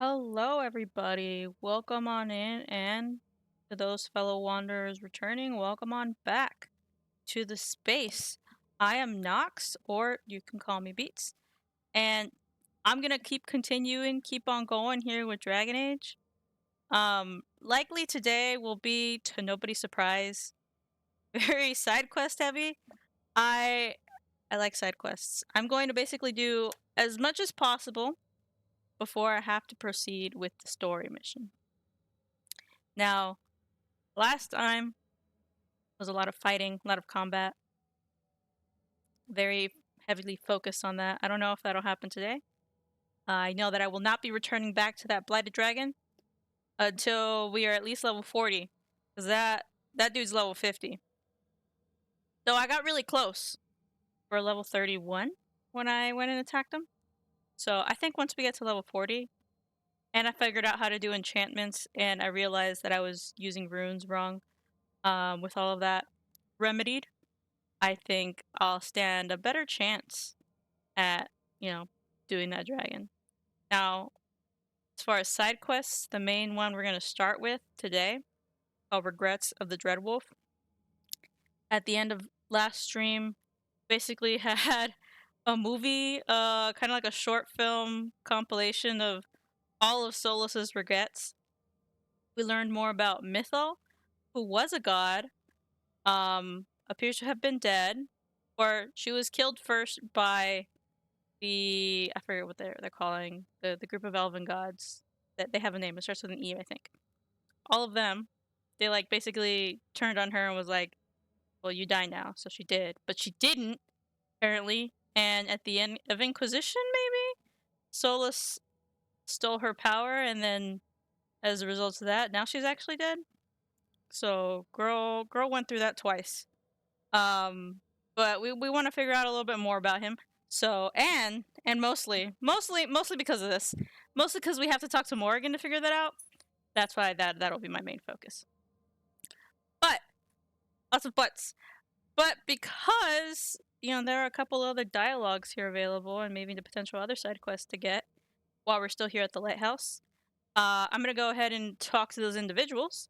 Hello, everybody. Welcome on in, and to those fellow wanderers returning, welcome on back to the space. I am Nox, or you can call me Beats, and I'm gonna keep on going here with Dragon Age. Likely today will be, to nobody's surprise, very side quest heavy. I I like side quests. I'm going to basically do as much as possible before I have to proceed with the story mission. Now, last time was a lot of fighting, a lot of combat, very heavily focused on that. I don't know if that'll happen today. I know that I will not be returning back to that Blighted Dragon until we are at least level 40, because that dude's level 50. So I got really close for level 31 when I went and attacked him. So I think once we get to level 40, and I figured out how to do enchantments, and I realized that I was using runes wrong, with all of that remedied, I think I'll stand a better chance at, doing that dragon. Now, as far as side quests, the main one we're going to start with today, called Regrets of the Dreadwolf. At the end of last stream, basically had a movie, kind of like a short film compilation of all of Solus's regrets. We learned more about Mythal, who was a god, appears to have been dead, or she was killed first by I forget what they're calling the group of elven gods. That they have a name. It starts with an E, I think. All of them, they like basically turned on her and was like, "Well, you die now." So she did, but she didn't apparently. And at the end of Inquisition, maybe Solus stole her power, and then as a result of that, now she's actually dead. So girl went through that twice. But we want to figure out a little bit more about him. So and mostly because of this, mostly because we have to talk to Morrigan to figure that out. That's why that'll be my main focus. But lots of buts. But because there are a couple other dialogues here available, and maybe the potential other side quests to get while we're still here at the lighthouse, I'm gonna go ahead and talk to those individuals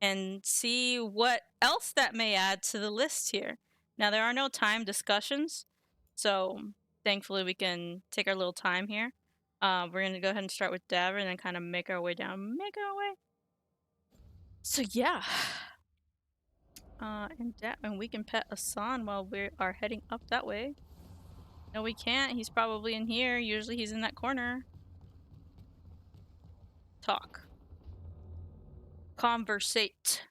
and see what else that may add to the list here. Now, there are no time discussions, so thankfully we can take our little time here. We're going to go ahead and start with Davra and then kind of make our way down. So, yeah. And we can pet Asan while we are heading up that way. No, we can't. He's probably in here. Usually he's in that corner. Talk. Conversate.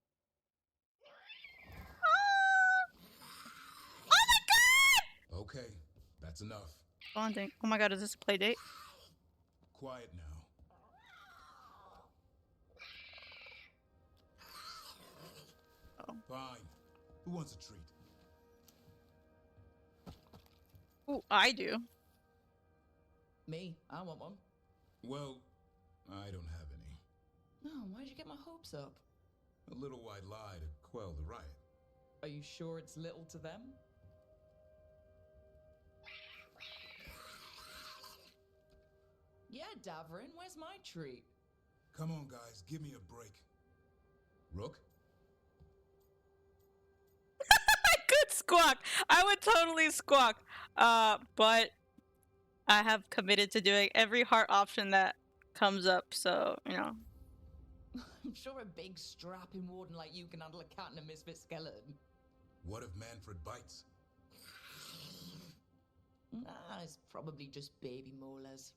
Oh my god! Okay, that's enough. Bonding. Oh my god, is this a play date? Quiet now. Oh. Fine. Who wants a treat? Ooh, I do. Me, I want one. Well, I don't have any. No, why'd you get my hopes up? A little white lie to quell the riot. Are you sure it's little to them? Yeah, Davrin, where's my treat? Come on, guys, give me a break. Rook? I could squawk. I would totally squawk. But I have committed to doing every heart option that comes up, so, I'm sure a big strapping warden like you can handle a cat and a misfit skeleton. What if Manfred bites? Nah, it's probably just baby molars.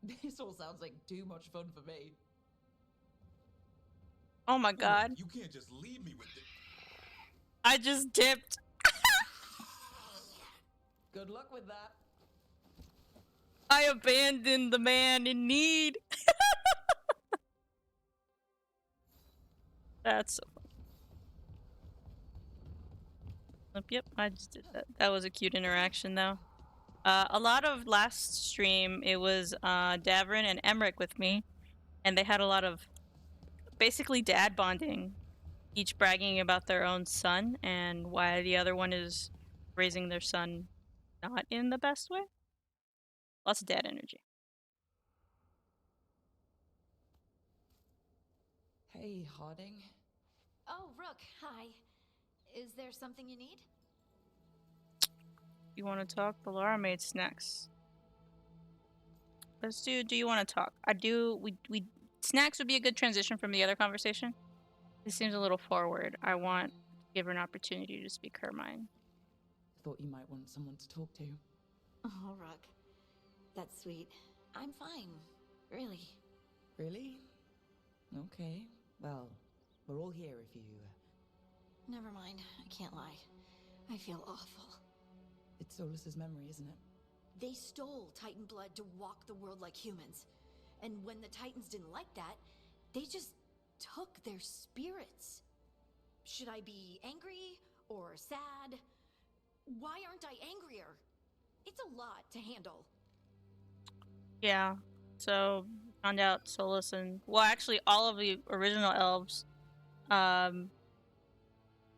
This all sounds like too much fun for me. Oh my god. Look, you can't just leave me with it. I just dipped. Good luck with that. I abandoned the man in need. That's so funny. Yep, I just did that. That was a cute interaction, though. A lot of last stream, it was Davrin and Emmerich with me, and they had a lot of basically dad bonding, each bragging about their own son and why the other one is raising their son not in the best way. Lots of dad energy. Hey, Harding. Oh, Rook, hi. Is there something you need? You want to talk? The Laura made snacks. Let's do you want to talk? I do. We snacks would be a good transition from the other conversation. This seems a little forward. I want to give her an opportunity to speak her mind. Thought you might want someone to talk to. Oh, Rook. That's sweet. I'm fine. Really. Really? Okay. Well, we're all here if you... Never mind. I can't lie. I feel awful. It's Solus's memory, isn't it? They stole Titan blood to walk the world like humans. And when the Titans didn't like that, they just took their spirits. Should I be angry or sad? Why aren't I angrier? It's a lot to handle. Yeah. So found out Solus and actually all of the original elves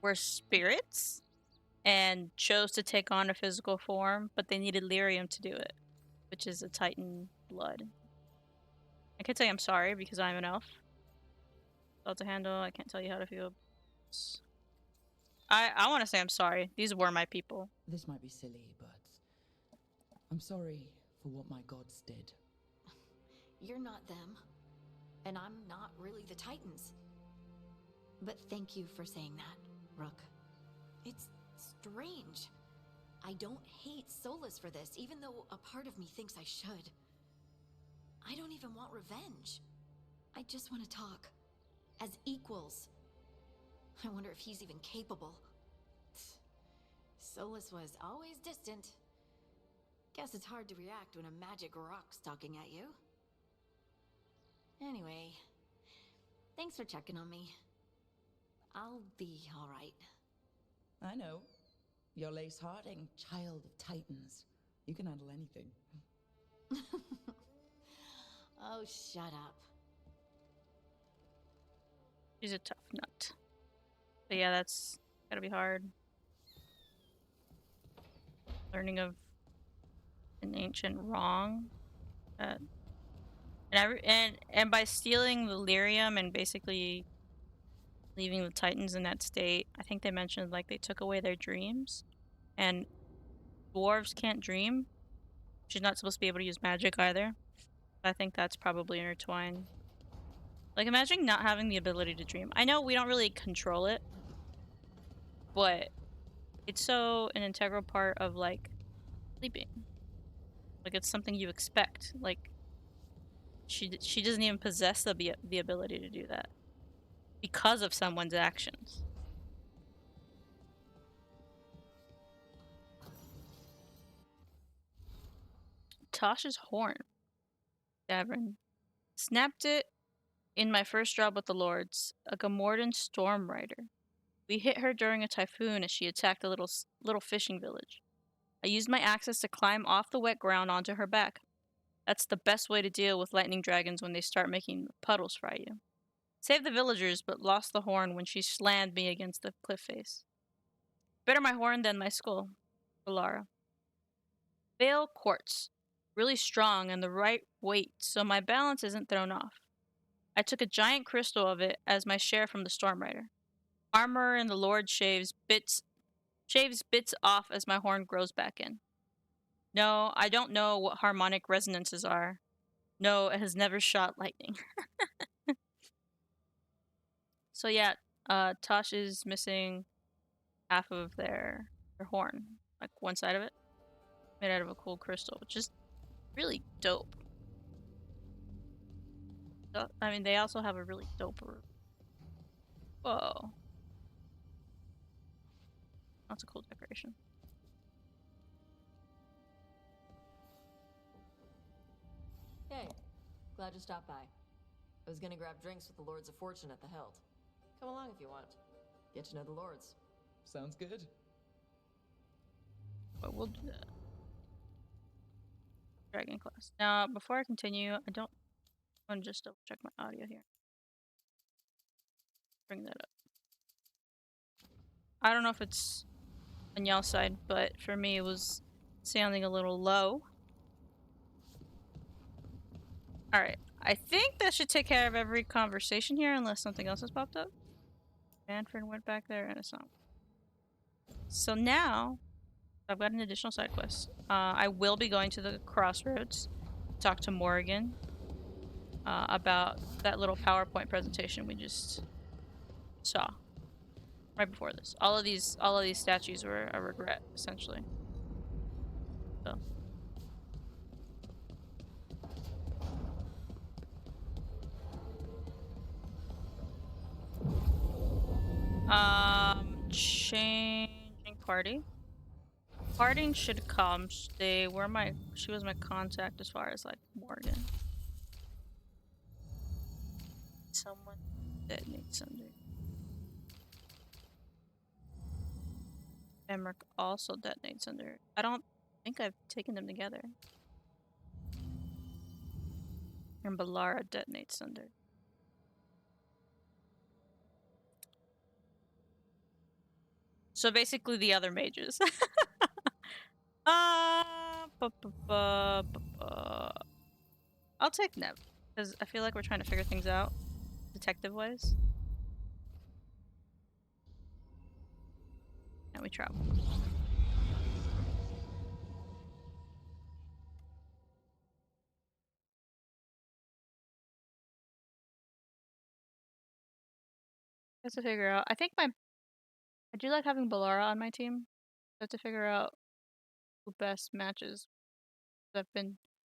were spirits and chose to take on a physical form, but they needed lyrium to do it, which is a Titan blood. I could say I'm sorry because I'm an elf. Felt to handle. I can't tell you how to feel. I want to say I'm sorry. These were my people. This might be silly, but... I'm sorry for what my gods did. You're not them. And I'm not really the Titans. But thank you for saying that, Rook. It's strange. I don't hate Solus for this, even though a part of me thinks I should. I don't even want revenge. I just want to talk. As equals. I wonder if he's even capable. Solus was always distant. Guess it's hard to react when a magic rock's talking at you. Anyway, thanks for checking on me. I'll be alright. I know. You're Lace Harding, child of Titans. You can handle anything. Oh, shut up. She's a tough nut. But yeah, that's gotta be hard. Learning of an ancient wrong. And by stealing the lyrium and basically leaving the Titans in that state, I think they mentioned like they took away their dreams. And dwarves can't dream. She's not supposed to be able to use magic either. I think that's probably intertwined. Like, imagine not having the ability to dream. I know we don't really control it, but it's so an integral part of, like, sleeping. Like, it's something you expect. Like, she doesn't even possess the ability to do that because of someone's actions. Tasha's horn. Davrin. Snapped it in my first job with the Lords, a Gamordan storm rider. We hit her during a typhoon as she attacked a little fishing village. I used my axes to climb off the wet ground onto her back. That's the best way to deal with lightning dragons when they start making puddles fry you. Saved the villagers, but lost the horn when she slammed me against the cliff face. Better my horn than my skull. Lara. Veil quartz. Really strong and the right weight, so my balance isn't thrown off. I took a giant crystal of it as my share from the Storm Rider. Armor in the Lord shaves bits off as my horn grows back in. No, I don't know what harmonic resonances are. No, it has never shot lightning. So yeah, Tosh is missing half of their horn. Like one side of it. Made out of a cool crystal, which is really dope. I mean, they also have a really dope roof. Whoa. That's a cool decoration. Hey, glad you stopped by. I was gonna grab drinks with the Lords of Fortune at the Hilt. Come along if you want. Get to know the Lords. Sounds good. But we'll do that. Dragon class. Now, before I continue, I want to just double check my audio here. Bring that up. I don't know if it's on y'all's side, but for me it was sounding a little low. Alright, I think that should take care of every conversation here, unless something else has popped up. Manfred went back there, and it's not. So now, I've got an additional side quest. I will be going to the crossroads, talk to Morrigan about that little PowerPoint presentation we just saw right before this. All of these statues were a regret, essentially. So. Changing party. Parting should come. She was my contact as far as like Morgan. Someone detonates under. Emmerich also detonates under. I don't think I've taken them together. And Balara detonates under. So basically the other mages. I'll take Nev, because I feel like we're trying to figure things out detective-wise. And we travel. Have to figure out. I think I do like having Balara on my team. I have to figure out who best matches. I've been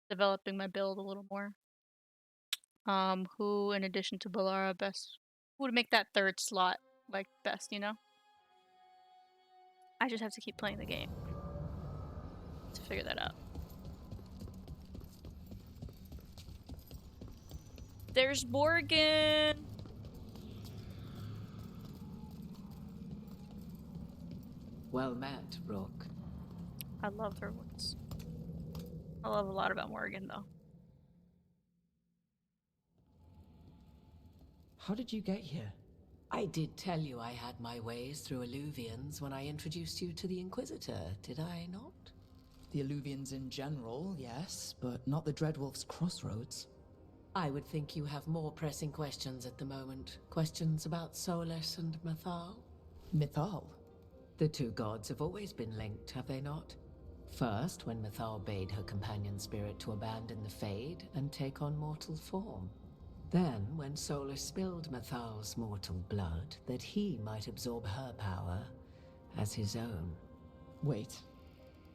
developing my build a little more. Who in addition to Balara who would make that third slot like best, you know? I just have to keep playing the game to figure that out. There's Morgan. Well met, Rook. I love her voice. I love a lot about Morgan, though. How did you get here? I did tell you I had my ways through Illuvians when I introduced you to the Inquisitor, did I not? The Illuvians in general, yes, but not the Dreadwolf's crossroads. I would think you have more pressing questions at the moment. Questions about Solus and Mythal? Mythal? The two gods have always been linked, have they not? First, when Mythal bade her companion spirit to abandon the Fade and take on mortal form. Then, when Solus spilled Mythal's mortal blood, that he might absorb her power as his own. Wait,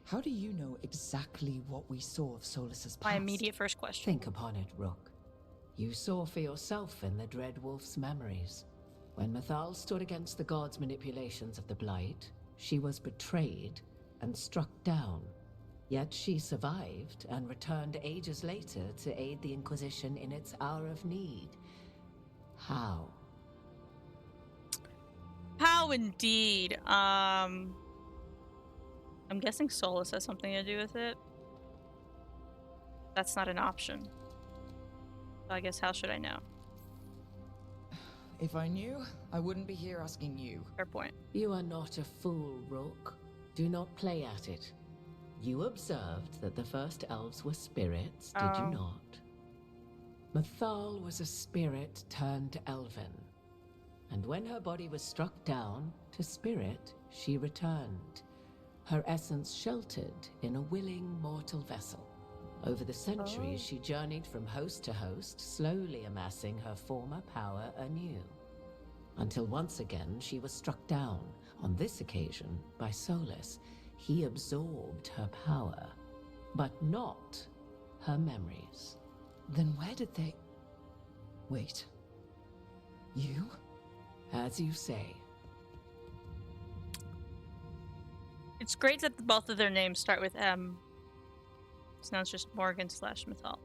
how do you know exactly what we saw of Solus's past? My immediate first question. Think upon it, Rook. You saw for yourself in the Dreadwolf's memories. When Mythal stood against the gods' manipulations of the Blight, she was betrayed and struck down. Yet she survived and returned ages later to aid the Inquisition in its hour of need. How? How indeed. I'm guessing Solus has something to do with it. That's not an option. So I guess how should I know? If I knew, I wouldn't be here asking you. Fair point. You are not a fool, Rook. Do not play at it. You observed that the first elves were spirits, did you not? Mythal was a spirit turned elven. And when her body was struck down, to spirit, she returned. Her essence sheltered in a willing mortal vessel. Over the centuries, she journeyed from host to host, slowly amassing her former power anew. Until once again, she was struck down, on this occasion, by Solus. He absorbed her power, but not her memories. Then where did they... Wait. You? As you say. It's great that both of their names start with M. So now it's just Morgan/Mythal.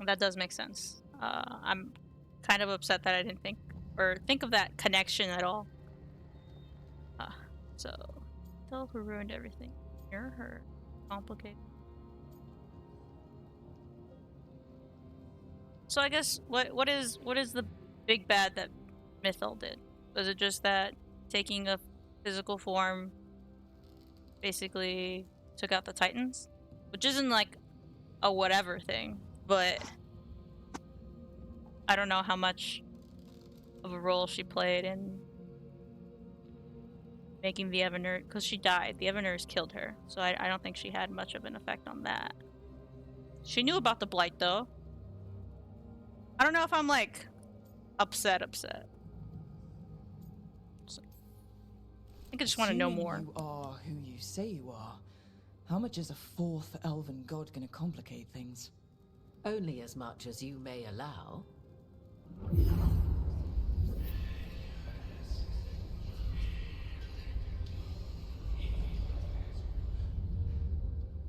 That does make sense. I'm kind of upset that I didn't think of that connection at all. So, tell who ruined everything. You're her. Complicated. So I guess what is the big bad that Mythal did? Was it just that taking a physical form basically took out the Titans? Which isn't like a whatever thing. but I don't know how much of a role she played in making the Evanur, because she died. The Evanurs killed her, so I don't think she had much of an effect on that. She knew about the blight, though. I don't know if I'm, like, upset. So, I think I just want to know Assuming more. you are who you say you are, how much is a fourth elven god gonna complicate things? Only as much as you may allow.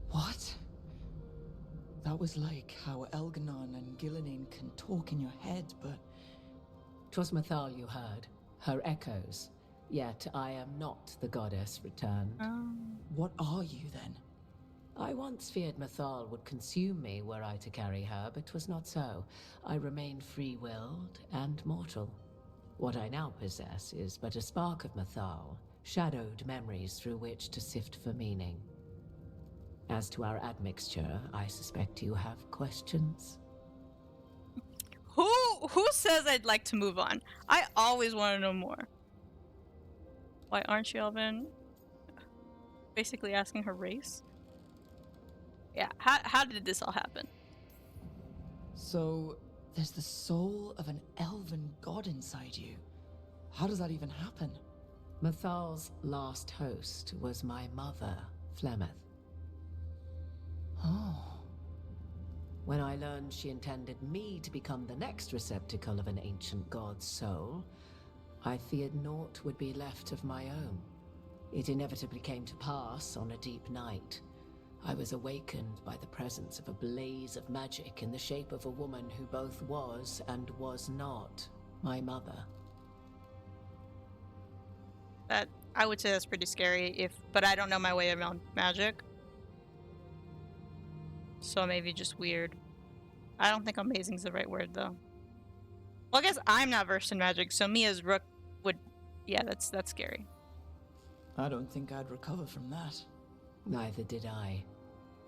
What? That was like how Elganon and Gillinan can talk in your head, but 'Twas Mythal you heard, her echoes. Yet I am not the goddess returned. what are you then? I once feared Mythal would consume me were I to carry her, but 'twas not so. I remain free-willed and mortal. What I now possess is but a spark of Mythal, shadowed memories through which to sift for meaning. As to our admixture, I suspect you have questions. Who says I'd like to move on? I always want to know more. Why aren't you Elven? Basically asking her race. Yeah, how did this all happen? So, there's the soul of an elven god inside you. How does that even happen? Mythal's last host was my mother, Flemeth. Oh. When I learned she intended me to become the next receptacle of an ancient god's soul, I feared naught would be left of my own. It inevitably came to pass on a deep night. I was awakened by the presence of a blaze of magic in the shape of a woman who both was and was not my mother. That I would say that's pretty scary. But I don't know my way around magic, so maybe just weird. I don't think amazing is the right word though. Well, I guess I'm not versed in magic, so me as Rook would, yeah, that's scary. I don't think I'd recover from that. Neither did I,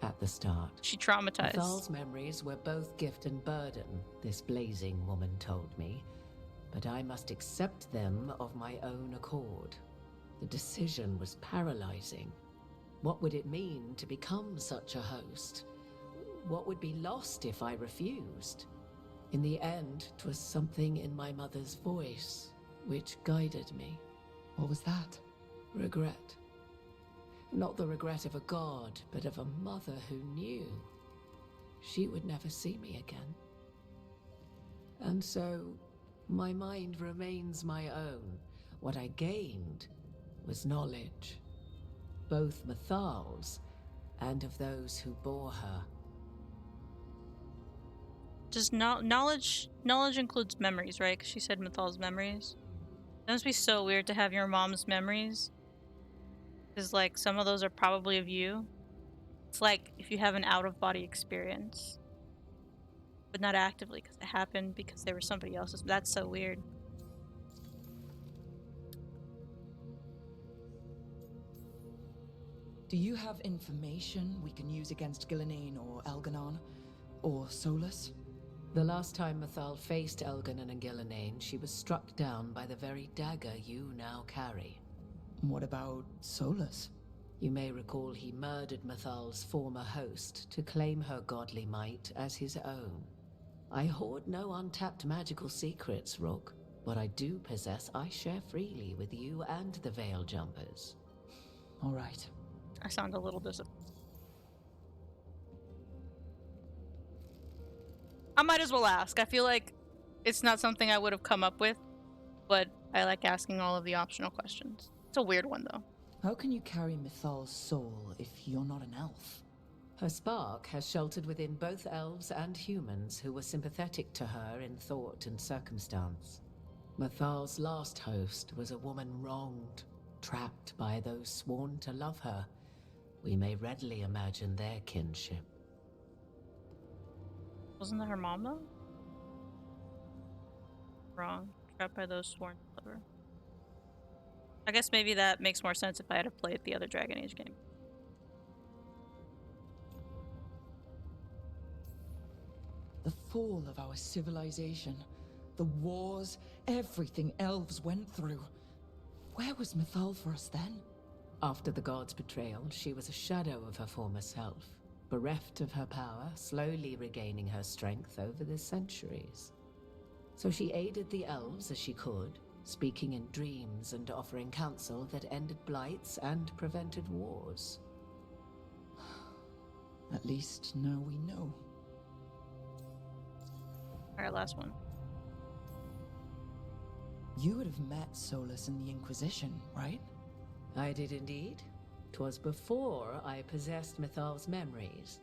at the start. She traumatized. Mythal's memories were both gift and burden, this blazing woman told me, but I must accept them of my own accord. The decision was paralyzing. What would it mean to become such a host? What would be lost if I refused? In the end, 'twas something in my mother's voice which guided me. What was that? Regret. Not the regret of a god, but of a mother who knew she would never see me again. And so, my mind remains my own. What I gained was knowledge, both Mythal's and of those who bore her. Does knowledge includes memories, right? Because she said Mythal's memories. That must be so weird to have your mom's memories. Because, like, some of those are probably of you. It's like if you have an out-of-body experience. But not actively, because it happened because they were somebody else's. That's so weird. Do you have information we can use against Gillinan or Elganon? Or Solus? The last time Mythal faced Elganon and Gillinan, she was struck down by the very dagger you now carry. What about Solus? You may recall he murdered Mythal's former host to claim her godly might as his own. I hoard no untapped magical secrets, Rook. What I do possess, I share freely with you and the Veil Jumpers. All right. I sound a little disappointed. I might as well ask. I feel like it's not something I would have come up with, but I like asking all of the optional questions. It's a weird one, though. How can you carry Mythal's soul if you're not an elf? Her spark has sheltered within both elves and humans who were sympathetic to her in thought and circumstance. Mythal's last host was a woman wronged, trapped by those sworn to love her. We may readily imagine their kinship. Wasn't that her mom, though? Wrong. Trapped by those sworn to love her. I guess maybe that makes more sense if I had to play the other Dragon Age game. fall of our civilization, the wars, everything elves went through. Where was Mythal for us then? After the god's betrayal, she was a shadow of her former self, bereft of her power, slowly regaining her strength over the centuries. So she aided the elves as she could, speaking in dreams and offering counsel that ended blights and prevented wars. At least now we know. Alright, last one. You would have met Solus in the Inquisition, right? I did indeed. 'Twas before I possessed Mythal's memories.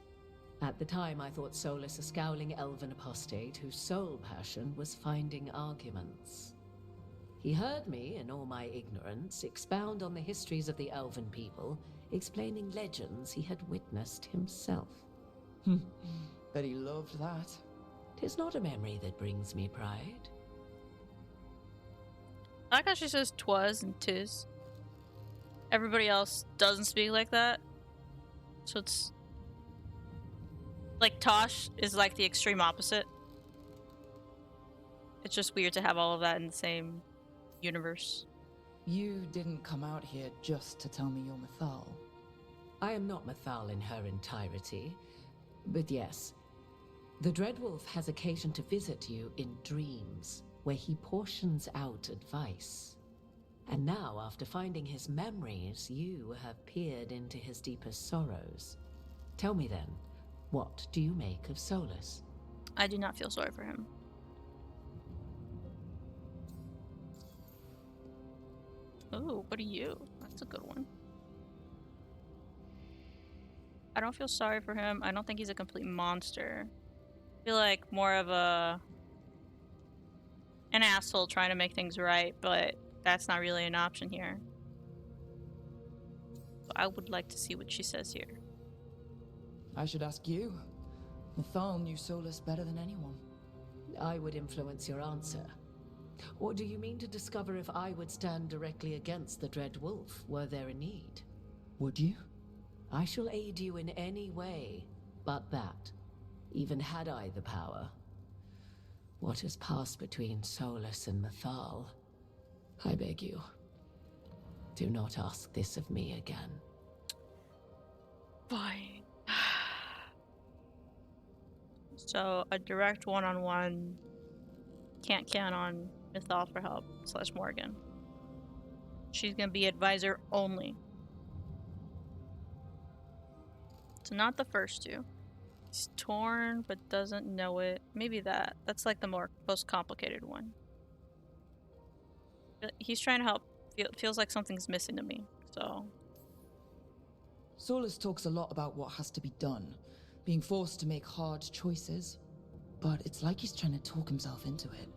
At the time, I thought Solus a scowling elven apostate whose sole passion was finding arguments. He heard me, in all my ignorance, expound on the histories of the elven people, explaining legends he had witnessed himself. Bet he loved that. 'Tis not a memory that brings me pride. I like how she says twas and tis. Everybody else doesn't speak like that. So it's like Tosh is like the extreme opposite. It's just weird to have all of that in the same universe. You didn't come out here just to tell me you're Mythal. I am not Mythal in her entirety, but yes, the Dreadwolf has occasion to visit you in dreams, where he portions out advice. And now, after finding his memories, you have peered into his deepest sorrows. Tell me then, what do you make of Solus? I do not feel sorry for him. Oh, what are you? That's a good one. I don't feel sorry for him. I don't think he's a complete monster. I feel like more of an asshole trying to make things right, but that's not really an option here. So I would like to see what she says here. I should ask you. Mythal knew Solus better than anyone. I would influence your answer. Or do you mean to discover if I would stand directly against the Dread Wolf were there a need? Would you? I shall aid you in any way but that, even had I the power. What has passed between Solus and Mythal, I beg you, do not ask this of me again. Fine. So, a direct one-on-one can't count on Mythal for help / Morgan. She's gonna be advisor only. So not the first two. He's torn but doesn't know it. Maybe that. That's like the most complicated one. He's trying to help. Feels like something's missing to me. So Solus talks a lot about what has to be done, being forced to make hard choices. But it's like he's trying to talk himself into it.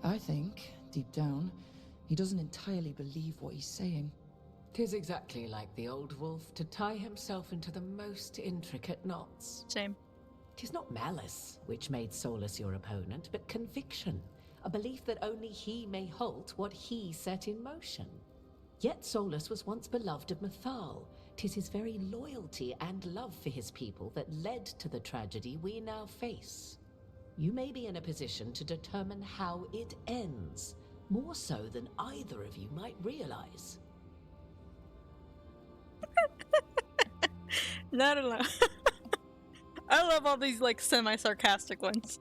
I think, deep down, he doesn't entirely believe what he's saying. 'Tis exactly like the old wolf to tie himself into the most intricate knots. same. 'Tis not malice which made Solus your opponent, but conviction, a belief that only he may halt what he set in motion. Yet Solus was once beloved of Mythal. 'Tis his very loyalty and love for his people that led to the tragedy we now face. You may be in a position to determine how it ends, more so than either of you might realize. Not alone. I love all these like semi-sarcastic ones.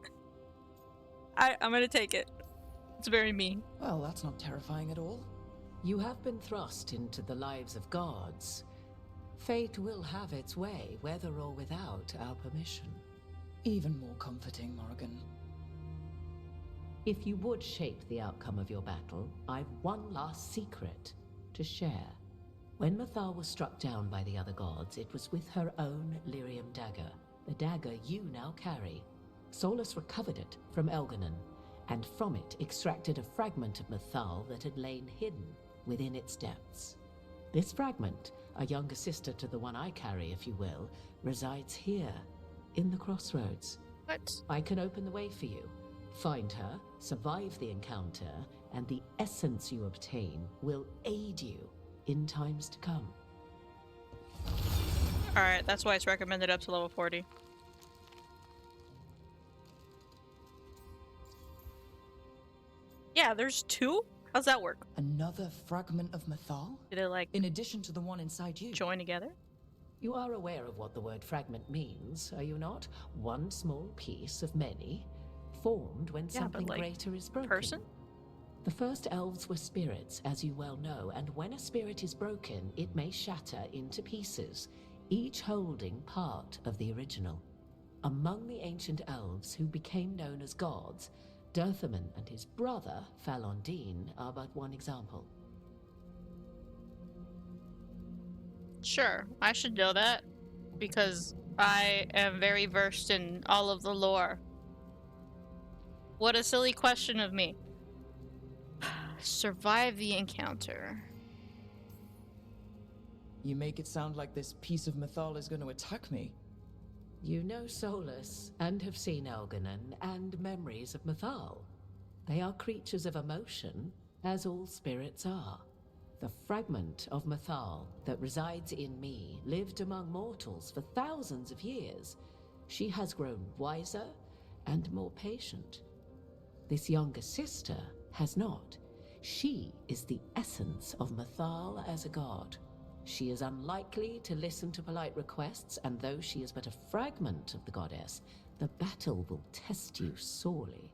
I'm gonna take it. It's very me. Well, that's not terrifying at all. You have been thrust into the lives of gods. Fate will have its way, whether or without our permission. Even more comforting, Morgan. If you would shape the outcome of your battle, I've one last secret to share. When Mythal was struck down by the other gods, it was with her own lyrium dagger, the dagger you now carry. Solus recovered it from Elganon, and from it extracted a fragment of Mythal that had lain hidden within its depths. This fragment, a younger sister to the one I carry, if you will, resides here, in the crossroads. What? I can open the way for you. Find her, survive the encounter, and the essence you obtain will aid you in times to come. Alright, that's why it's recommended up to level 40. Yeah, there's two? How's that work? Another fragment of Mythal? Do they, like, In addition to the one inside you? join together? You are aware of what the word fragment means, are you not? One small piece of many, formed when Yeah, but, something like, greater is broken. person? The first elves were spirits, as you well know, and when a spirit is broken, it may shatter into pieces, each holding part of the original. Among the ancient elves who became known as gods, Dirthaman and his brother, Falondine, are but one example. Sure, I should know that, because I am very versed in all of the lore. What a silly question of me. Survive the encounter. You make it sound like this piece of Mythal is going to attack me. You know Solus, and have seen Elganon, and memories of Mythal. They are creatures of emotion, as all spirits are. The fragment of Mythal that resides in me lived among mortals for thousands of years. She has grown wiser and more patient. This younger sister has not. She is the essence of Mythal as a god. She is unlikely to listen to polite requests, and though she is but a fragment of the goddess, the battle will test you sorely.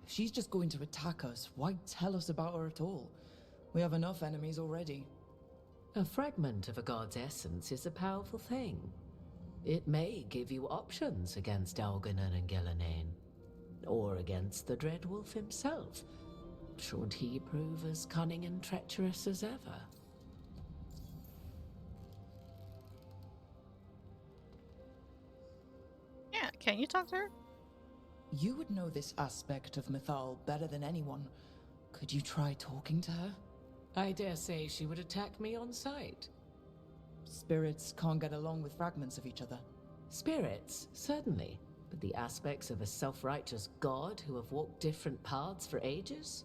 If she's just going to attack us, why tell us about her at all? We have enough enemies already. A fragment of a god's essence is a powerful thing. It may give you options against Elganon and Gillenane, or against the Dreadwolf himself, should he prove as cunning and treacherous as ever. Yeah, can you talk to her? You would know this aspect of Mythal better than anyone. Could you try talking to her? I dare say she would attack me on sight. Spirits can't get along with fragments of each other. Spirits, certainly, but the aspects of a self-righteous god who have walked different paths for ages?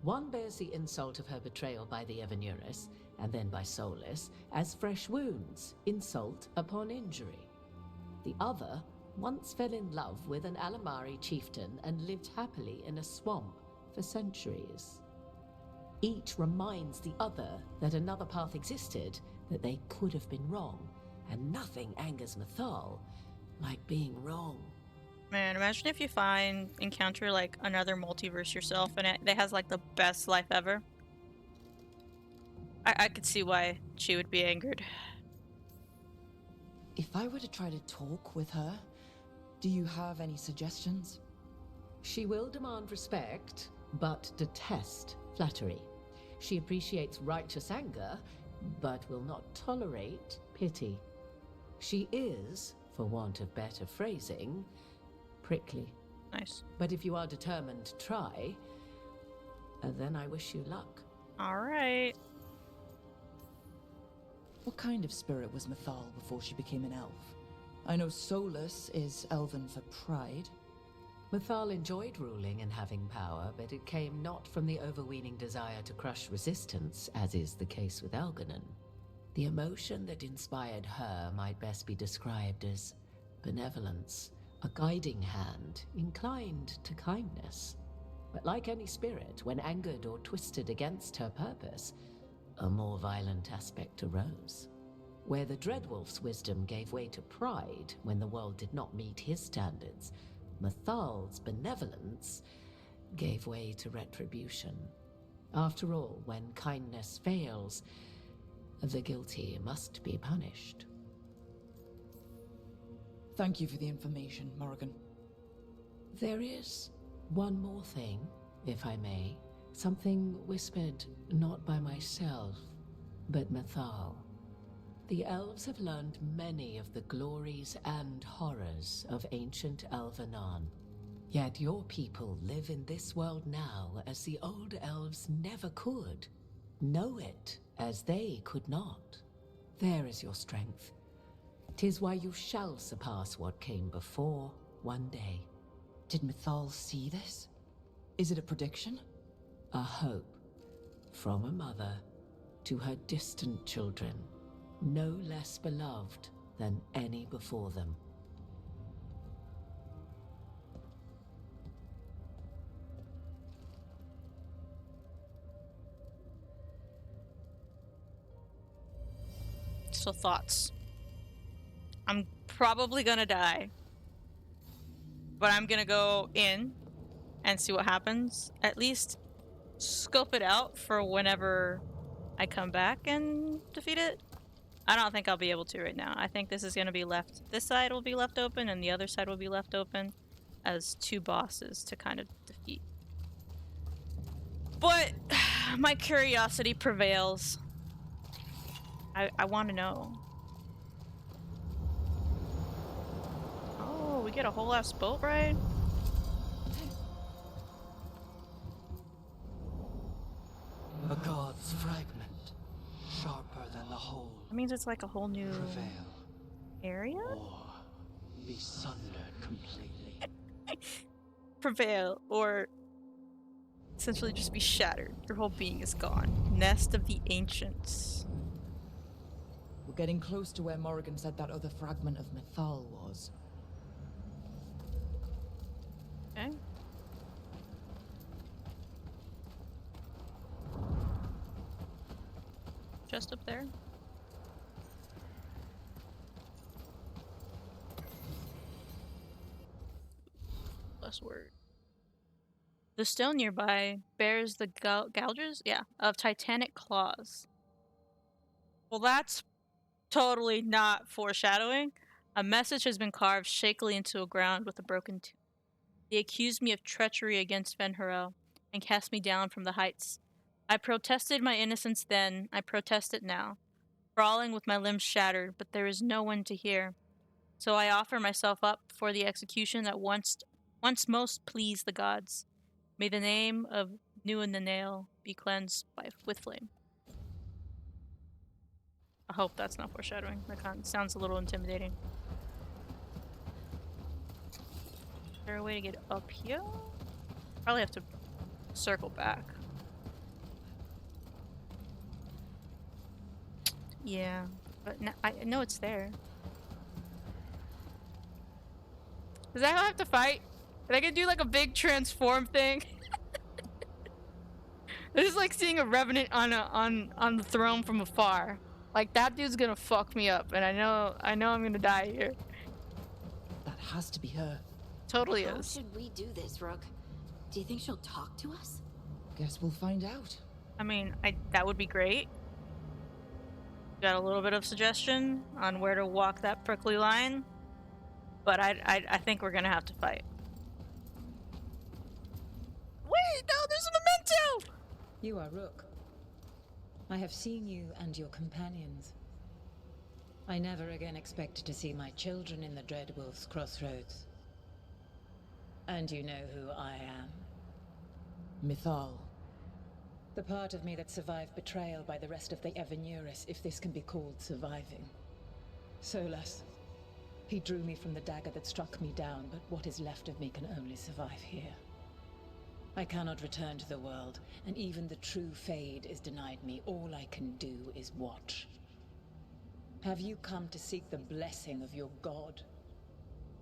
One bears the insult of her betrayal by the Evanuris, and then by Solus, as fresh wounds, insult upon injury. The other once fell in love with an Alamari chieftain and lived happily in a swamp for centuries. Each reminds the other that another path existed, that they could have been wrong, and nothing angers Mythal like being wrong. Man, imagine if you encounter like another multiverse yourself, and that has like the best life ever. I could see why she would be angered. If I were to try to talk with her, do you have any suggestions? She will demand respect, but detest flattery. She appreciates righteous anger, but will not tolerate pity. She is, for want of better phrasing, prickly. Nice. But if you are determined to try, then I wish you luck. All right. What kind of spirit was Mythal before she became an elf? I know Solus is elven for pride. Mythal enjoyed ruling and having power, but it came not from the overweening desire to crush resistance, as is the case with Elganon. The emotion that inspired her might best be described as benevolence, a guiding hand inclined to kindness. But like any spirit, when angered or twisted against her purpose, a more violent aspect arose. Where the Dreadwolf's wisdom gave way to pride when the world did not meet his standards, Mythal's benevolence gave way to retribution. After all, when kindness fails, the guilty must be punished. Thank you for the information, Morrigan. There is one more thing, if I may. Something whispered not by myself, but Mythal. The elves have learned many of the glories and horrors of ancient Elvenon. Yet your people live in this world now as the old elves never could. Know it as they could not. There is your strength. 'Tis why you shall surpass what came before one day. Did Mythal see this? Is it a prediction? A hope from a mother to her distant children, no less beloved than any before them. So thoughts. I'm probably gonna die. But I'm gonna go in and see what happens. At least scope it out for whenever I come back and defeat it. I don't think I'll be able to right now. I think this is gonna be left. This side will be left open and the other side will be left open as two bosses to kind of defeat. But my curiosity prevails. I want to know. Oh, we get a whole ass boat ride? A god's fragment, sharper than the whole, That means it's like a whole new prevail, area? or be sundered completely. Prevail, or essentially just be shattered. Your whole being is gone. Nest of the Ancients. We're getting close to where Morrigan said that other fragment of Mythal was. Okay. Just up there. Less word. The stone nearby bears the gouges, of titanic claws. Well, that's totally not foreshadowing. A message has been carved shakily into a ground with a broken tooth. They accused me of treachery against Fen-Hurel and cast me down from the heights. I protested my innocence then, I protest it now, crawling with my limbs shattered, but there is no one to hear. So I offer myself up for the execution that once most pleased the gods. May the name of Nuananale be cleansed with flame. I hope that's not foreshadowing. That sounds a little intimidating. Is there a way to get up here? Probably have to circle back. Yeah, but I know it's there. Does that have to fight? Did I can do like a big transform thing? This is like seeing a revenant on the throne from afar. Like that dude's gonna fuck me up, and I know I'm gonna die here. That has to be her. Totally How is. should we do this, Rook? Do you think she'll talk to us? Guess we'll find out. I mean, that would be great. Got a little bit of suggestion on where to walk that prickly line, but I think we're gonna have to fight. Wait, no, there's a memento! You are Rook. I have seen you and your companions. I never again expected to see my children in the Dreadwolf's crossroads. And you know who I am. Mythal. The part of me that survived betrayal by the rest of the Evanuris, if this can be called surviving. Solas. He drew me from the dagger that struck me down, but what is left of me can only survive here. I cannot return to the world, and even the true Fade is denied me. All I can do is watch. Have you come to seek the blessing of your god?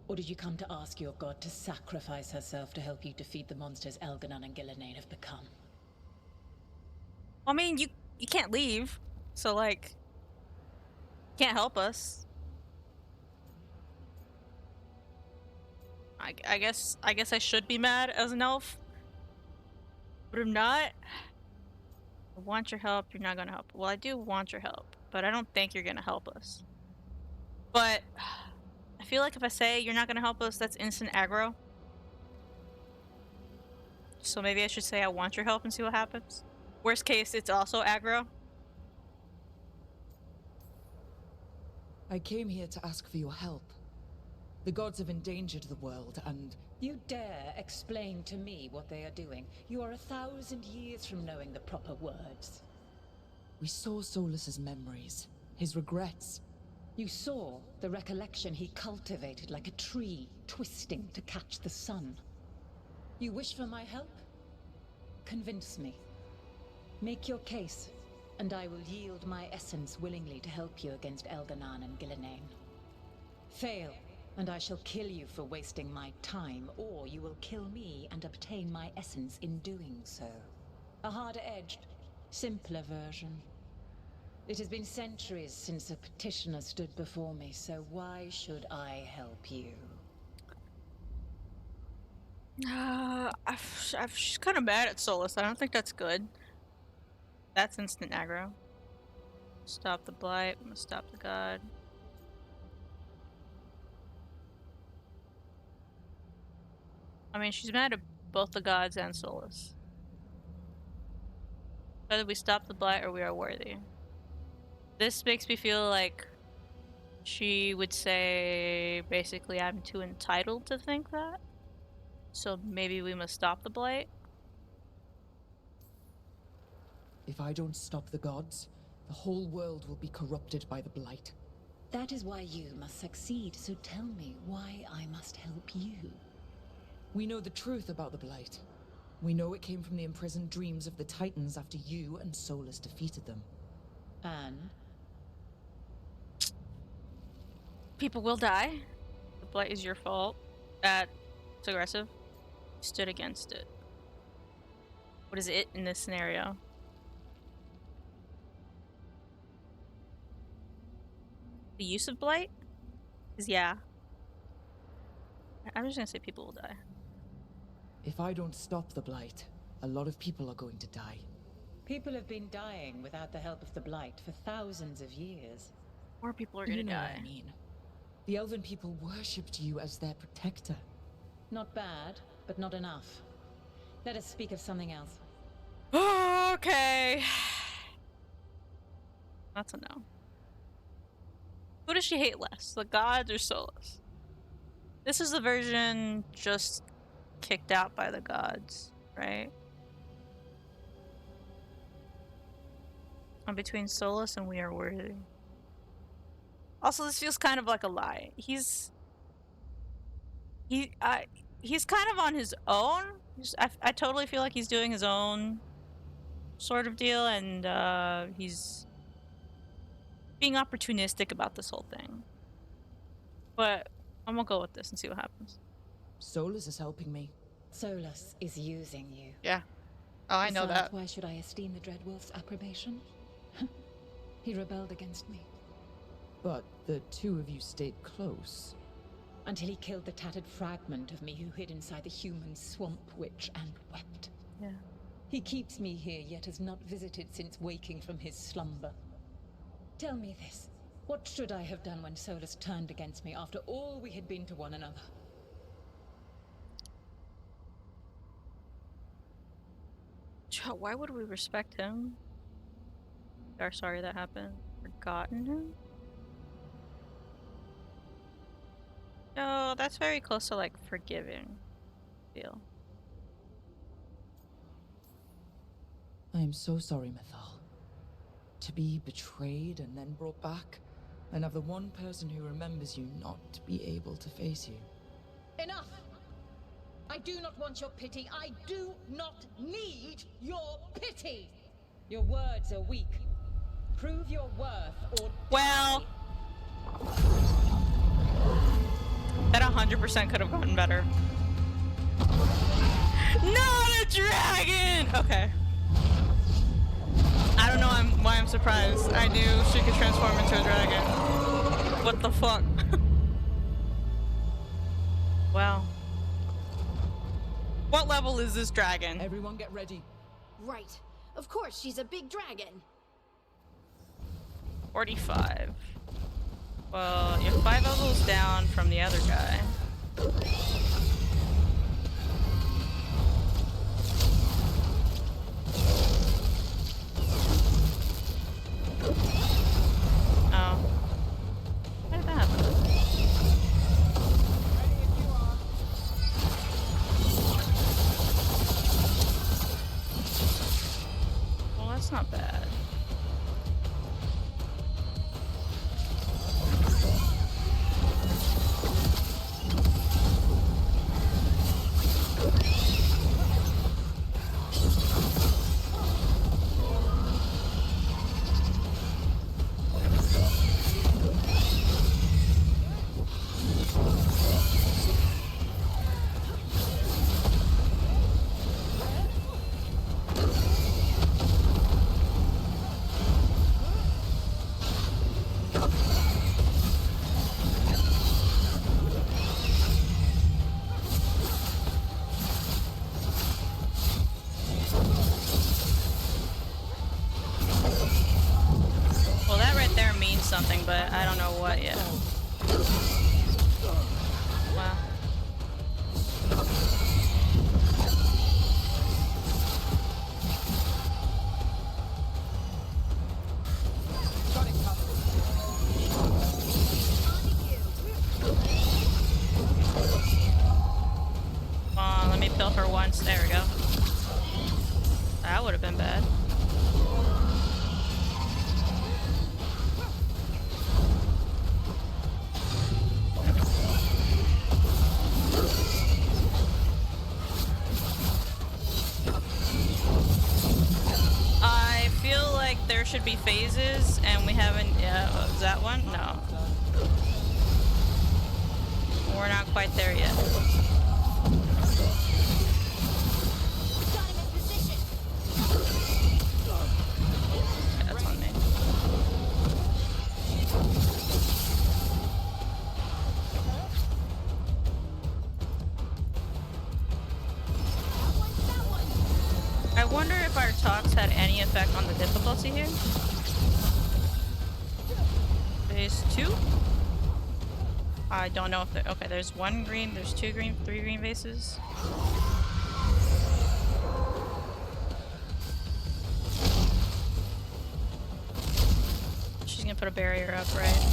Or did you come to ask your god to sacrifice herself to help you defeat the monsters Elganon and Gillenane have become? I mean, you can't leave, so like, can't help us. I guess I should be mad as an elf, but I'm not. I want your help. You're not gonna help. Well, I do want your help, but I don't think you're gonna help us. But I feel like if I say you're not gonna help us, that's instant aggro. So maybe I should say I want your help and see what happens. Worst case, it's also aggro. I came here to ask for your help. The gods have endangered the world, and You dare explain to me what they are doing? You are 1,000 years from knowing the proper words. we saw Solas's memories, his regrets. You saw the recollection he cultivated like a tree, twisting to catch the sun. You wish for my help? Convince me. Make your case, and I will yield my essence willingly to help you against Elganon and Gillenane. Fail, and I shall kill you for wasting my time, or you will kill me and obtain my essence in doing so. A harder-edged, simpler version. It has been centuries since a petitioner stood before me, so why should I help you? She's kind of mad at Solus. I don't think that's good. That's instant aggro. Stop the blight. I'm gonna stop the god. I mean, she's mad at both the gods and Solus. Either we stop the blight or we are worthy. This makes me feel like she would say, basically, I'm too entitled to think that. So maybe we must stop the blight. If I don't stop the gods, the whole world will be corrupted by the blight. That is why you must succeed, so tell me why I must help you. We know the truth about the blight. We know it came from the imprisoned dreams of the Titans after you and Solus defeated them. And? People will die. The blight is your fault. That's aggressive. You stood against it. What is it in this scenario? The use of blight? Is yeah. I'm just gonna say people will die. If I don't stop the blight, a lot of people are going to die. People have been dying without the help of the blight for thousands of years. More people are gonna You know die. what I mean. The Elven people worshipped you as their protector. Not bad, but not enough. Let us speak of something else. Okay. That's a no. Who does she hate less? The gods or Solus? This is the version just kicked out by the gods, right? I'm between Solus and we are worthy. Also, this feels kind of like a lie. He's kind of on his own. I totally feel like he's doing his own sort of deal, and he's being opportunistic about this whole thing. But I'm gonna go with this and see what happens. Solus is helping me. Solus is using you. Yeah. Oh, I know Besides, that. why should I esteem the Dreadwolf's approbation? He rebelled against me. But the two of you stayed close. Until he killed the tattered fragment of me who hid inside the human swamp witch and wept. Yeah. He keeps me here, yet has not visited since waking from his slumber. Tell me this. What should I have done when Solus turned against me after all we had been to one another? Why would we respect him? We are sorry that happened. Forgotten him? No, that's very close to like forgiving. Feel. I am so sorry, Mythal. To be betrayed and then brought back, and have the one person who remembers you not be able to face you. Enough! I do not want your pity. I do not need your pity! Your words are weak. Prove your worth or Well, die. that 100% could have gotten better. Not a dragon! Okay. I don't know why I'm surprised. I knew she could transform into a dragon. What the fuck? Wow. What level is this dragon? Everyone get ready. Right. Of course, she's a big dragon. 45. Well, you're 5 levels down from the other guy. Oh. How did that happen? Well, that's not bad. me pill for once. There we go. That would have been bad. I feel like there should be phases, and we haven't. Yeah, was that one? No. We're not quite there yet. Okay, that's on me. I wonder if our talks had any effect on the difficulty here. Phase 2? I don't know if there. Okay, there's 1 green, there's 2 green, 3 green vases. She's gonna put a barrier up, right?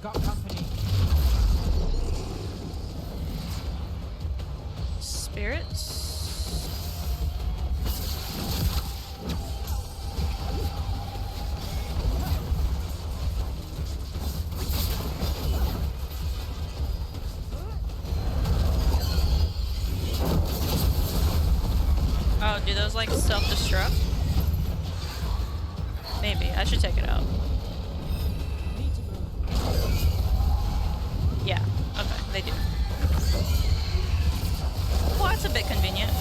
Got company. Spirits? Oh, do those like self-destruct? Maybe. I should take it out. Yeah. Okay, they do. Well, that's a bit convenient.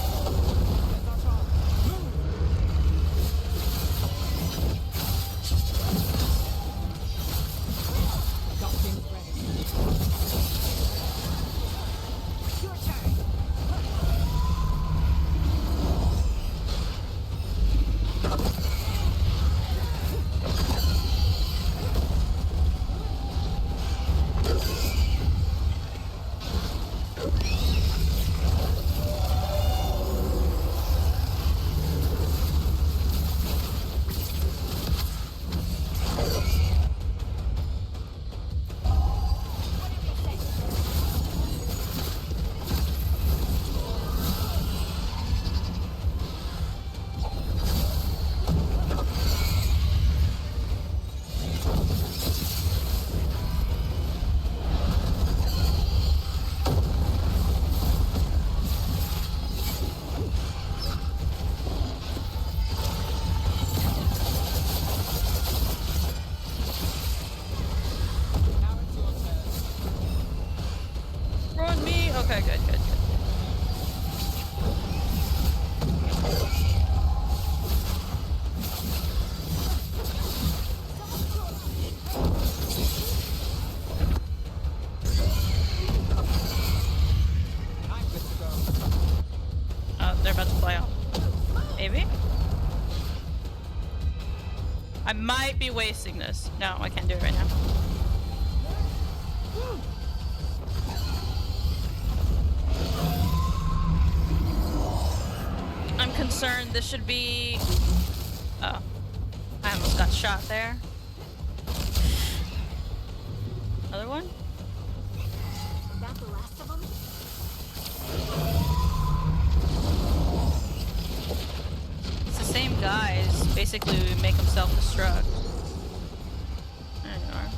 Run me! Okay, good, good, good. Oh, they're about to fly off. Maybe? I might be wasting this. No, I can't do it right now. I'm concerned this should be... Oh. I almost got shot there. Another one? Is that the last of them? It's the same guys. Basically, make them self-destruct. There you are.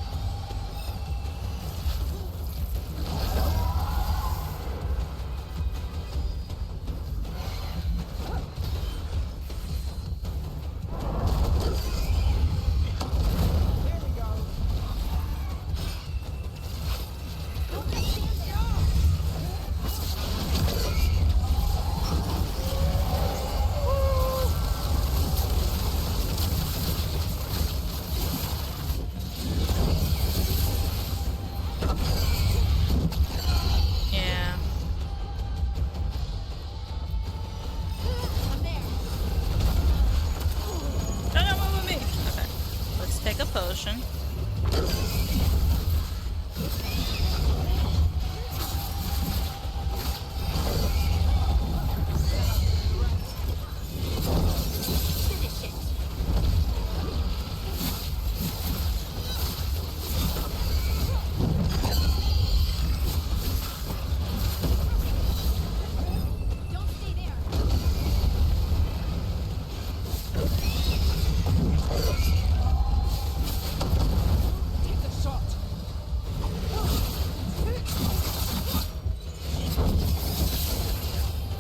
Take the shot.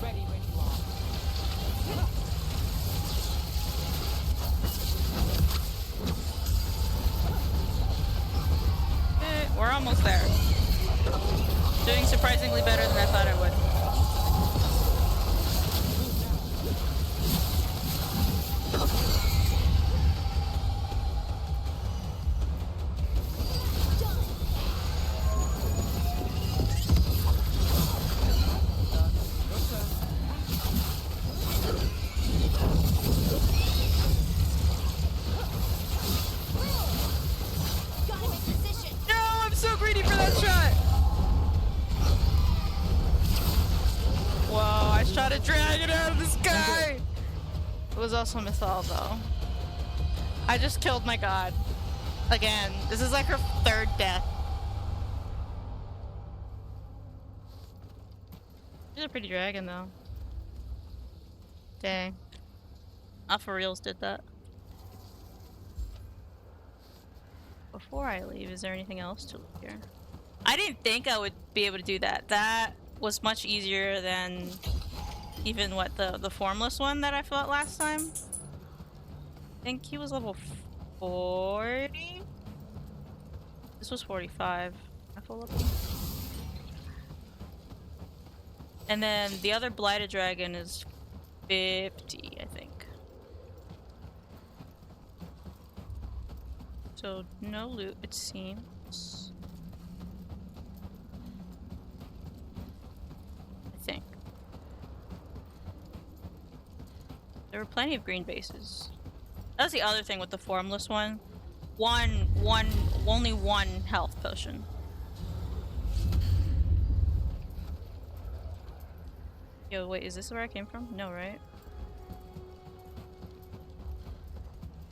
Ready when you are. We're almost there. Doing surprisingly better than I thought I would. Gotta make position. No, I'm so greedy for that shot. Whoa, I shot a dragon out of the sky. It was also Mythal though. I just killed my god. Again, this is like her third death. She's a pretty dragon though. Dang. Not for reals did that. Before I leave, is there anything else to look here? I didn't think I would be able to do that. That was much easier than even what the formless one that I fought last time. I think he was level 40. This was 45. I full level. And then the other blighted dragon is 50, I think. So no loot, it seems. I think. There were plenty of green bases. That's the other thing with the formless one. Only one health potion. Yo, wait, is this where I came from? No, right?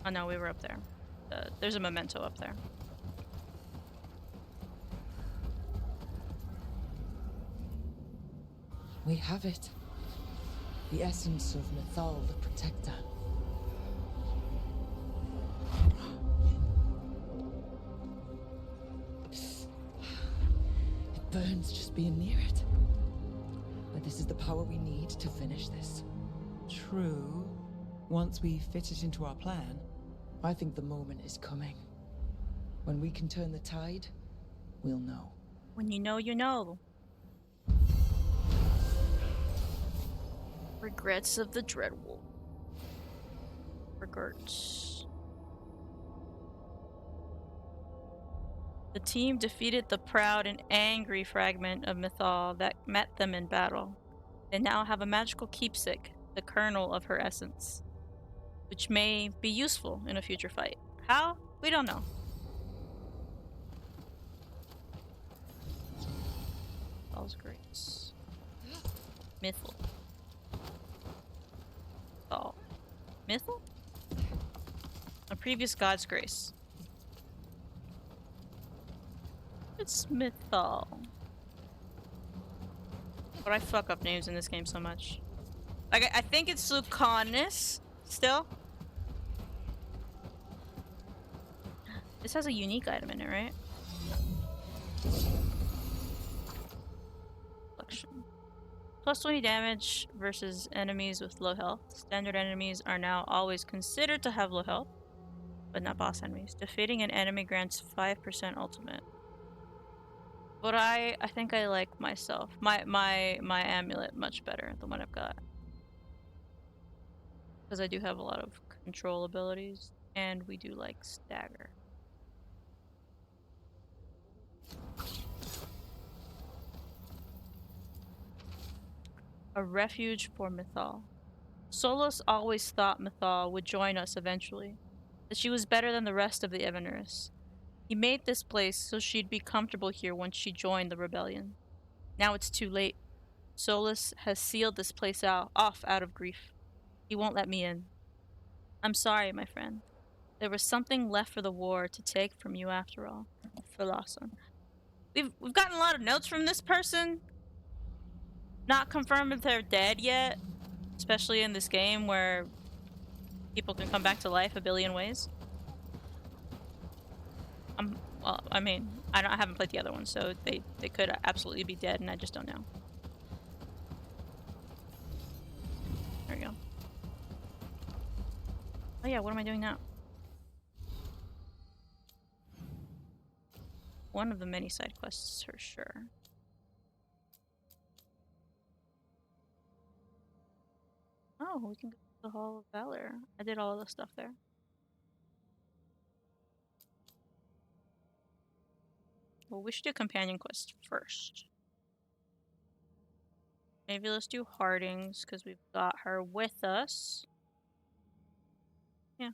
Oh no, we were up there. There's a memento up there. We have it. The essence of Mythal, the Protector. It burns just being near it. But this is the power we need to finish this. True. Once we fit it into our plan. I think the moment is coming. When we can turn the tide, we'll know. When you know, you know. Regrets of the Dreadwolf. Regrets. The team defeated the proud and angry fragment of Mythal that met them in battle. They now have a magical keepsake, the kernel of her essence, which may be useful in a future fight. How? We don't know. Mythal's grace. Mythal. Oh. Mythal? A previous god's grace. It's Mythal. But I fuck up names in this game so much. Like, I think it's Lucanus still. This has a unique item in it, right? Collection. Plus 20 damage versus enemies with low health. Standard enemies are now always considered to have low health, but not boss enemies. Defeating an enemy grants 5% ultimate. But I think I like myself. My amulet much better than what I've got. Because I do have a lot of control abilities, and we do like stagger. A refuge for Mythal. Solos always thought Mythal would join us eventually, that she was better than the rest of the Evanuris. He made this place so she'd be comfortable here once she joined the rebellion. Now it's too late. Solus has sealed this place off out of grief. He won't let me in. I'm sorry, my friend. There was something left for the war to take from you after all. Philosopher. We've gotten a lot of notes from this person. Not confirmed if they're dead yet. Especially in this game where people can come back to life a billion ways. Well, I mean, I haven't played the other one, so they could absolutely be dead, and I just don't know. There we go. Oh yeah, what am I doing now? One of the many side quests for sure. Oh, we can go to the Hall of Valor. I did all of the stuff there. Well, we should do companion quests first. Maybe let's do Harding's, because we've got her with us. Yeah.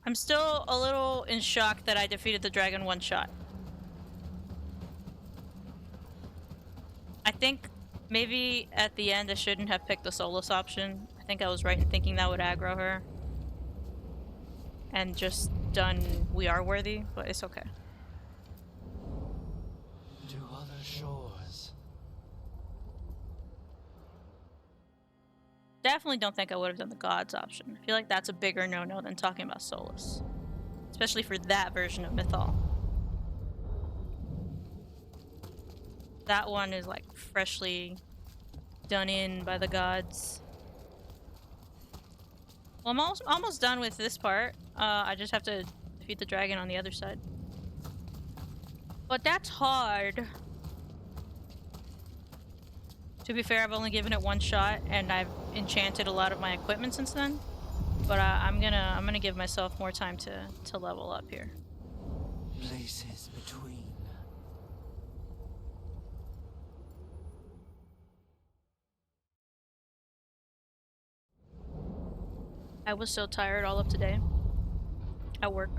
I'm still a little in shock that I defeated the dragon one shot. I think maybe at the end I shouldn't have picked the Solus option. I think I was right in thinking that would aggro her. And just done We Are Worthy, but it's okay. To other shores. Definitely don't think I would have done the Gods option. I feel like that's a bigger no-no than talking about Solus. Especially for that version of Mythal. That one is like freshly done in by the gods. Well, I'm almost done with this part. I just have to defeat the dragon on the other side. But that's hard. To be fair, I've only given it one shot, and I've enchanted a lot of my equipment since then. But I'm gonna give myself more time to level up here. Places between. I was so tired all of today at work.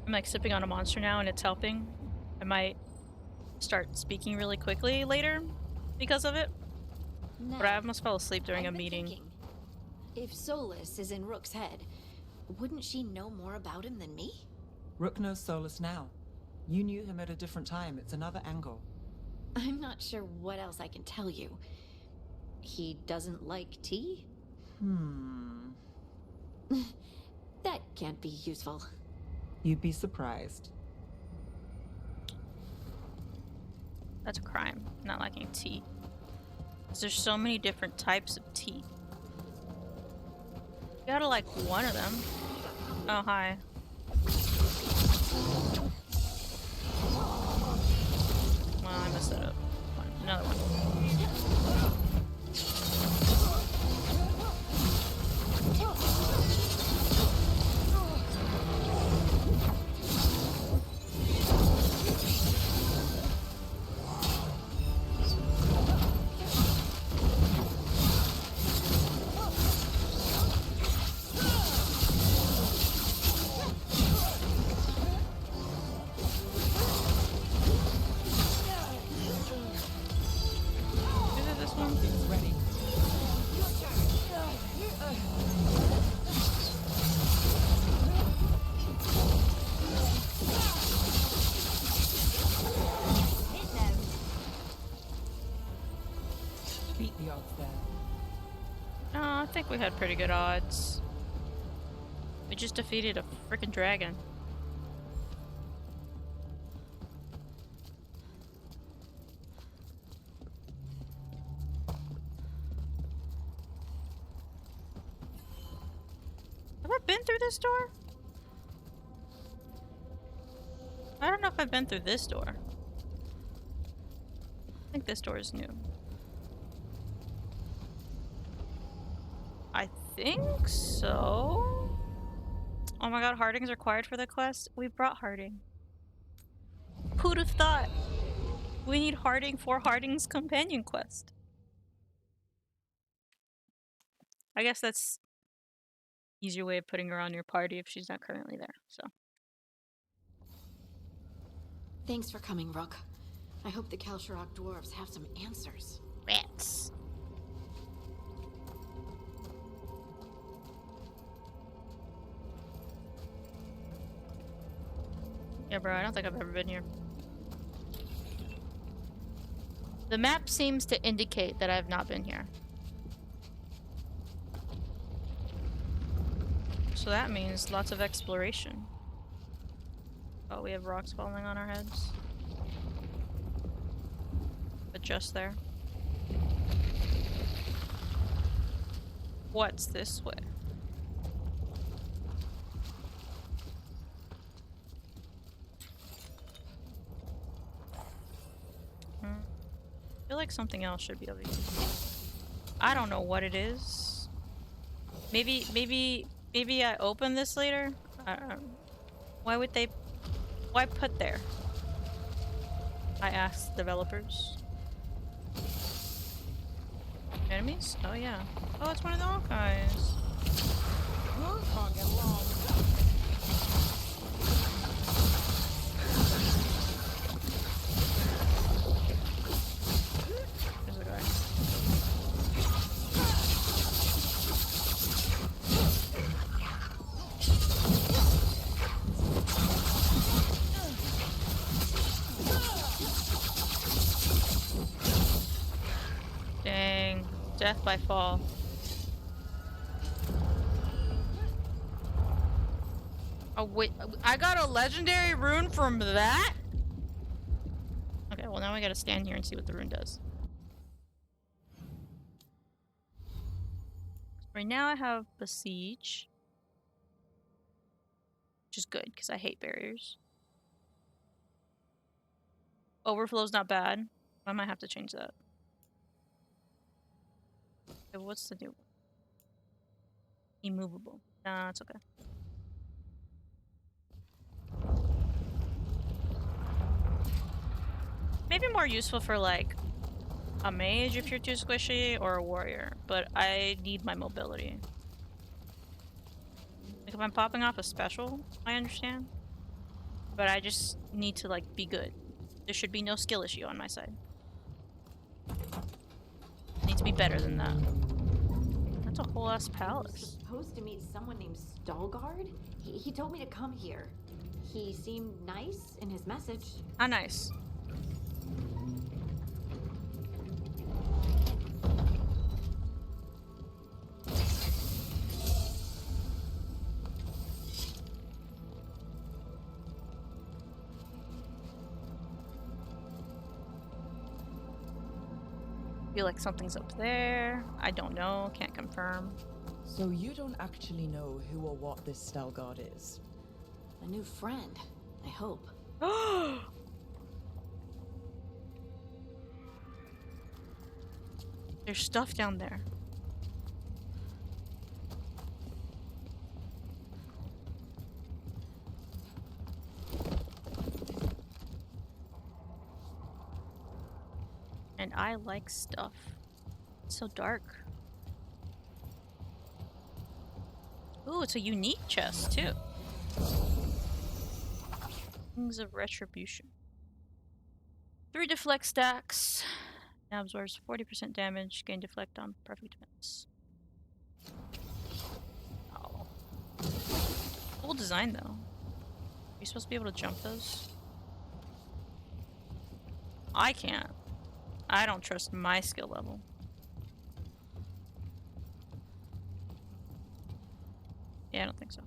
I'm like sipping on a monster now, and it's helping. I might start speaking really quickly later because of it. But I almost fell asleep during a meeting. Thinking, if Solus is in Rook's head, wouldn't she know more about him than me? Rook knows Solus now. You knew him at a different time. It's another angle. I'm not sure what else I can tell you. He doesn't like tea? That can't be useful. You'd be surprised. That's a crime, not liking tea. 'Cause there's so many different types of tea. You gotta like one of them. Oh, hi. Well, I messed that up. Fine, another one. Is it this one? Ready. Beat the odds there. No, I think we had pretty good odds. We just defeated a freaking dragon. Have I been through this door? I don't know if I've been through this door. I think this door is new. I think so. Oh my god, Harding's required for the quest? We brought Harding. Who'd have thought? We need Harding for Harding's companion quest. I guess that's easier way of putting her on your party if she's not currently there, so. Thanks for coming, Rook. I hope the Kalsharok dwarves have some answers. Rats. Yeah, bro, I don't think I've ever been here. The map seems to indicate that I've not been here. So that means lots of exploration. Oh, we have rocks falling on our heads. But just there. What's this way? I feel like something else should be over here. I don't know what it is. Maybe I open this later? I don't know. Why would they... Why put there? I asked developers. Enemies? Oh yeah. Oh, it's one of the old guys. Can't get along. There's a guy. Dang. Death by fall. Oh wait, I got a legendary rune from that? Okay, well now we gotta stand here and see what the rune does. Right now I have Besiege. Which is good, because I hate barriers. Overflow's not bad. I might have to change that. Okay, what's the new one? Immovable. Nah, it's okay. Maybe more useful for like a mage if you're too squishy, or a warrior, but I need my mobility. Like if I'm popping off a special, I understand. But I just need to like be good. There should be no skill issue on my side. I need to be better than that. That's a whole ass I was palace. supposed to meet someone named Veilguard. He told me to come here. He seemed nice in his message. How nice. Feel like something's up there. I don't know. Can't confirm. So you don't actually know who or what this Veilguard is? A new friend, I hope. There's stuff down there. And I like stuff. It's so dark. Ooh, it's a unique chest too. Wings of Retribution. 3 deflect stacks. Now absorbs 40% damage. Gain deflect on perfect hits. Oh. Cool design though. Are you supposed to be able to jump those? I can't. I don't trust my skill level. Yeah, I don't think so.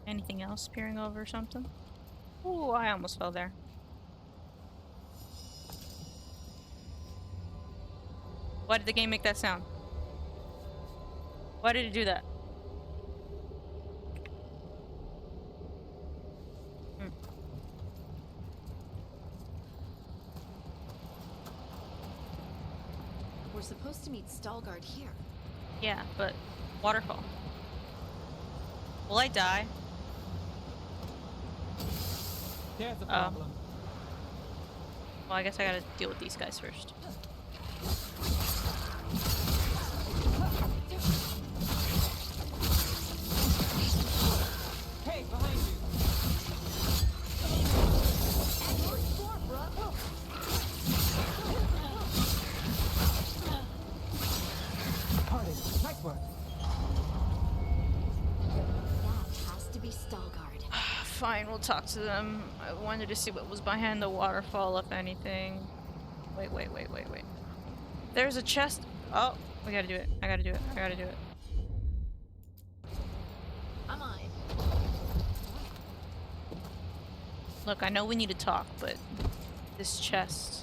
Anything else peering over something? Ooh, I almost fell there. Why did the game make that sound? Why did it do that? We're supposed to meet Veilguard here. Yeah, but waterfall. Will I die? There's a problem. Well, I guess I gotta deal with these guys first. Hey, behind you! Pardon, nice work. That has fine, we'll talk to them. I wanted to see what was behind the waterfall, if anything. Wait. There's a chest. Oh, we gotta do it. I gotta do it. I'm on. Look, I know we need to talk, but this chest.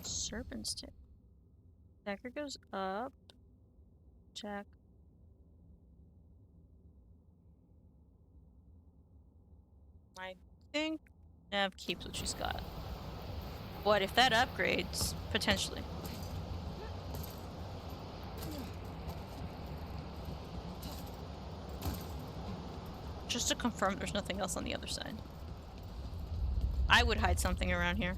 Serpent's tail. Dagger goes up. Check. I think Nev keeps what she's got. What if that upgrades? Potentially. Just to confirm there's nothing else on the other side. I would hide something around here.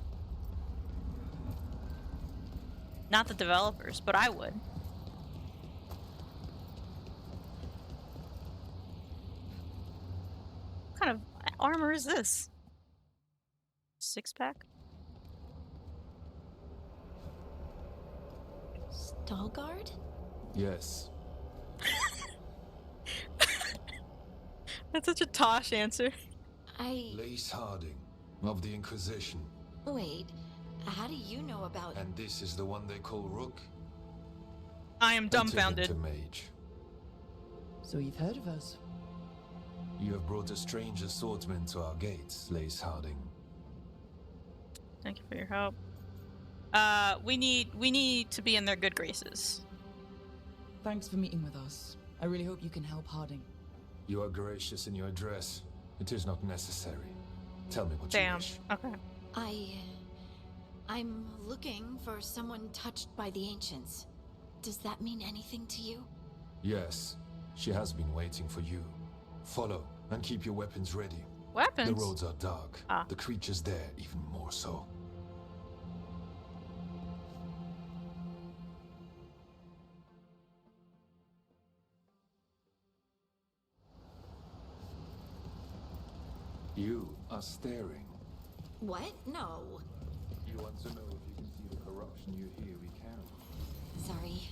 Not the developers, but I would. What kind of armor is this? 6-pack? Veilguard? Yes. That's such a Tosh answer. Lace Harding of the Inquisition. Wait, how do you know about... And this is the one they call Rook? I am dumbfounded. To mage. So you've heard of us? You have brought a strange assortment to our gates, Lace Harding. Thank you for your help. We need to be in their good graces. Thanks for meeting with us. I really hope you can help Harding. You are gracious in your address. It is not necessary. Tell me what you Damn. wish. Okay. I'm looking for someone touched by the ancients. Does that mean anything to you? Yes. She has been waiting for you. Follow and keep your weapons ready. Weapons? The roads are dark. Ah. The creatures there even more so. You are staring. What? No. You want to know if you can see the corruption you hear we can. Sorry.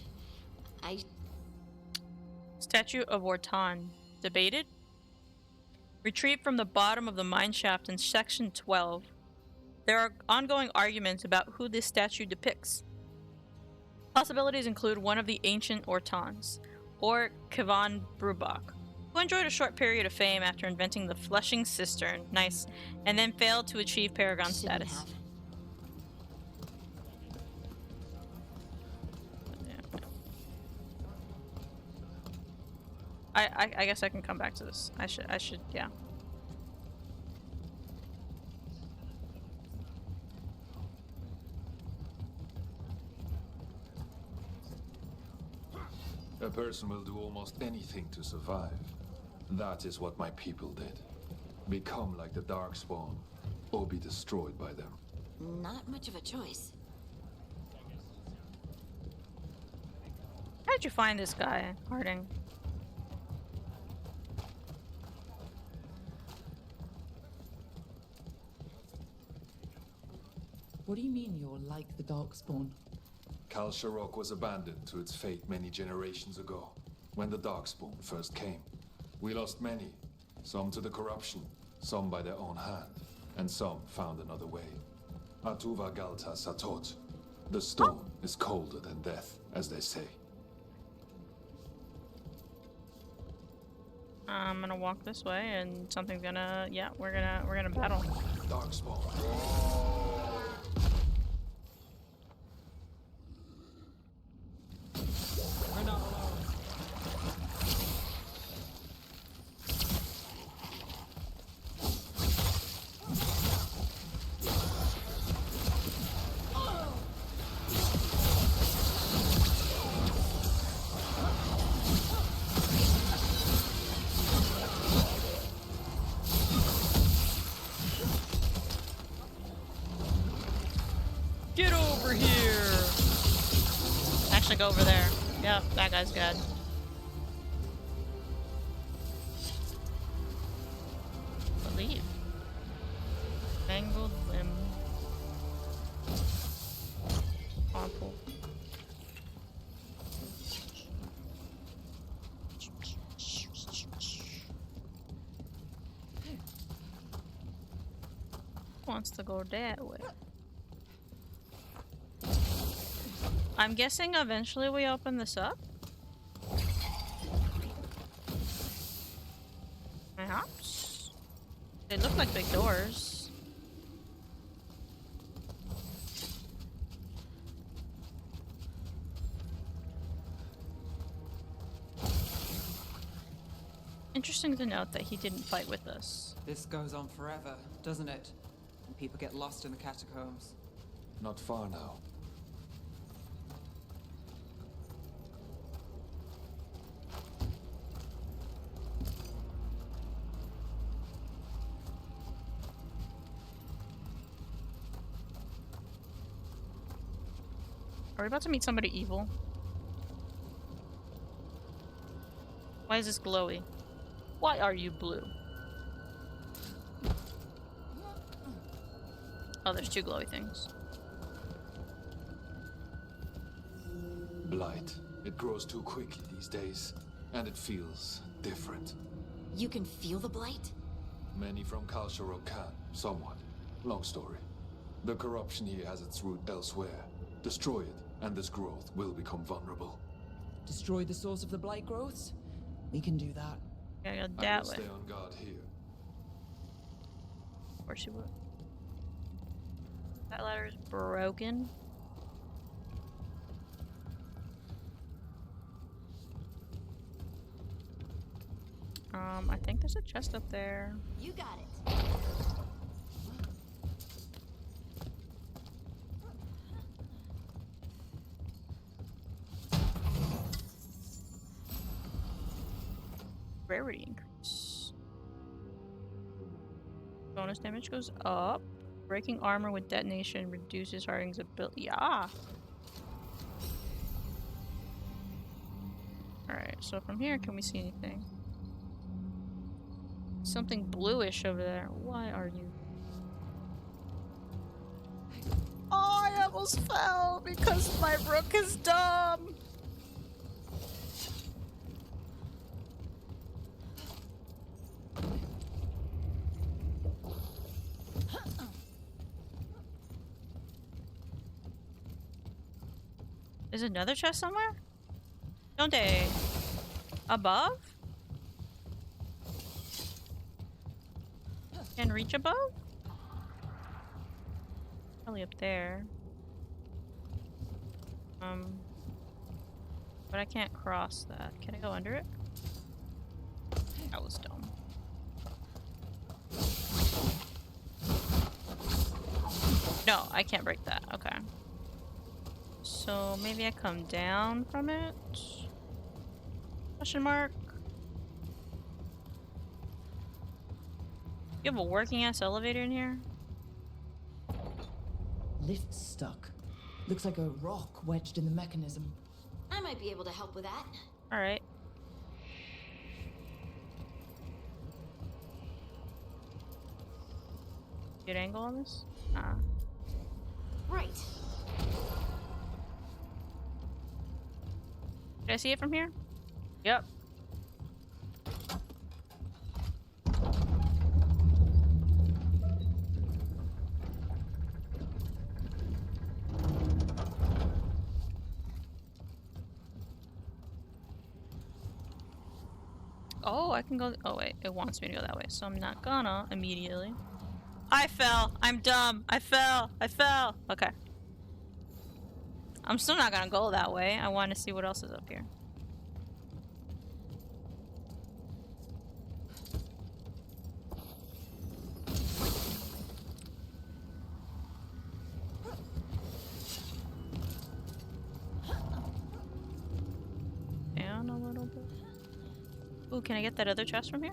Statue of Orton. Debated? Retrieved from the bottom of the mine shaft in section 12. There are ongoing arguments about who this statue depicts. Possibilities include one of the ancient Ortons, or Kivan Brubach, who enjoyed a short period of fame after inventing the flushing cistern, nice, and then failed to achieve Paragon Shouldn't status. have. I guess I can come back to this. I should, yeah. A person will do almost anything to survive. That is what my people did. Become like the Darkspawn, or be destroyed by them. Not much of a choice. How did you find this guy, Harding? What do you mean you're like the Darkspawn? Kal Sharok was abandoned to its fate many generations ago, when the Darkspawn first came. We lost many, some to the corruption, some by their own hand, and some found another way. Atuva Galta Satot. The stone is colder than death, as they say. I'm gonna walk this way, and something's gonna, yeah, we're gonna battle. Darkspawn. We're not alone. Get over here! Actually, go over there. Yep, that guy's good. Believe. Mangled limb. Awful. wants to go that way. I'm guessing eventually we open this up. Perhaps? They look like big doors. Interesting to note that he didn't fight with us. This goes on forever, doesn't it? And people get lost in the catacombs. Not far now. Are we about to meet somebody evil? Why is this glowy? Why are you blue? Oh, there's two glowy things. Blight. It grows too quickly these days, and it feels different. You can feel the blight? Many from Kalsharok can, somewhat. Long story. The corruption here has its root elsewhere. Destroy it, and this growth will become vulnerable. Destroy the source of the blight growths? We can do that. Gotta go I that will way. stay on guard here. Of course you would. That ladder is broken. I think there's a chest up there. You got it. Rarity increase. Bonus damage goes up. Breaking armor with detonation reduces Harding's ability. Yeah. Alright, so from here, can we see anything? Something bluish over there. Why are you? Oh, I almost fell because my rook is dumb. There's another chest somewhere? Don't they? Above? Can reach above? Probably up there. But I can't cross that. Can I go under it? That was dumb. No, I can't break that. Okay. So maybe I come down from it? Question mark? You have a working ass elevator in here? Lift's stuck. Looks like a rock wedged in the mechanism. I might be able to help with that. Alright. Good angle on this? Right. Did I see it from here? Yep. Oh, I can go. Oh, wait. It wants me to go that way, so I'm not gonna immediately. I fell. I'm dumb. I fell. I fell. Okay. I'm still not gonna go that way. I want to see what else is up here. Down a little bit. Ooh, can I get that other chest from here?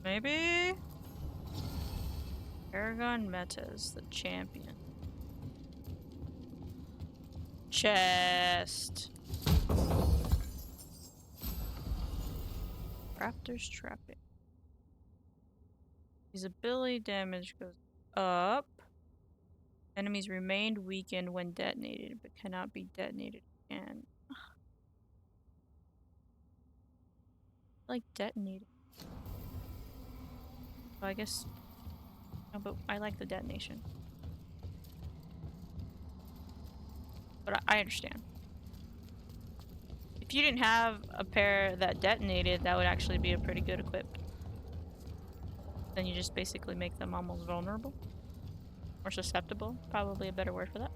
Maybe? Paragon Metas, the champion. Chest. Raptor's trapping. His ability damage goes up. Enemies remained weakened when detonated, but cannot be detonated again. Like detonated. So I guess... No, but I like the detonation. But I understand. If you didn't have a pair that detonated, that would actually be a pretty good equip. Then you just basically make them almost vulnerable. Or susceptible. Probably a better word for that.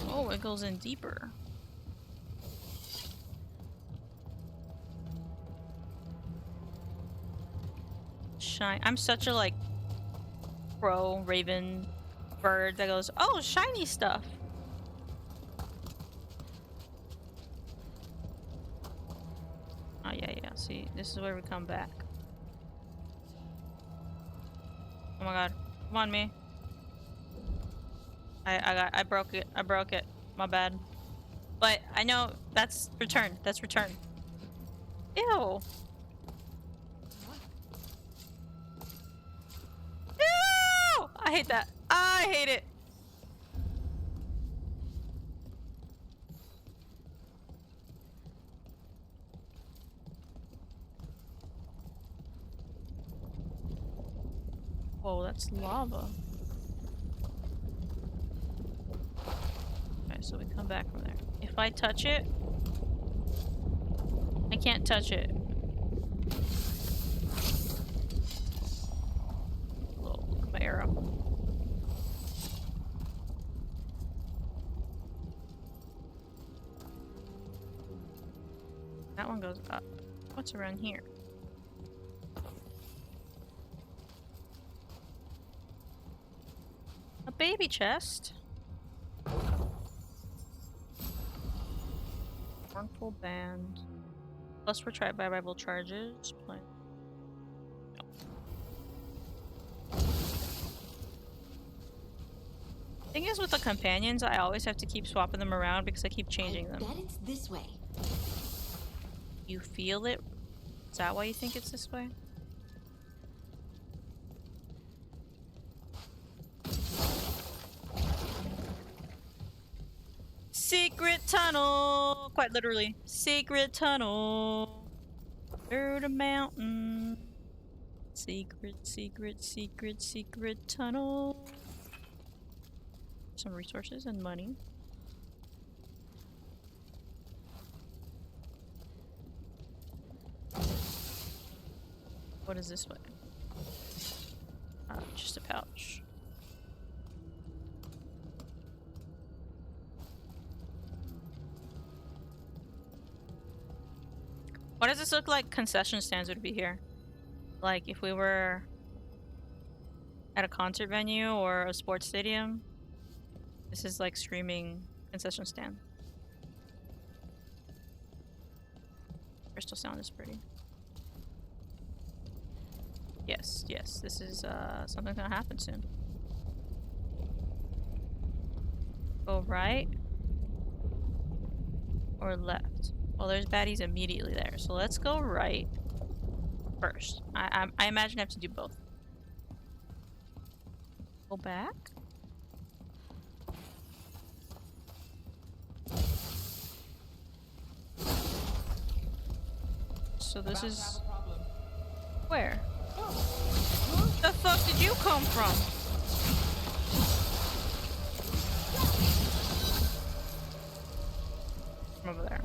Oh, it goes in deeper. Shine. I'm such a like crow, raven, bird that goes, oh, shiny stuff. Oh yeah, yeah. See, this is where we come back. Oh my god. Come on, me. I broke it. I broke it. My bad. But I know that's return. That's return. Ew. Ew! I hate that. I hate it. Whoa, that's lava. Okay, so we come back from there. If I touch it, I can't touch it. Whoa, look at my arrow. That one goes up. What's around here? A baby chest. Harmful band. Plus retrieve by rival charges. Play. No. Thing is with the companions, I always have to keep swapping them around because I keep changing them. I bet it's this way. You feel it? Is that why you think it's this way? Secret tunnel! Quite literally. Secret tunnel. Through the mountain. Secret, secret, secret, secret tunnel. Some resources and money. What is this way? Just a pouch. What does this look like concession stands would be here? Like if we were at a concert venue or a sports stadium. This is like screaming concession stand. Crystal sound is pretty. Yes, yes, this is something's gonna happen soon. Go right or left? Well, there's baddies immediately there, so let's go right first. I imagine I have to do both. Go back. So this is where? The fuck did you come from? From over there.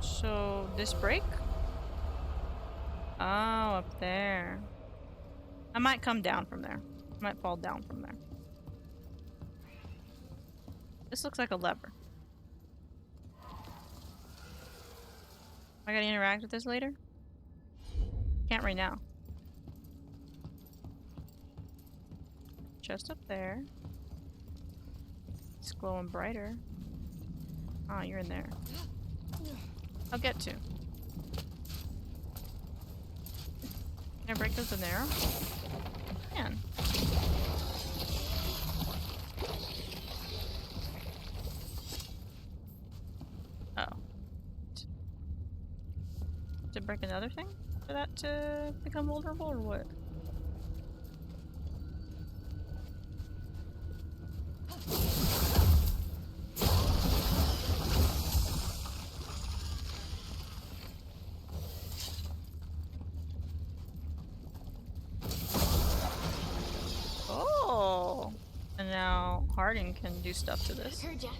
So this break? Oh, up there. I might come down from there. I might fall down from there. This looks like a lever. I gotta interact with this later? Can't right now. Just up there. It's glowing brighter. Ah, you're in there. I'll get to. Can I break those in there? I can. Oh. To break another thing? For that to become vulnerable or what? now Harding can do stuff to this. Heard ya.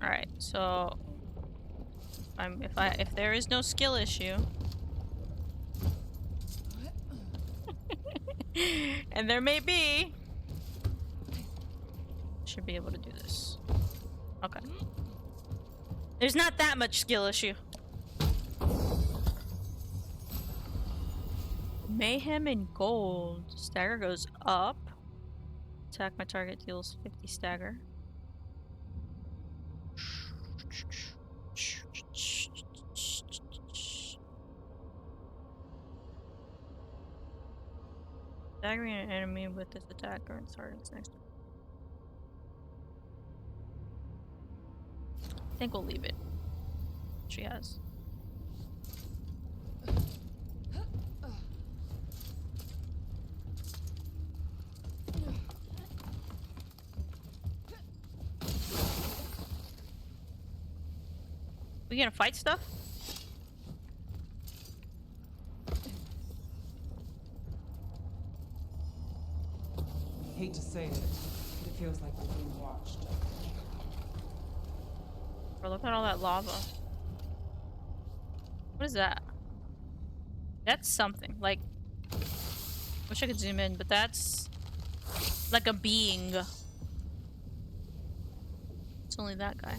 All right, so if there is no skill issue, and there may be, should be able to do this. Okay. There's not that much skill issue. Mayhem and gold. Stagger goes up. Attack my target deals 50 stagger. Staggering an enemy with this attacker and target's next. I think we'll leave it. She has. We gonna fight stuff? Hate to say it, but it feels like we're being watched. Bro, look at all that lava. What is that? That's something. Like, wish I could zoom in, but that's like a being. It's only that guy.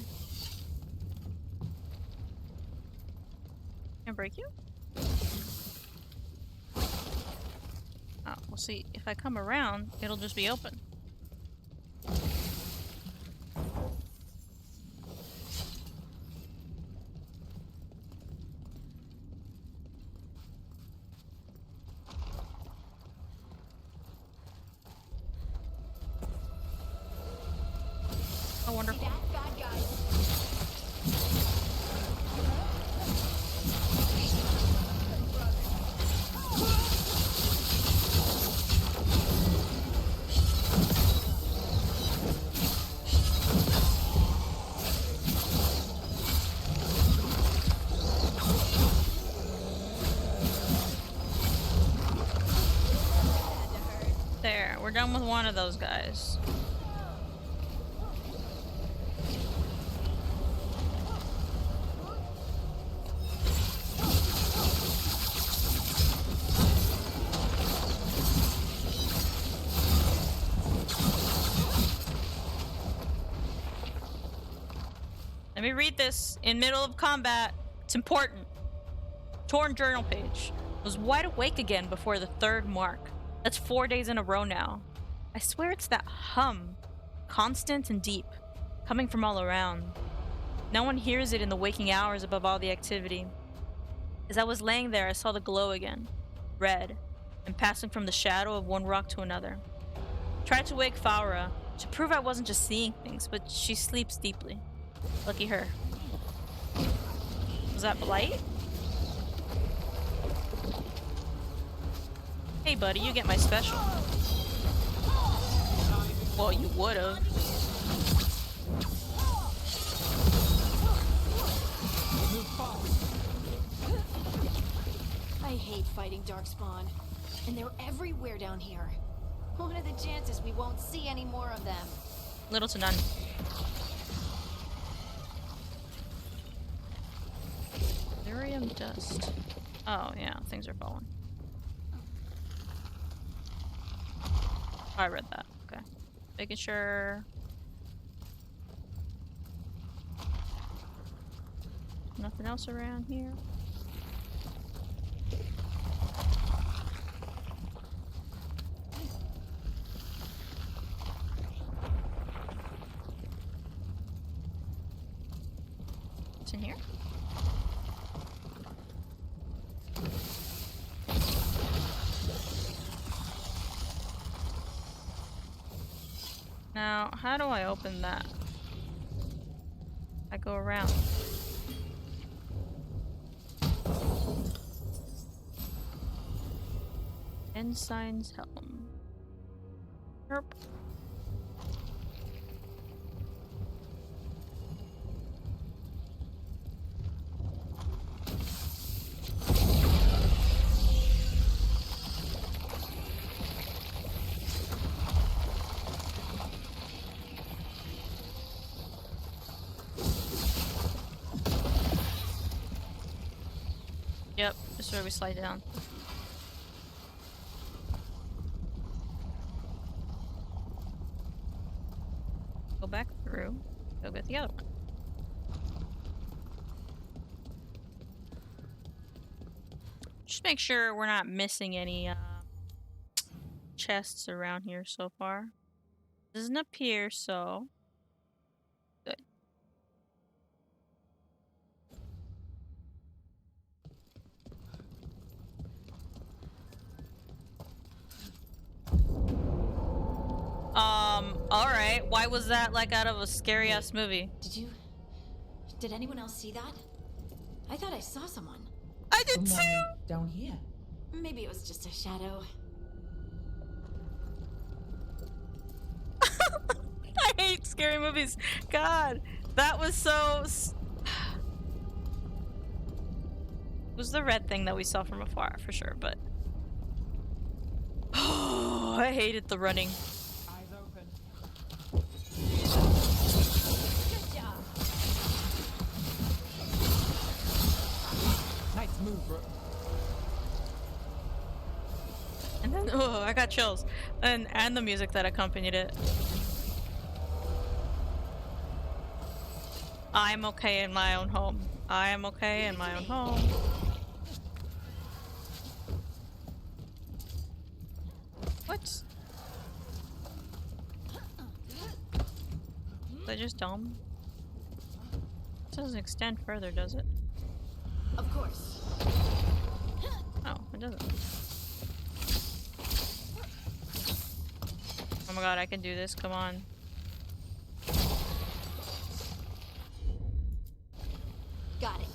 Can I break you? Oh, we'll see. If I come around, it'll just be open. Oh, wonderful. See that? Bad guys. There, we're done with one of those guys. Let me read this in middle of combat. It's important. Torn journal page. Was wide awake again before the third mark. That's 4 days in a row now. I swear it's that hum. Constant and deep. Coming from all around. No one hears it in the waking hours above all the activity. As I was laying there, I saw the glow again. Red. And passing from the shadow of one rock to another. Tried to wake Faura to prove I wasn't just seeing things, but she sleeps deeply. Lucky her. Was that Blight? Hey buddy, you get my special. Well, you would've. I hate fighting Darkspawn. And they're everywhere down here. What are the chances we won't see any more of them? Little to none. Lyrium dust. Oh yeah, things are falling. Oh, I read that. Okay. Making sure. Nothing else around here. What's in here? Now, how do I open that? I go around. Ensign's helm. Herp. Yep, this is where we slide down. Go back through. Go get the other one. Just make sure we're not missing any chests around here so far. Doesn't appear so. Good. Alright. Why was that like out of a scary ass movie? Did anyone else see that? I thought I saw someone. I did Someone too! down here. Maybe it was just a shadow. I hate scary movies. God, that was so. It was the red thing that we saw from afar for sure, but. Oh, I hated the running. Eyes open. Good job. Nice move, bro. And then, oh, I got chills. And the music that accompanied it. I am okay in my own home. I am okay in my own home. What? Is that just dumb? It doesn't extend further, does it? Of course. Oh, it doesn't. Oh my god, I can do this. Come on. Got it.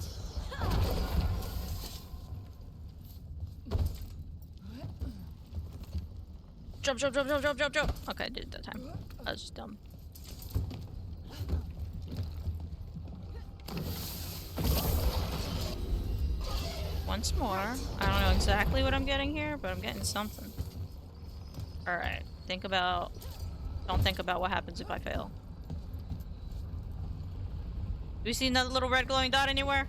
Jump, jump, jump, jump, jump, jump, jump. Okay, I did it that time. That was just dumb. Once more. I don't know exactly what I'm getting here, but I'm getting something. Alright. Think about... Don't think about what happens if I fail. Do we see another little red glowing dot anywhere?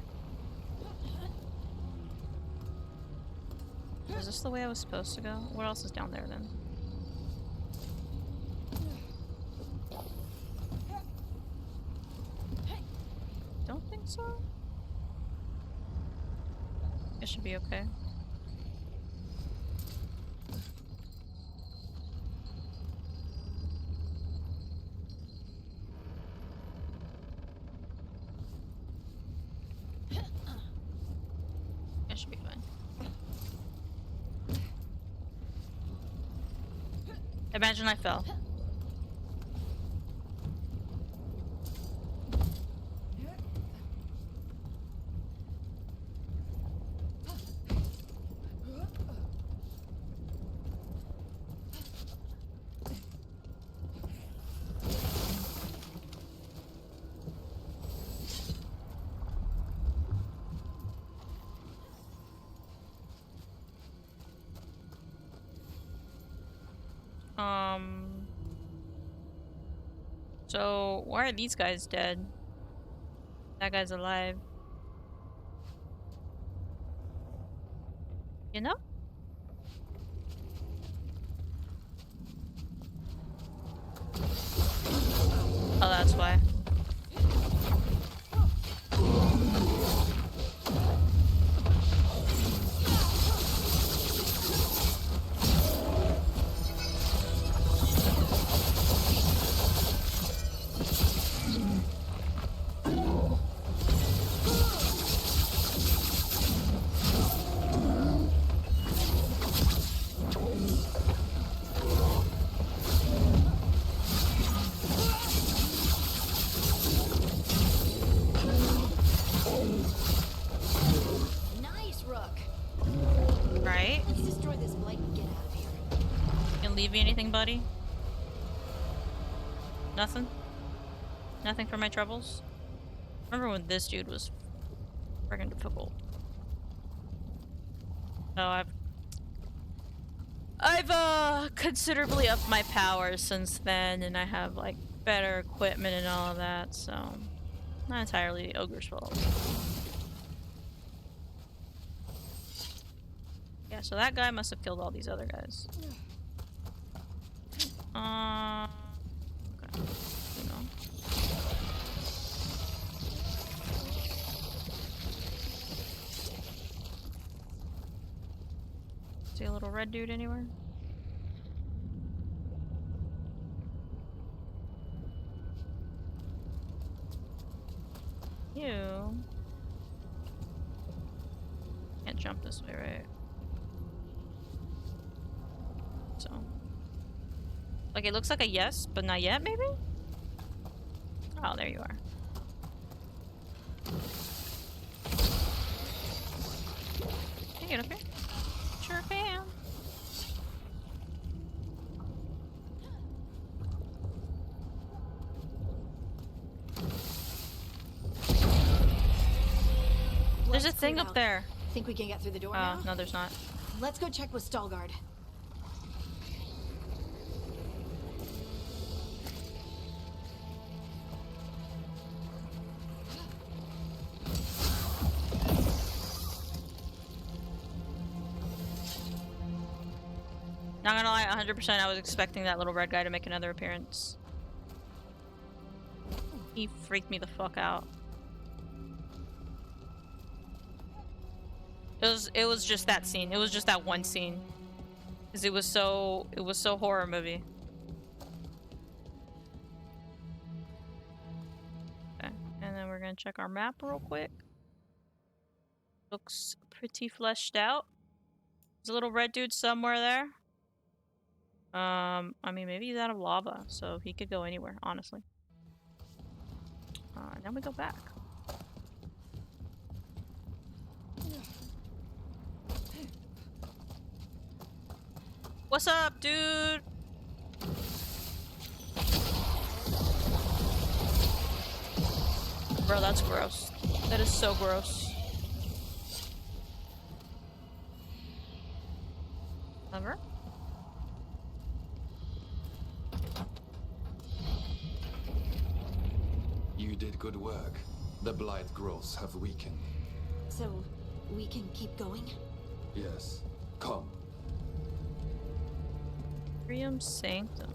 Is this the way I was supposed to go? What else is down there then? Don't think so. It should be okay. It should be fine. Imagine I fell. So why are these guys dead? That guy's alive. You know? Oh, that's why. Nice, Rook. Right? Let's destroy this blight and get out of here. You can leave me anything, buddy? Nothing? Nothing for my troubles? Remember when this dude was friggin' difficult. So I've considerably upped my powers since then, and I have like better equipment and all of that, so not entirely the ogre's fault. so that guy must have killed all these other guys. Okay. You know. See a little red dude anywhere? You can't jump this way, right? So, like, it looks like a yes, but not yet, maybe? Oh, there you are. Can you get up here? Sure can. There's a thing up there. Think we can get through the door Oh, now? no, there's not. Let's go check with Veilguard. Not gonna lie, 100% I was expecting that little red guy to make another appearance. He freaked me the fuck out. It was just that scene. It was just that one scene. Cause it was so horror movie. Okay, and then we're gonna check our map real quick. Looks pretty fleshed out. There's a little red dude somewhere there. I mean, maybe he's out of lava, so he could go anywhere, honestly. Then we go back. What's up, dude? Bro, that's gross. That is so gross. Clever. You did good work. The blight growths have weakened. So, we can keep going? Yes. Come. Trium Sanctum.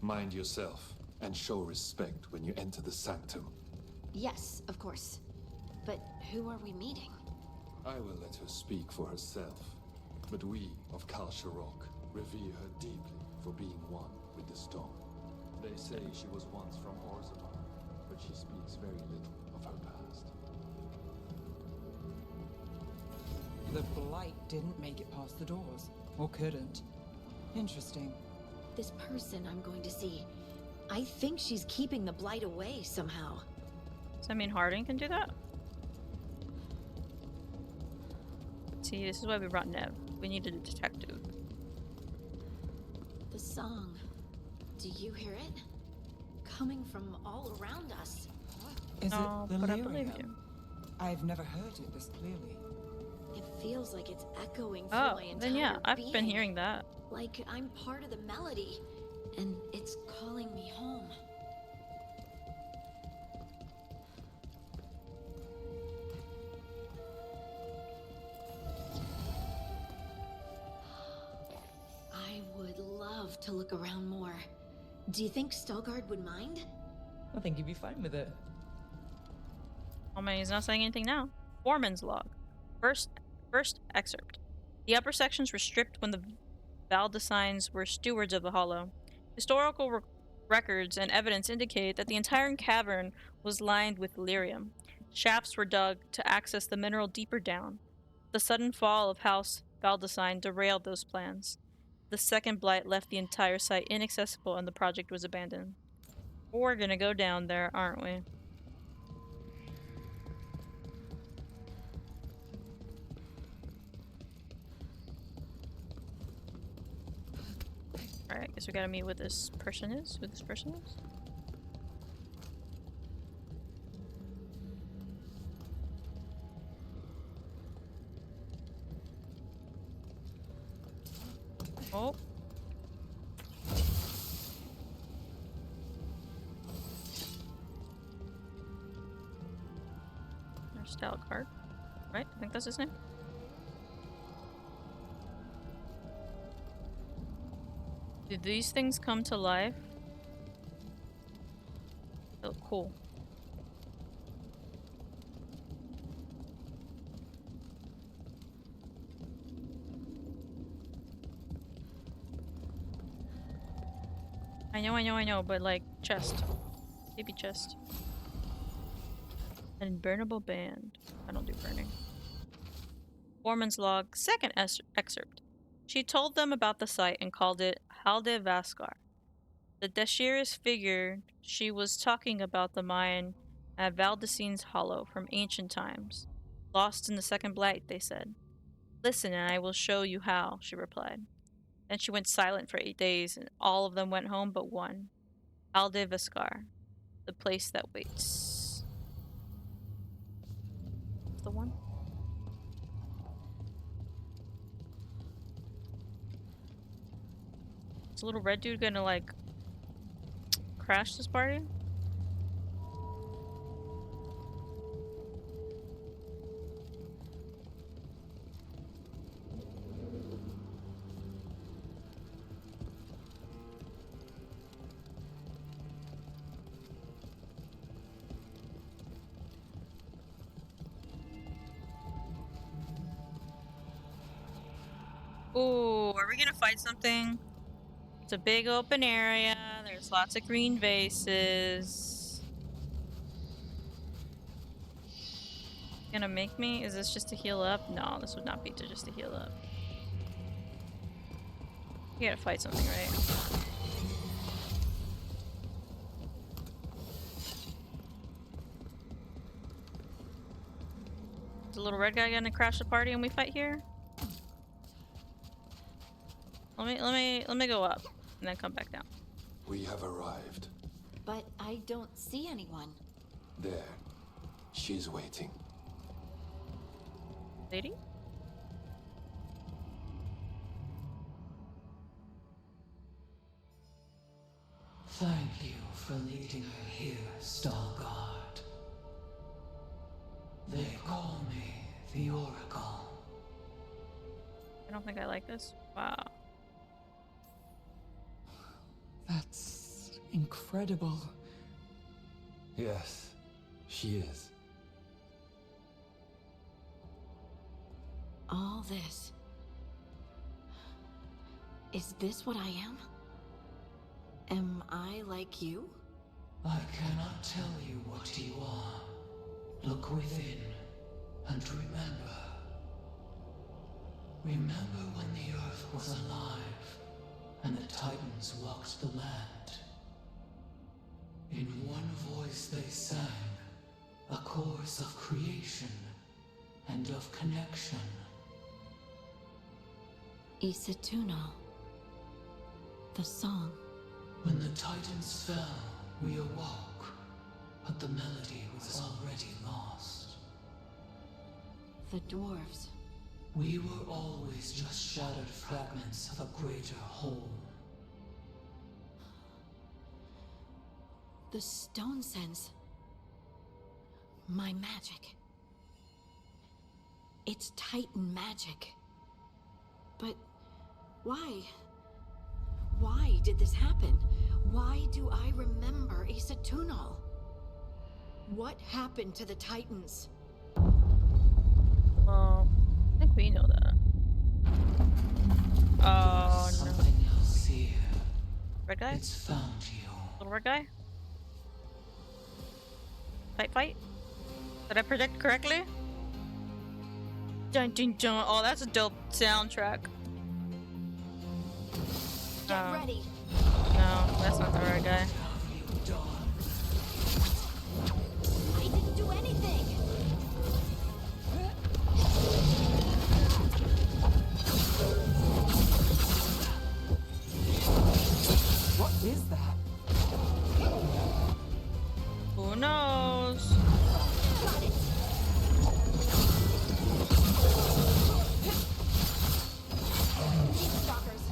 Mind yourself and show respect when you enter the sanctum. Yes, of course. But who are we meeting? I will let her speak for herself. But we of Kal Sharok revere her deeply for being one with the stone. They say she was once from Orzammar, but she speaks very little of her past. The Blight didn't make it past the doors. Or couldn't. Interesting. This person I'm going to see. I think she's keeping the blight away somehow. Does that mean Harding can do that? See, this is why we brought Nev. We needed a detective. The song. Do you hear it? Coming from all around us. Is No, it but I delirium? believe you. I've never heard it this clearly. It feels like it's echoing through Oh, my entire then yeah, I've been being. hearing that. Like I'm part of the melody. And it's calling me home. I would love to look around more. Do you think Veilguard would mind? I think you'd be fine with it. Oh man, he's not saying anything now. Foreman's log. First excerpt. The upper sections were stripped when the Valdesines were stewards of the Hollow. Historical records and evidence indicate that the entire cavern was lined with lyrium. Shafts were dug to access the mineral deeper down. The sudden fall of House Valdesine derailed those plans. The second blight left the entire site inaccessible and the project was abandoned. We're gonna go down there, aren't we? Alright, guess we gotta meet what this person is. Who this person is? Oh. There's Veilguard. Right? I think that's his name. Did these things come to life? They look cool. I know, but like, chest. Baby chest. An unburnable band. I don't do burning. Foreman's log, second excerpt. She told them about the site and called it Halde Vaskar. The Deshirus figured she was talking about the mine at Valdecine's Hollow from ancient times. Lost in the second blight, they said. Listen and I will show you how, she replied. Then she went silent for 8 days, and all of them went home but one. Halde Vaskar, the place that waits. The one? Is a little red dude gonna like crash this party? Ooh, are we gonna fight something? It's a big open area. There's lots of green vases. Gonna make me? Is this just to heal up? No, this would not be just to heal up. You gotta fight something, right? Is the little red guy gonna crash the party and we fight here? Let me go up and then come back down. We have arrived. But I don't see anyone. There. She's waiting. Lady? Thank you for leading her here, Stalguard. They call me the Oracle. I don't think I like this. Wow. That's incredible. Yes, she is. All this. Is this what I am? Am I like you? I cannot tell you what you are. Look within and remember. Remember when the Earth was alive and the Titans walked the land. In one voice they sang a chorus of creation and of connection. Isatuno. The song. When the Titans fell, we awoke, but the melody was already lost. The dwarves. We were always just shattered fragments of a greater whole. The stone sense. My magic. It's Titan magic. But why? Why did this happen? Why do I remember Isatunal? What happened to the Titans? Well, I think we know that. Oh no. Something else here. Red guy? It's found you. Little red guy? Fight. Did I predict correctly? Dun dun dun. Oh, that's a dope soundtrack. Get ready. No, that's not the right guy. I didn't do anything. What is that? Who knows? Got it. Need stalkers.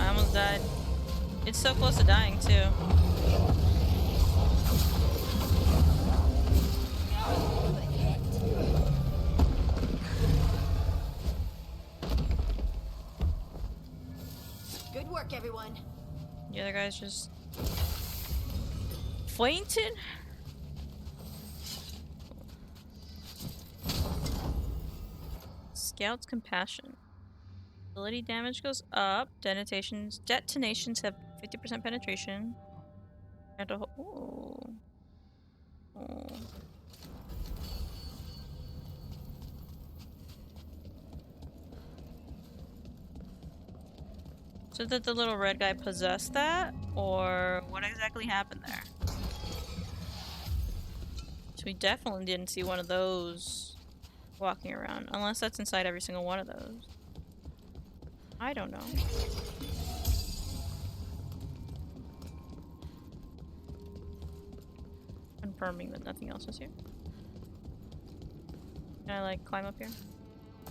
I almost died. It's so close to dying, too. Good work, everyone. The other guy's just fainted. Scout's compassion. Ability damage goes up. Detonations have 50% penetration. And ooh. Oh. So did the little red guy possess that? Or what exactly happened there? So we definitely didn't see one of those walking around. Unless that's inside every single one of those. I don't know. Confirming that nothing else is here. Can I like climb up here?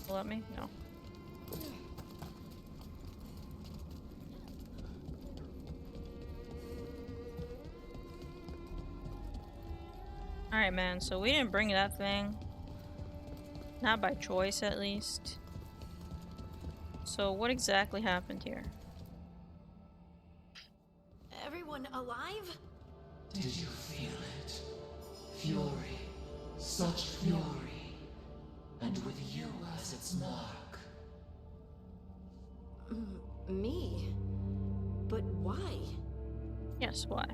Will let me? No. Alright, man, so we didn't bring that thing. Not by choice, at least. So what exactly happened here? Everyone alive? Did you feel it? Fury. Such fury. And with you as its mark. Me? But why? Yes, why?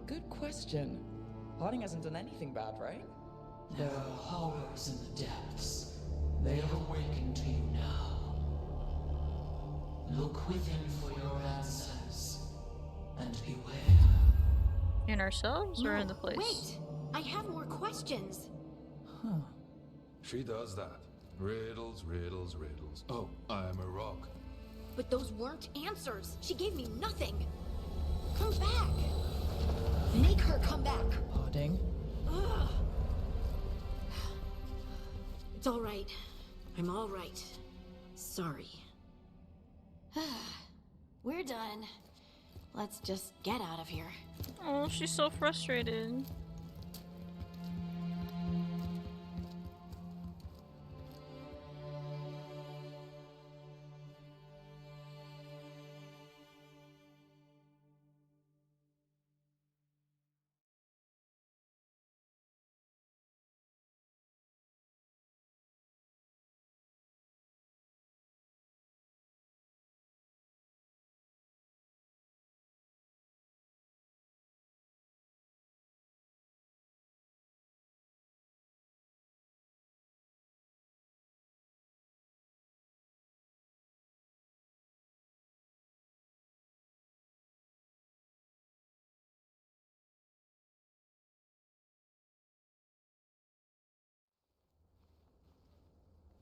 Good question. Harding hasn't done anything bad, right? There are horrors in the depths. They have awakened to you now. Look within for your answers. And beware. In ourselves or in the place? Wait! I have more questions. Huh. She does that. Riddles, riddles, riddles. Oh, I'm a rock. But those weren't answers. She gave me nothing. Come back. Make her come back. Harding? Ugh. It's all right. I'm all right. Sorry. We're done. Let's just get out of here. Oh, she's so frustrated.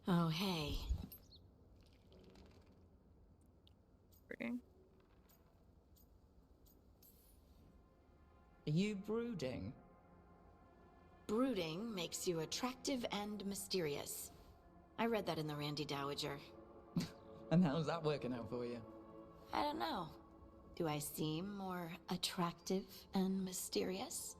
Oh, hey. Are you brooding? Brooding makes you attractive and mysterious. I read that in the Randy Dowager. And how's that working out for you? I don't know. Do I seem more attractive and mysterious?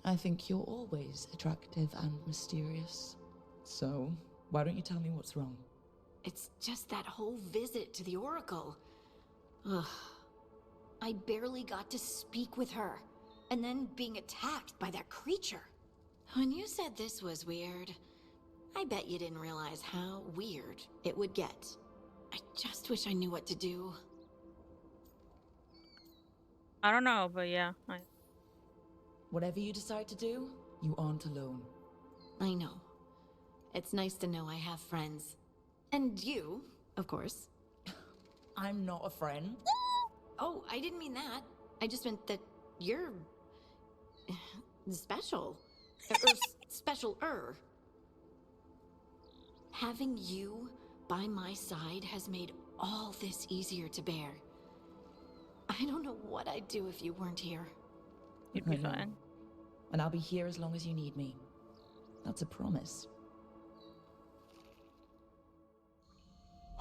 I think you're always attractive and mysterious. So, why don't you tell me what's wrong? It's just that whole visit to the Oracle. Ugh. I barely got to speak with her, and then being attacked by that creature. When you said this was weird, I bet you didn't realize how weird it would get. I just wish I knew what to do. I don't know, but yeah. Whatever you decide to do, you aren't alone. I know. It's nice to know I have friends. And you, of course. I'm not a friend. Oh, I didn't mean that. I just meant that you're... special. Special-er. Having you by my side has made all this easier to bear. I don't know what I'd do if you weren't here. You'd be I know. fine. And I'll be here as long as you need me. That's a promise.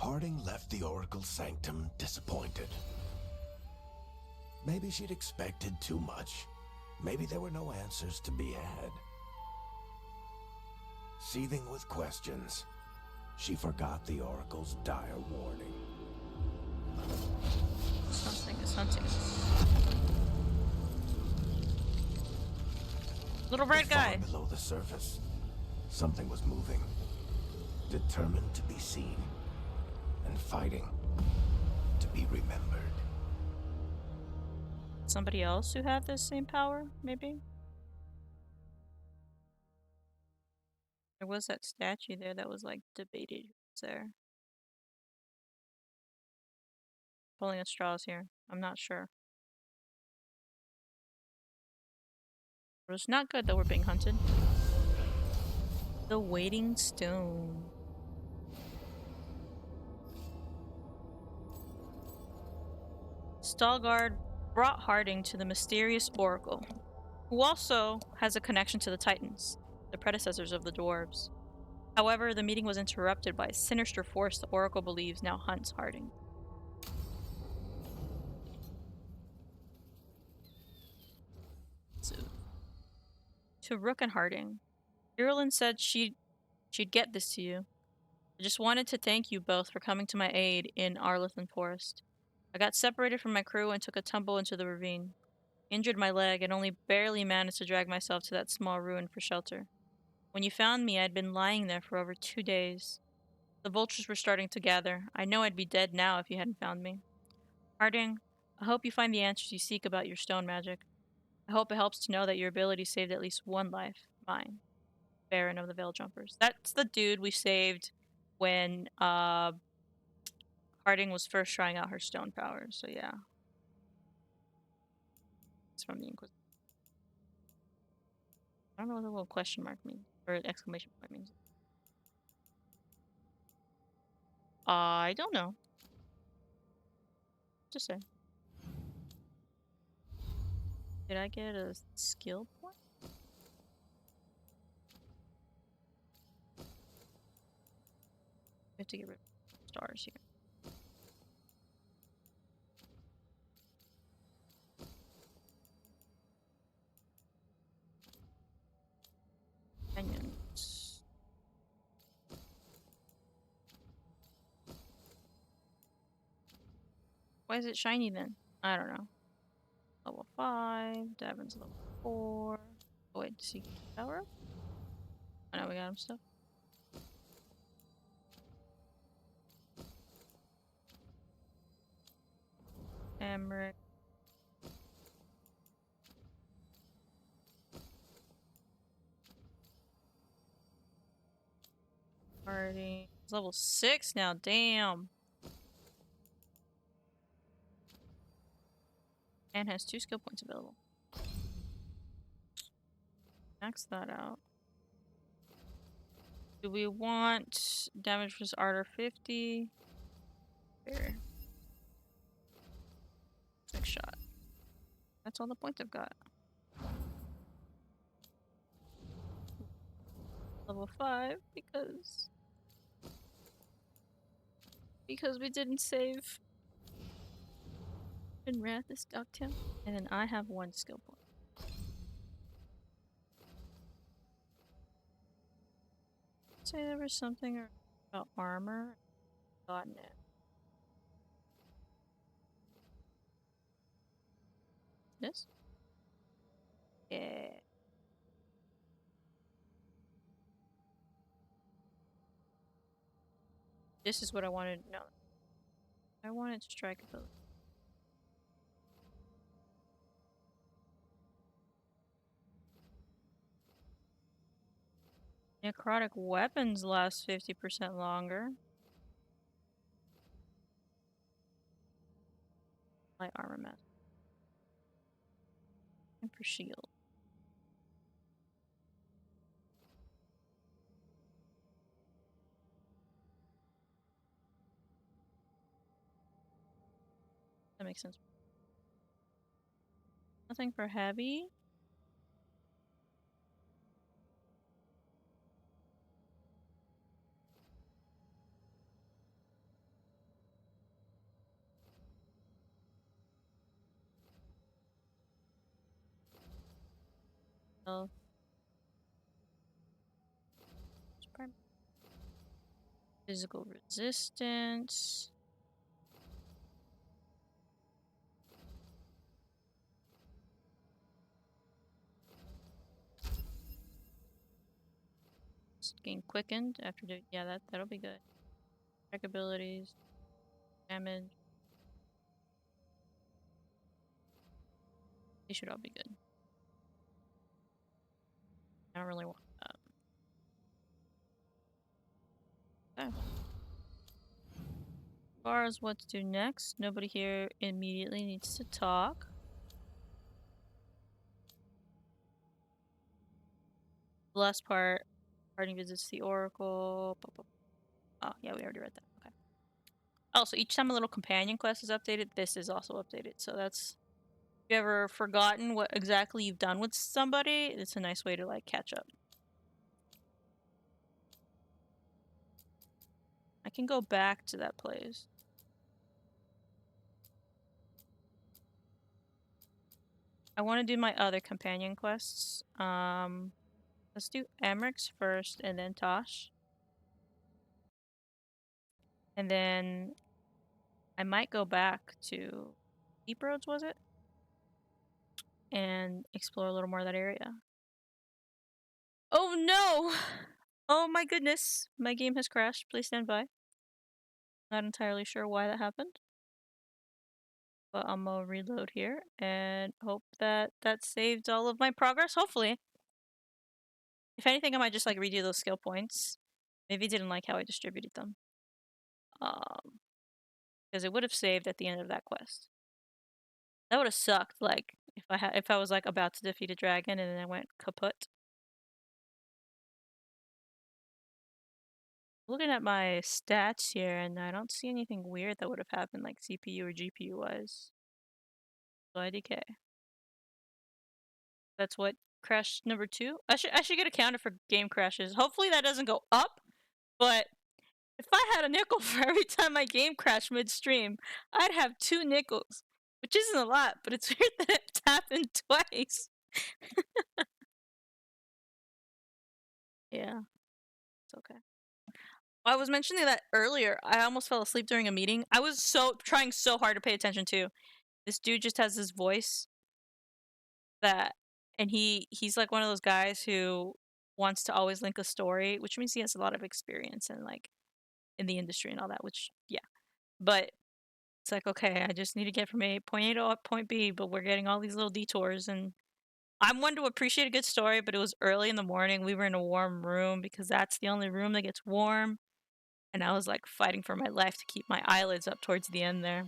Harding left the Oracle's sanctum disappointed. Maybe she'd expected too much. Maybe there were no answers to be had. Seething with questions, she forgot the Oracle's dire warning. Something is hunting. Little red guy. Far below the surface, something was moving. Determined to be seen. And fighting to be remembered. Somebody else who had this same power, maybe? There was that statue there that was like debated who's there. Pulling at straws here. I'm not sure. But it's not good that we're being hunted. The Waiting Stone. Stalgard brought Harding to the mysterious Oracle, who also has a connection to the Titans, the predecessors of the dwarves. However, the meeting was interrupted by a sinister force the Oracle believes now hunts Harding. So, to Rook and Harding, Irulan said she'd get this to you. I just wanted to thank you both for coming to my aid in Arlithan Forest. I got separated from my crew and took a tumble into the ravine. Injured my leg and only barely managed to drag myself to that small ruin for shelter. When you found me, I'd been lying there for over 2 days. The vultures were starting to gather. I know I'd be dead now if you hadn't found me. Harding, I hope you find the answers you seek about your stone magic. I hope it helps to know that your ability saved at least one life. Mine. Baron of the Veil Jumpers. That's the dude we saved when Harding was first trying out her stone powers, so yeah. It's from the Inquisition. I don't know what the little question mark means, or exclamation point means. I don't know. Just say. Did I get a skill point? We have to get rid of stars here. Onions. Why is it shiny then? I don't know. Level 5. Davin's level 4. Oh, wait, see power up? Oh, no, we got him stuff. Emmerich. Already. It's level 6 now, damn. And has 2 skill points available. Max that out. Do we want damage versus Ardor 50? Here. 6 shot. That's all the points I've got. Level 5 because we didn't save. And Wrath is Ducktail. And then I have 1 skill point. Say there was something about armor. Gotten it. This? Yeah. This is what I wanted. No. I wanted to strike ability. Necrotic weapons last 50% longer. Light armor mask. And for shield. That makes sense. Nothing for heavy. Health. Physical resistance. Getting quickened after doing, yeah, that'll be good. Check abilities, damage. They should all be good. I don't really want that. Okay. As far as what to do next, nobody here immediately needs to talk. The last part, parting visits the Oracle. Oh, yeah, we already read that. Okay. Also, each time a little companion quest is updated, this is also updated. So that's, if you ever forgotten what exactly you've done with somebody, it's a nice way to like catch up. I can go back to that place. I want to do my other companion quests. Let's do Amrix first and then Tosh. And then I might go back to Deep Roads, was it? And explore a little more of that area. Oh no! Oh my goodness. My game has crashed. Please stand by. Not entirely sure why that happened. But I'm gonna reload here and hope that that saved all of my progress. Hopefully. If anything, I might just like redo those skill points. Maybe didn't like how I distributed them. Because it would have saved at the end of that quest. That would have sucked. Like if I was like about to defeat a dragon and then I went kaput. Looking at my stats here, and I don't see anything weird that would have happened, like CPU or GPU wise. So IDK. That's what crash number 2. I should get a counter for game crashes. Hopefully that doesn't go up, but if I had a nickel for every time my game crashed midstream, I'd have 2 nickels, which isn't a lot, but it's weird that it's happened twice. Yeah, it's okay. I was mentioning that earlier. I almost fell asleep during a meeting. I was trying so hard to pay attention to. This dude just has this voice that, and he's like one of those guys who wants to always link a story, which means he has a lot of experience and like in the industry and all that, which yeah. But it's like, okay, I just need to get from point A to point B, but we're getting all these little detours, and I'm one to appreciate a good story, but it was early in the morning. We were in a warm room because that's the only room that gets warm. And I was like fighting for my life to keep my eyelids up towards the end there.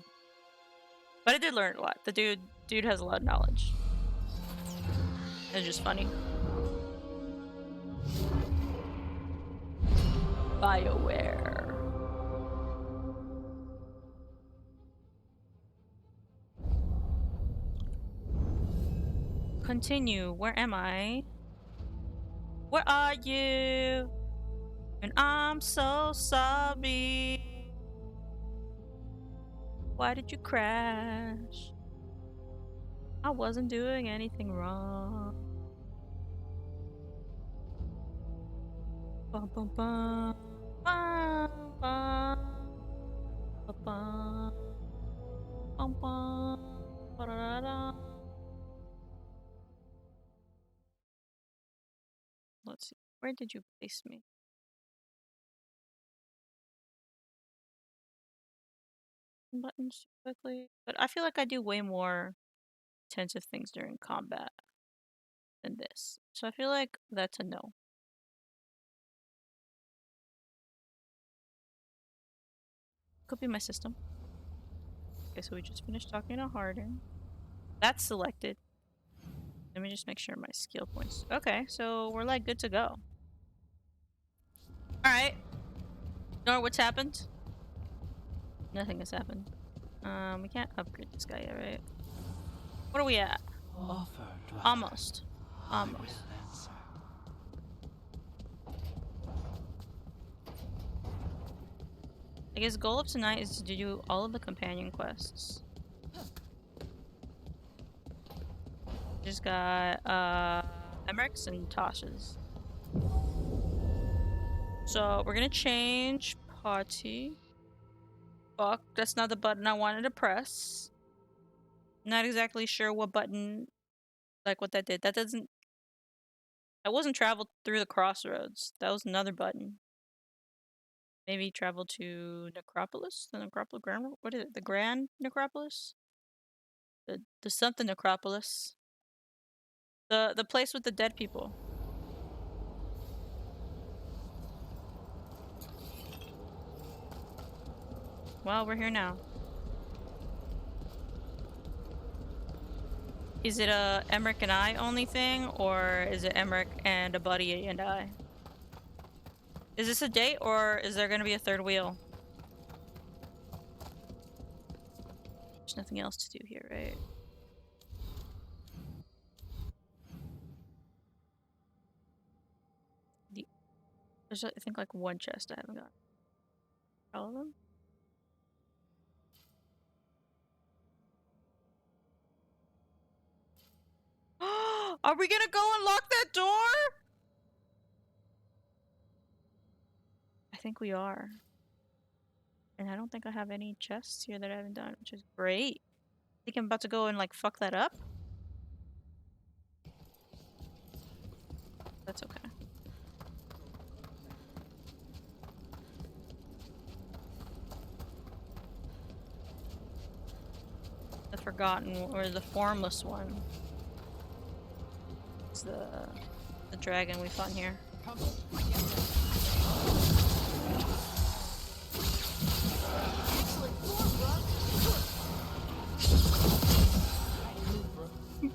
But I did learn a lot. The dude has a lot of knowledge. It's just funny. BioWare. Continue. Where am I? Where are you? And I'm so sorry. Why did you crash? I wasn't doing anything wrong. Bum bum bum. Bum bum. Bum bum. Bum bum. Ba-da-da-da. Let's see. Where did you place me? Buttons quickly. But I feel like I do way more intensive things during combat than this. So I feel like that's a no. Could be my system. Okay, so we just finished talking to Harden. That's selected. Let me just make sure my skill points. Okay, so we're like good to go. Alright. Nor what's happened? Nothing has happened. We can't upgrade this guy yet, right? What are we at? Almost. Almost. I guess the goal of tonight is to do all of the companion quests. Just got Emmerich's and Tasha's. So we're gonna change party. Fuck, that's not the button I wanted to press. Not exactly sure what button, like what that did. That doesn't. I wasn't traveled through the crossroads. That was another button. Maybe travel to Necropolis? The Necropolis Grand? What is it? The Grand Necropolis? The something Necropolis. The place with the dead people. Well, we're here now. Is it a Emmerich and I only thing, or is it Emmerich and a buddy and I? Is this a date, or is there gonna be a third wheel? There's nothing else to do here, right? There's, I think, like one chest I haven't got. All of them? Are we gonna go and lock that door? I think we are. And I don't think I have any chests here that I haven't done, which is great. I think I'm about to go and like fuck that up. That's okay. The forgotten or the formless one. It's the dragon we fought here.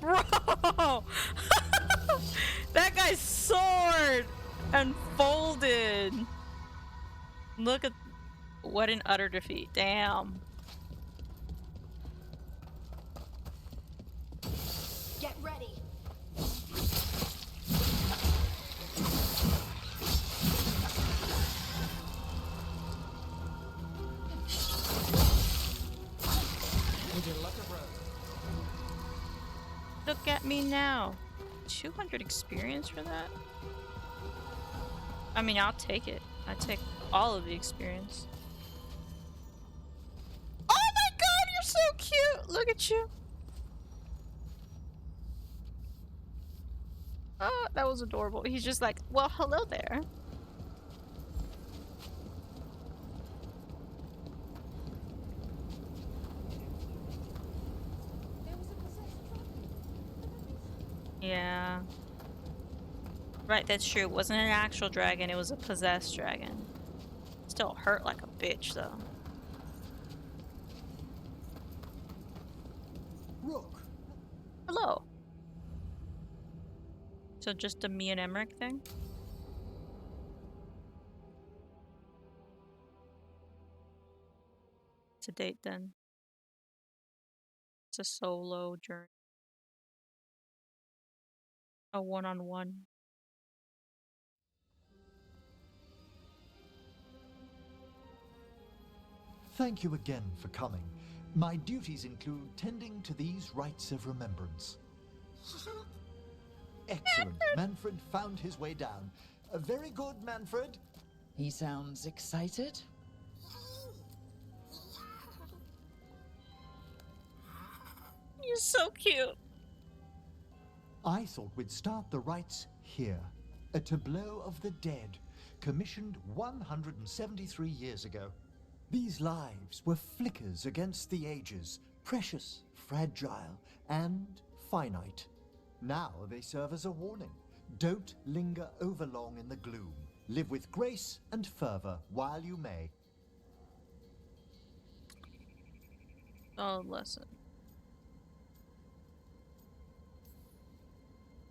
Bro! That guy's sword unfolded. Look at what an utter defeat. Damn. Get ready. Look at me now. 200 experience for that? I mean, I'll take it. I take all of the experience. Oh my god, you're so cute! Look at you. Oh, that was adorable. He's just like, well, hello there. Yeah. Right, that's true. It wasn't an actual dragon, it was a possessed dragon. Still hurt like a bitch, though. Rook. Hello. So just a me and Emmerich thing? It's a date then. It's a solo journey. A one-on-one. Thank you again for coming. My duties include tending to these rites of remembrance. Excellent. Manfred found his way down. Very good, Manfred. He sounds excited. You're so cute. I thought we'd start the rites here. A tableau of the dead, commissioned 173 years ago. These lives were flickers against the ages, precious, fragile, and finite. Now they serve as a warning. Don't linger overlong in the gloom. Live with grace and fervor while you may. Solid lesson.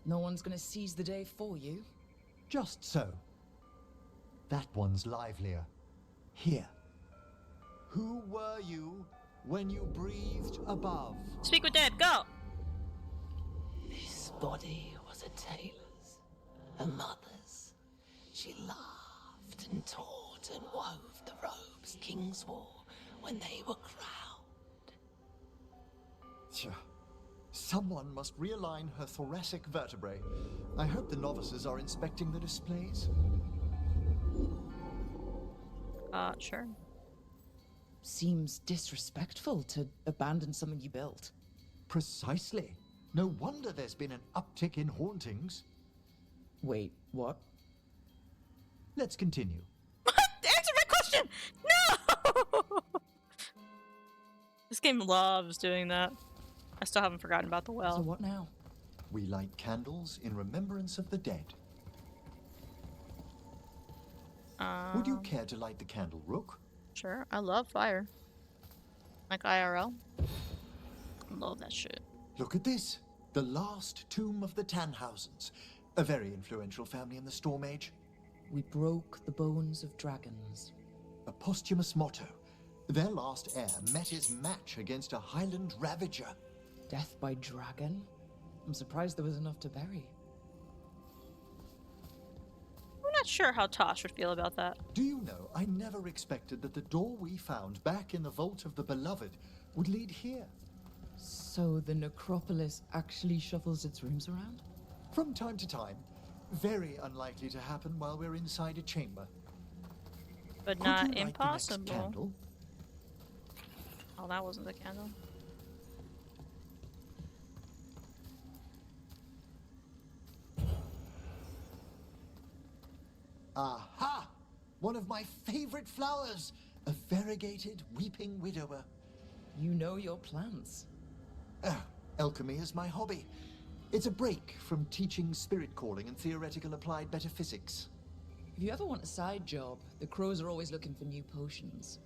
No one's gonna seize the day for you. Just so. That one's livelier. Here. Who were you when you breathed above? Speak with Dad, go! This body was a tailor's, a mother's. She laughed and taught and wove the robes kings wore when they were crowned. Tja, Someone must realign her thoracic vertebrae. I hope the novices are inspecting the displays. Sure. Seems disrespectful to abandon something you built. Precisely. No wonder there's been an uptick in hauntings. Wait, what? Let's continue. Answer my question! No! This game loves doing that. I still haven't forgotten about the well. So what now? We light candles in remembrance of the dead. Would you care to light the candle, Rook? Sure, I love fire. Like IRL. I love that shit. Look at this. The last tomb of the Tannhausens. A very influential family in the Storm Age. We broke the bones of dragons. A posthumous motto. Their last heir met his match against a Highland Ravager. Death by dragon? I'm surprised there was enough to bury. I'm not sure how Tosh would feel about that. Do you know, I never expected that the door we found back in the Vault of the Beloved would lead here. So the necropolis actually shuffles its rooms around? From time to time. Very unlikely to happen while we're inside a chamber. But Could not you light the next impossible. candle? Oh, that wasn't the candle. Aha! One of my favorite flowers! A variegated weeping widower. You know your plants. Alchemy is my hobby. It's a break from teaching spirit calling and theoretical applied metaphysics. If you ever want a side job, the crows are always looking for new potions.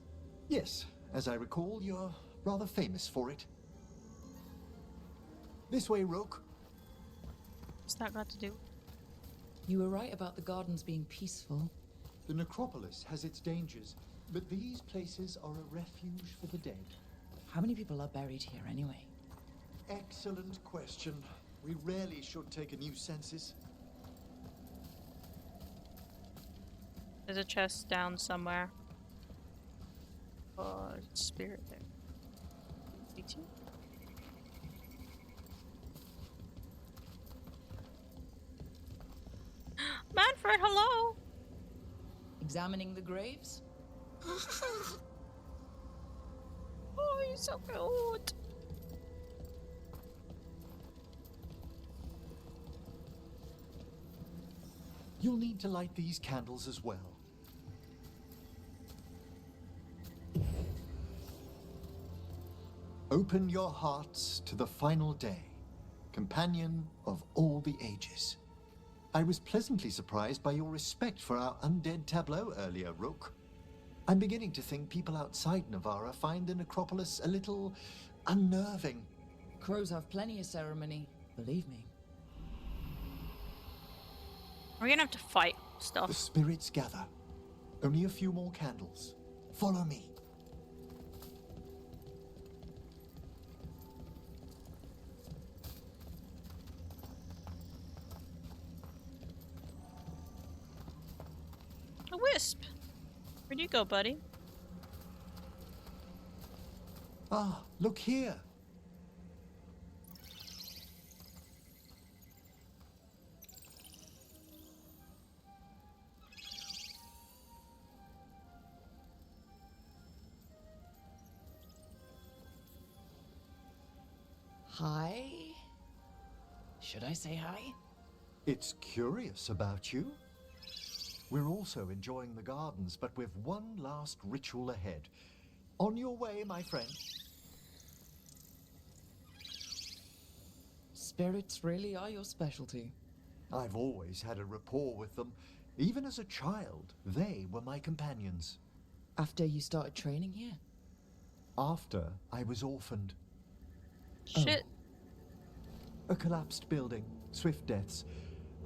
Yes, as I recall, you're rather famous for it. This way, Rook. What's that got to do? You were right about the gardens being peaceful. The necropolis has its dangers, but these places are a refuge for the dead. How many people are buried here anyway? Excellent question. We rarely should take a new census. There's a chest down somewhere. Oh, spirit there. Me too. Manfred, hello! Examining the graves? Oh, you're so cute. You'll need to light these candles as well. Open your hearts to the final day, companion of all the ages. I was pleasantly surprised by your respect for our undead tableau earlier, Rook. I'm beginning to think people outside Navarra find the necropolis a little unnerving. Crows have plenty of ceremony, believe me. We're gonna have to fight The stuff. spirits gather. Only a few more candles. Follow me. A wisp. Where'd you go, buddy? Ah, look here. Hi? Should I say hi? It's curious about you. We're also enjoying the gardens, but with one last ritual ahead. On your way, my friend. Spirits really are your specialty. I've always had a rapport with them. Even as a child, they were my companions. After you started training here? After I was orphaned. Shit. A collapsed building, swift deaths.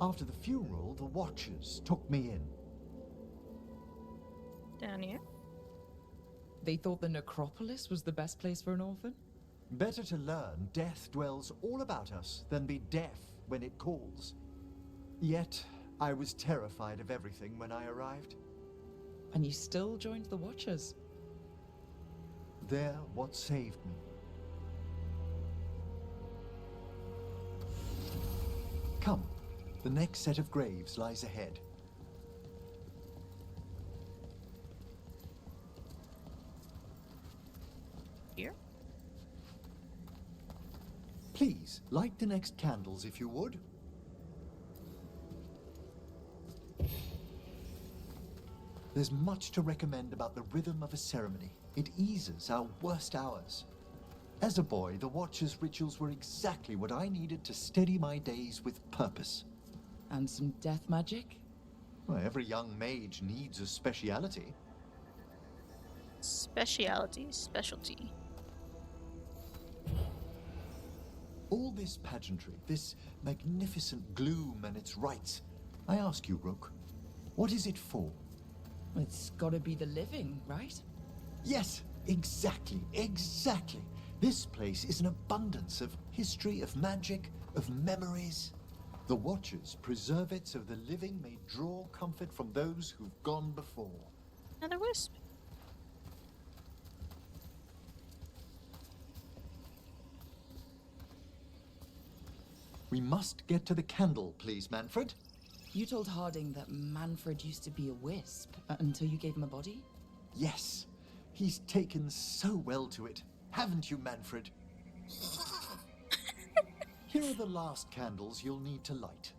After the funeral, the Watchers took me in. Down here. They thought the necropolis was the best place for an orphan? Better to learn death dwells all about us than be deaf when it calls. Yet, I was terrified of everything when I arrived. And you still joined the Watchers? They're what saved me. Come, the next set of graves lies ahead. Here? Please, light the next candles if you would. There's much to recommend about the rhythm of a ceremony. It eases our worst hours. As a boy, the Watcher's rituals were exactly what I needed to steady my days with purpose. And some death magic? Well, every young mage needs a speciality. Specialty. All this pageantry, this magnificent gloom and its rites. I ask you, Rook, what is it for? It's gotta be the living, right? Yes, exactly. This place is an abundance of history, of magic, of memories. The Watchers preserve it so the living may draw comfort from those who've gone before. Another wisp. We must get to the candle, please, Manfred. You told Harding that Manfred used to be a wisp until you gave him a body? Yes, he's taken so well to it. Haven't you, Manfred? Here are the last candles you'll need to light.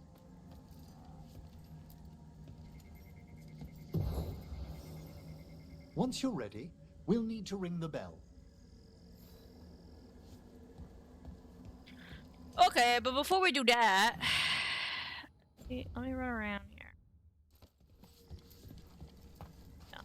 Once you're ready, we'll need to ring the bell. Okay, but before we do that, let me run around here. No.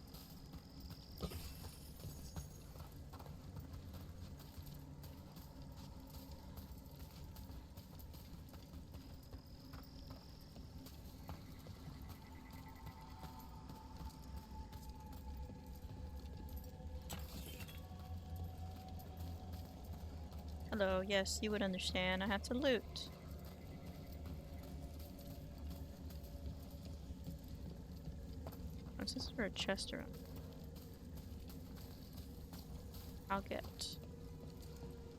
Hello, yes, you would understand. I have to loot. What's this for a chest around? I'll get.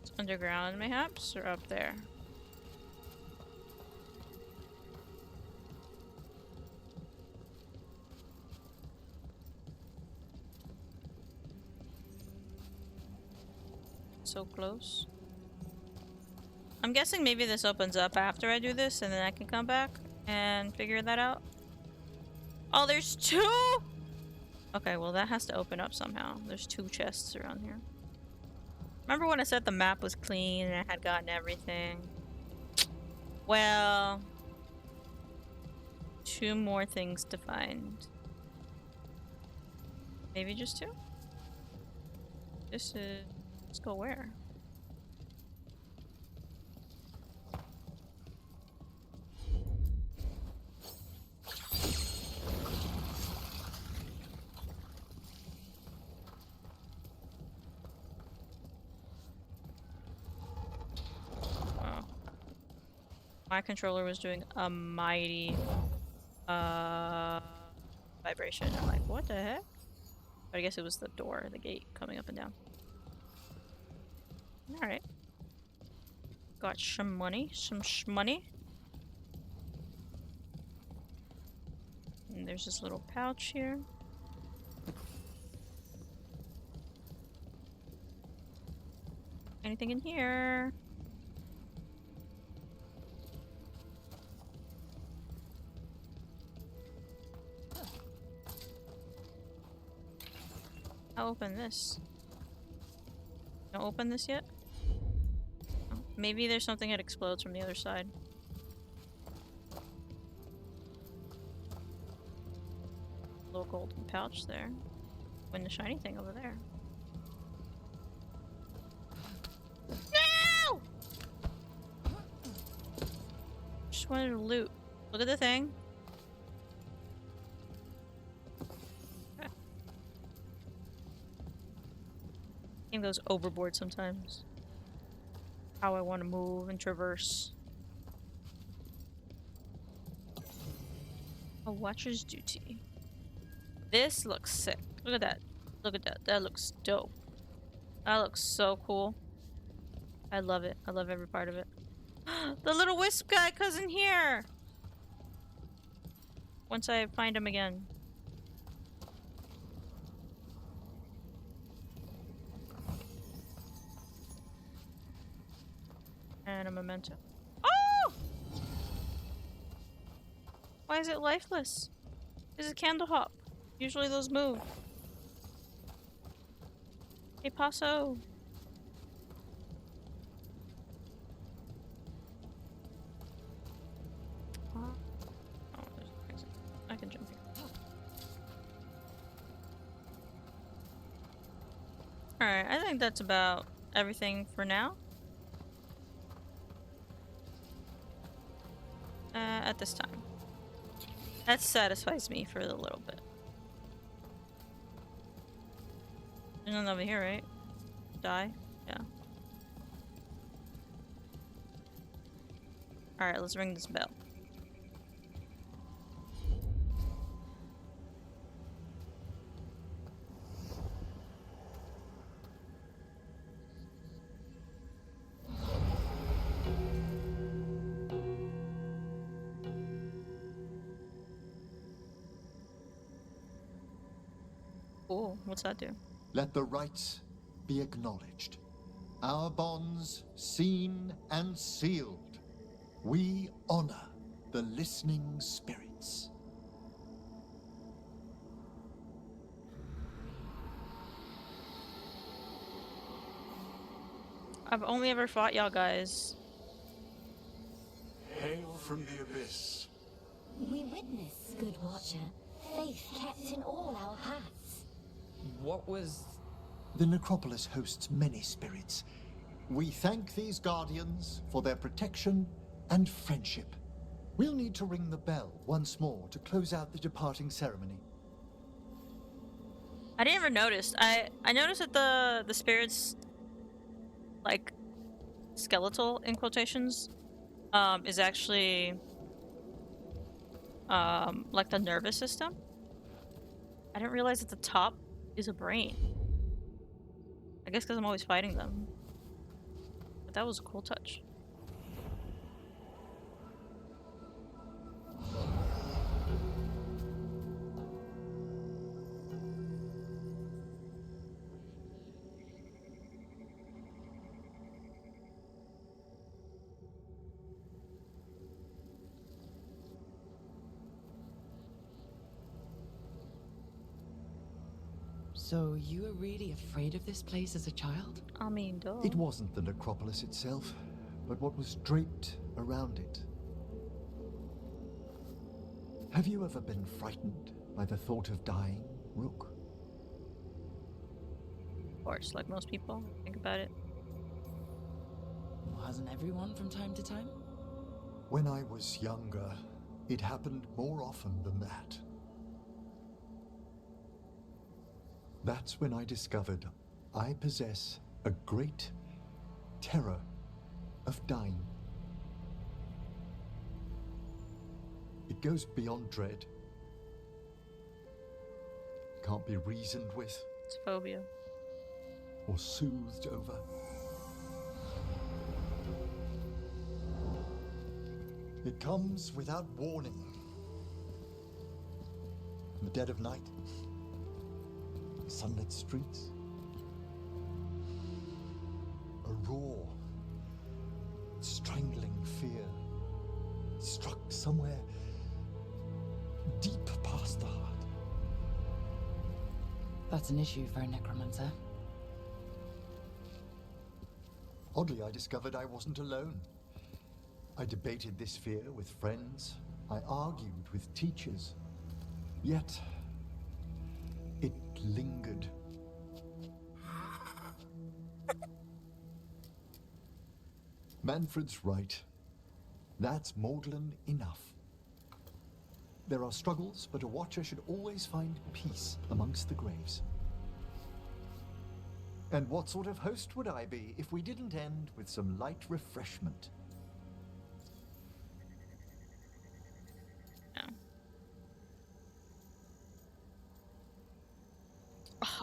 It's underground, mayhaps, or up there? So close. I'm guessing maybe this opens up after I do this, and then I can come back and figure that out. Oh, there's two? Okay, well that has to open up somehow. There's two chests around here. Remember when I said the map was clean and I had gotten everything? Well, two more things to find. Maybe just two? This is... Let's go where? My controller was doing a mighty vibration. I'm like, what the heck? But I guess it was the door, the gate coming up and down. Alright. Got some money, some shmoney. And there's this little pouch here. Anything in here? I'll open this. Don't open this yet? Oh, maybe there's something that explodes from the other side. Little golden pouch there. And the shiny thing over there. No! Just wanted to loot. Look at the thing. Game goes overboard sometimes. How I want to move and traverse. A Watcher's Duty. This looks sick. Look at that. Look at that. That looks dope. That looks so cool. I love it. I love every part of it. The little wisp guy cousin here. Once I find him again. And a memento. Oh! Why is it lifeless? This is candle hop. Usually those move. Hey, Paso. Oh, there's an exit. I can jump here. Alright, I think that's about everything for now. At this time. That satisfies me for a little bit. There's nothing over here, right? Die? Yeah. Alright, let's ring this bell. Cool. What's that do? Let the rites be acknowledged. Our bonds seen and sealed. We honor the listening spirits. I've only ever fought y'all guys. Hail from the abyss. We witness, good watcher, faith kept in all our hearts. What was... The necropolis hosts many spirits. We thank these guardians for their protection and friendship. We'll need to ring the bell once more to close out the departing ceremony. I didn't even notice. I noticed that the spirits, like, skeletal in quotations, is actually like the nervous system. I didn't realize at the top is a brain. I guess because I'm always fighting them. But that was a cool touch. So you were really afraid of this place as a child? I mean, duh. It wasn't the necropolis itself, but what was draped around it. Have you ever been frightened by the thought of dying, Rook? Of course, like most people. Think about it. Hasn't everyone from time to time? When I was younger, it happened more often than that. That's when I discovered I possess a great terror of dying. It goes beyond dread. Can't be reasoned with It's phobia. or soothed over. It comes without warning. In the dead of night, sunlit streets, a raw, strangling fear struck somewhere deep past the heart. That's an issue for a necromancer. Oddly, I discovered I wasn't alone. I debated this fear with friends. I argued with teachers. Yet, it lingered. Manfred's right. That's maudlin enough. There are struggles, but a watcher should always find peace amongst the graves. And what sort of host would I be if we didn't end with some light refreshment?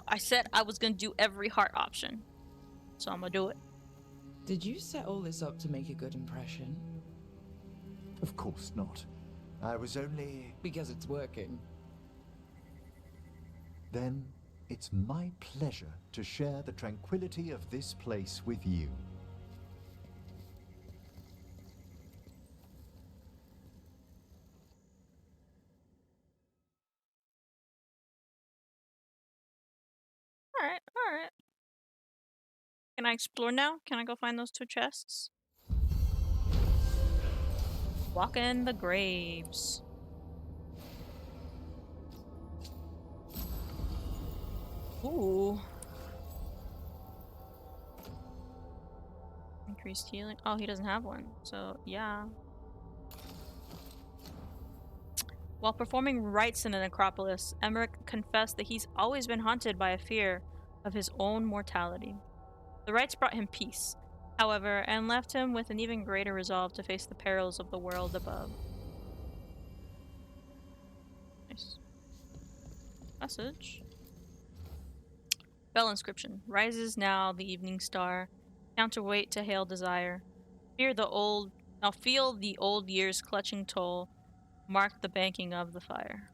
I said I was gonna do every heart option. So I'm gonna do it. Did you set all this up to make a good impression? Of course not. I was only... Because it's working. Then it's my pleasure to share the tranquility of this place with you. Alright, alright. Can I explore now? Can I go find those 2 chests? Walk in the graves. Ooh. Increased healing. Oh, he doesn't have one. So, yeah. While performing rites in the necropolis, Emmerich confessed that he's always been haunted by a fear of his own mortality. The rites brought him peace, however, and left him with an even greater resolve to face the perils of the world above. Nice. Message. Bell inscription. Rises now the evening star, counterweight to hail desire. Feel the old year's clutching toll, mark the banking of the fire.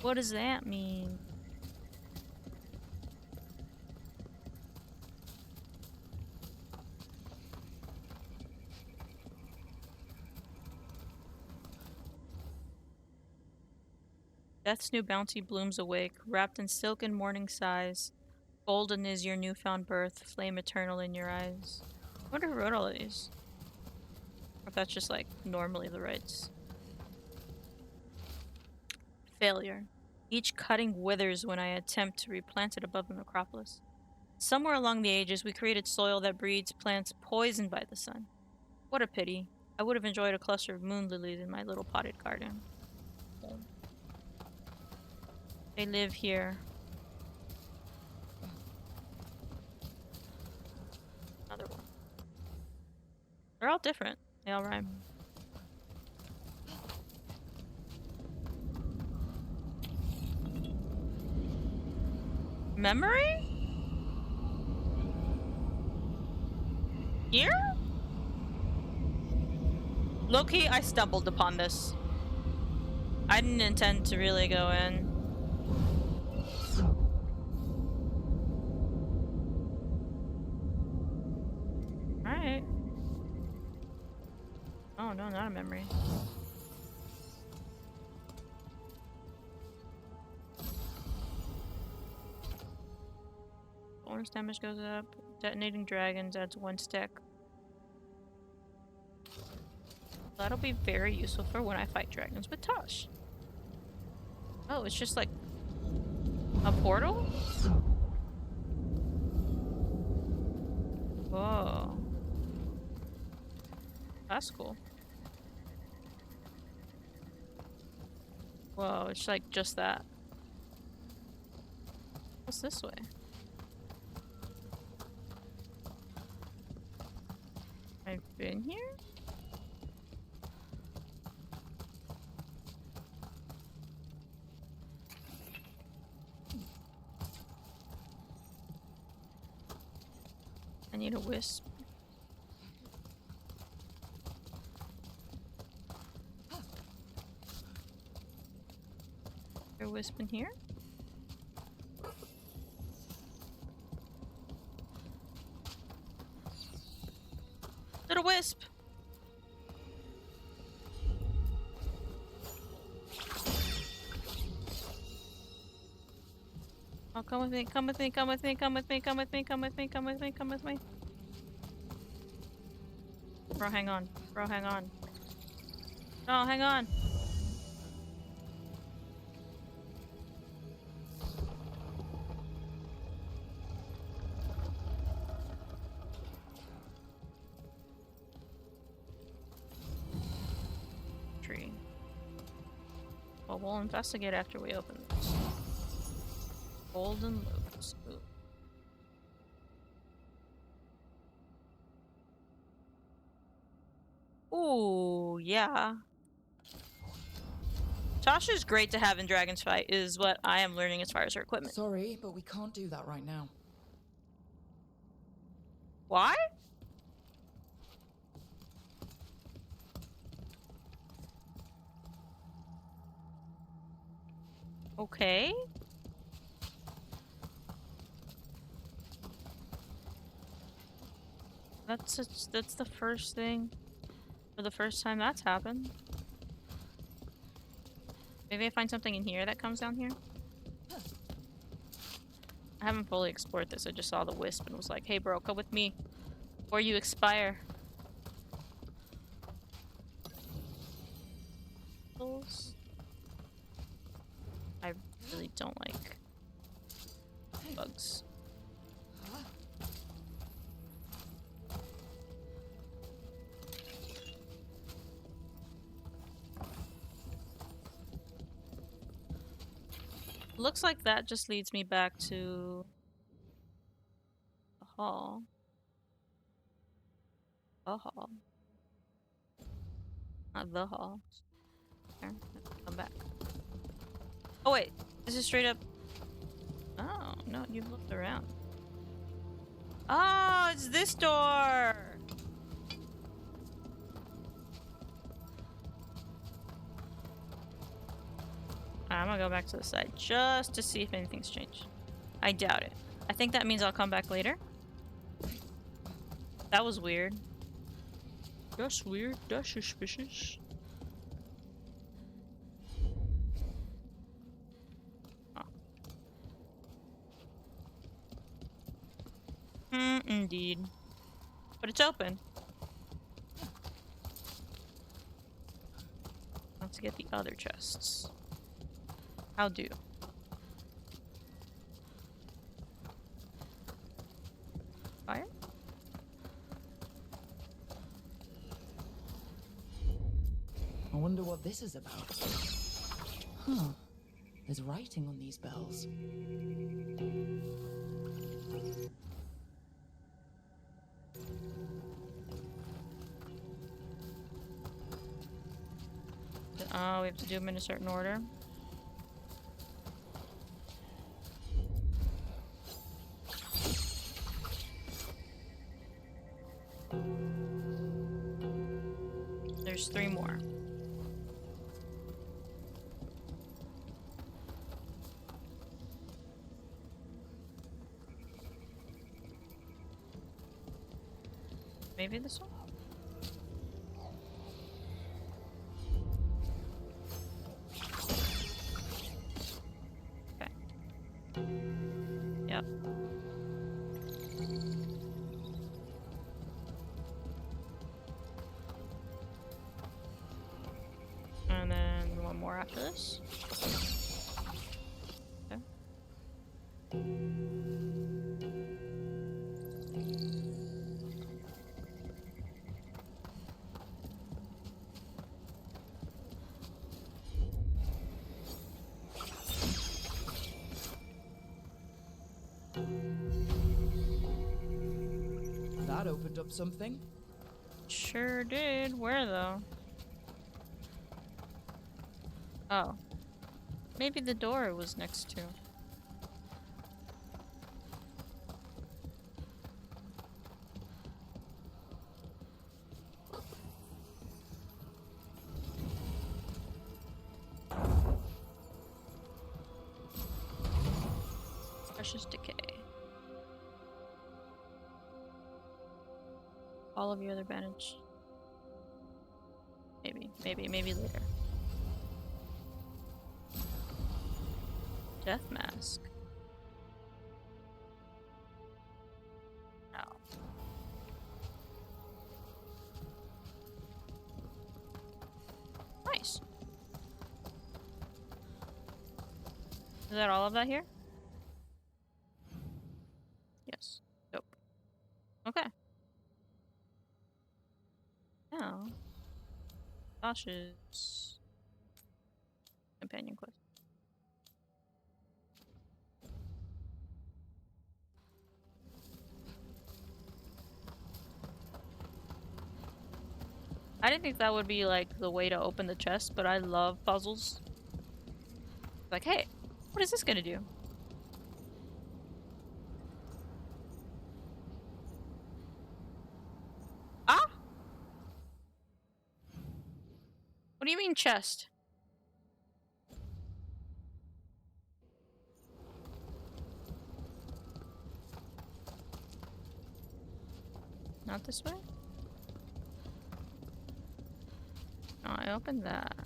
What does that mean? Death's new bounty blooms awake, wrapped in silken morning sighs. Golden is your newfound birth, flame eternal in your eyes. I wonder who wrote all of these. Or if that's just like normally the rites. Failure. Each cutting withers when I attempt to replant it above the necropolis. Somewhere along the ages, we created soil that breeds plants poisoned by the sun. What a pity. I would have enjoyed a cluster of moon lilies in my little potted garden. They live here. Another one. They're all different. They all rhyme. Memory? Here? Low-key, I stumbled upon this. I didn't intend to really go in. Alright. Oh no, not a memory. Bonus damage goes up. Detonating dragons adds 1 stack. That'll be very useful for when I fight dragons with Tosh. Oh, it's just like a portal? Whoa. That's cool. Whoa, it's like just that. What's this way? I've been here? I need a wisp. Is there a wisp in here? Little wisp! Oh, come with me, come with me, come with me, come with me, come with me, come with me, come with me, come with me. Bro, hang on. Bro, hang on. Oh, hang on. Tree. Well, we'll investigate after we open this. Golden loops. Ooh, yeah. Tasha's great to have in Dragon's Fight, is what I am learning as far as her equipment. Sorry, but we can't do that right now. Why? Okay. That's the first thing, or the first time that's happened. Maybe I find something in here that comes down here. I haven't fully explored this. I just saw the wisp and was like, "Hey, bro, come with me, before you expire." I really don't like bugs. Looks like that just leads me back to the hall. The hall. Not the hall. There, come back. Oh wait, this is straight up. Oh no, you've looked around. Oh, it's this door. I'm gonna go back to the side just to see if anything's changed. I doubt it. I think that means I'll come back later. That was weird. That's weird. That's suspicious. Indeed. But it's open. Let's get the other chests. How do? Fire? I wonder what this is about. Huh. There's writing on these bells. Oh, we have to do them in a certain order. There's 3 more. Maybe this one? Okay. Yep. And then one more after this. Okay. That opened up something. Sure did. Where though? Oh. Maybe the door it was next to. Precious decay. All of your other bandage. Maybe later. Death mask. No. Nice. Is that all of that here? Yes. Dope. Okay. Now, Sasha's companion quest. I didn't think that would be like the way to open the chest, but I love puzzles. Like, hey, what is this gonna do? do you mean chest? Not this way? Oh, I opened that.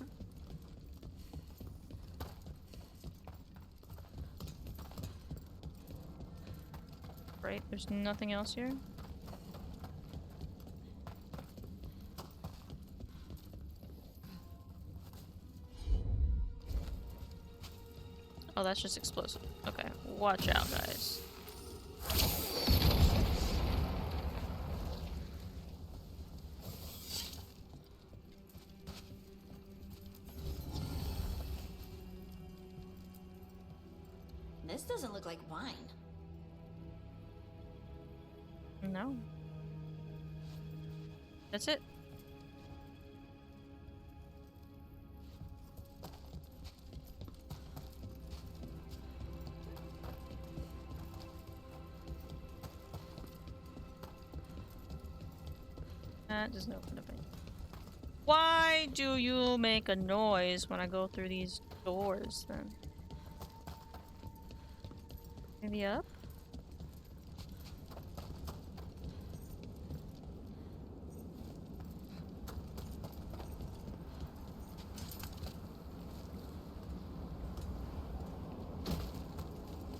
Right, there's nothing else here? Oh, that's just explosive. Okay, watch out, guys. This doesn't look like wine. No. That's it. That doesn't open up any. Why do you make a noise when I go through these doors then? Maybe up?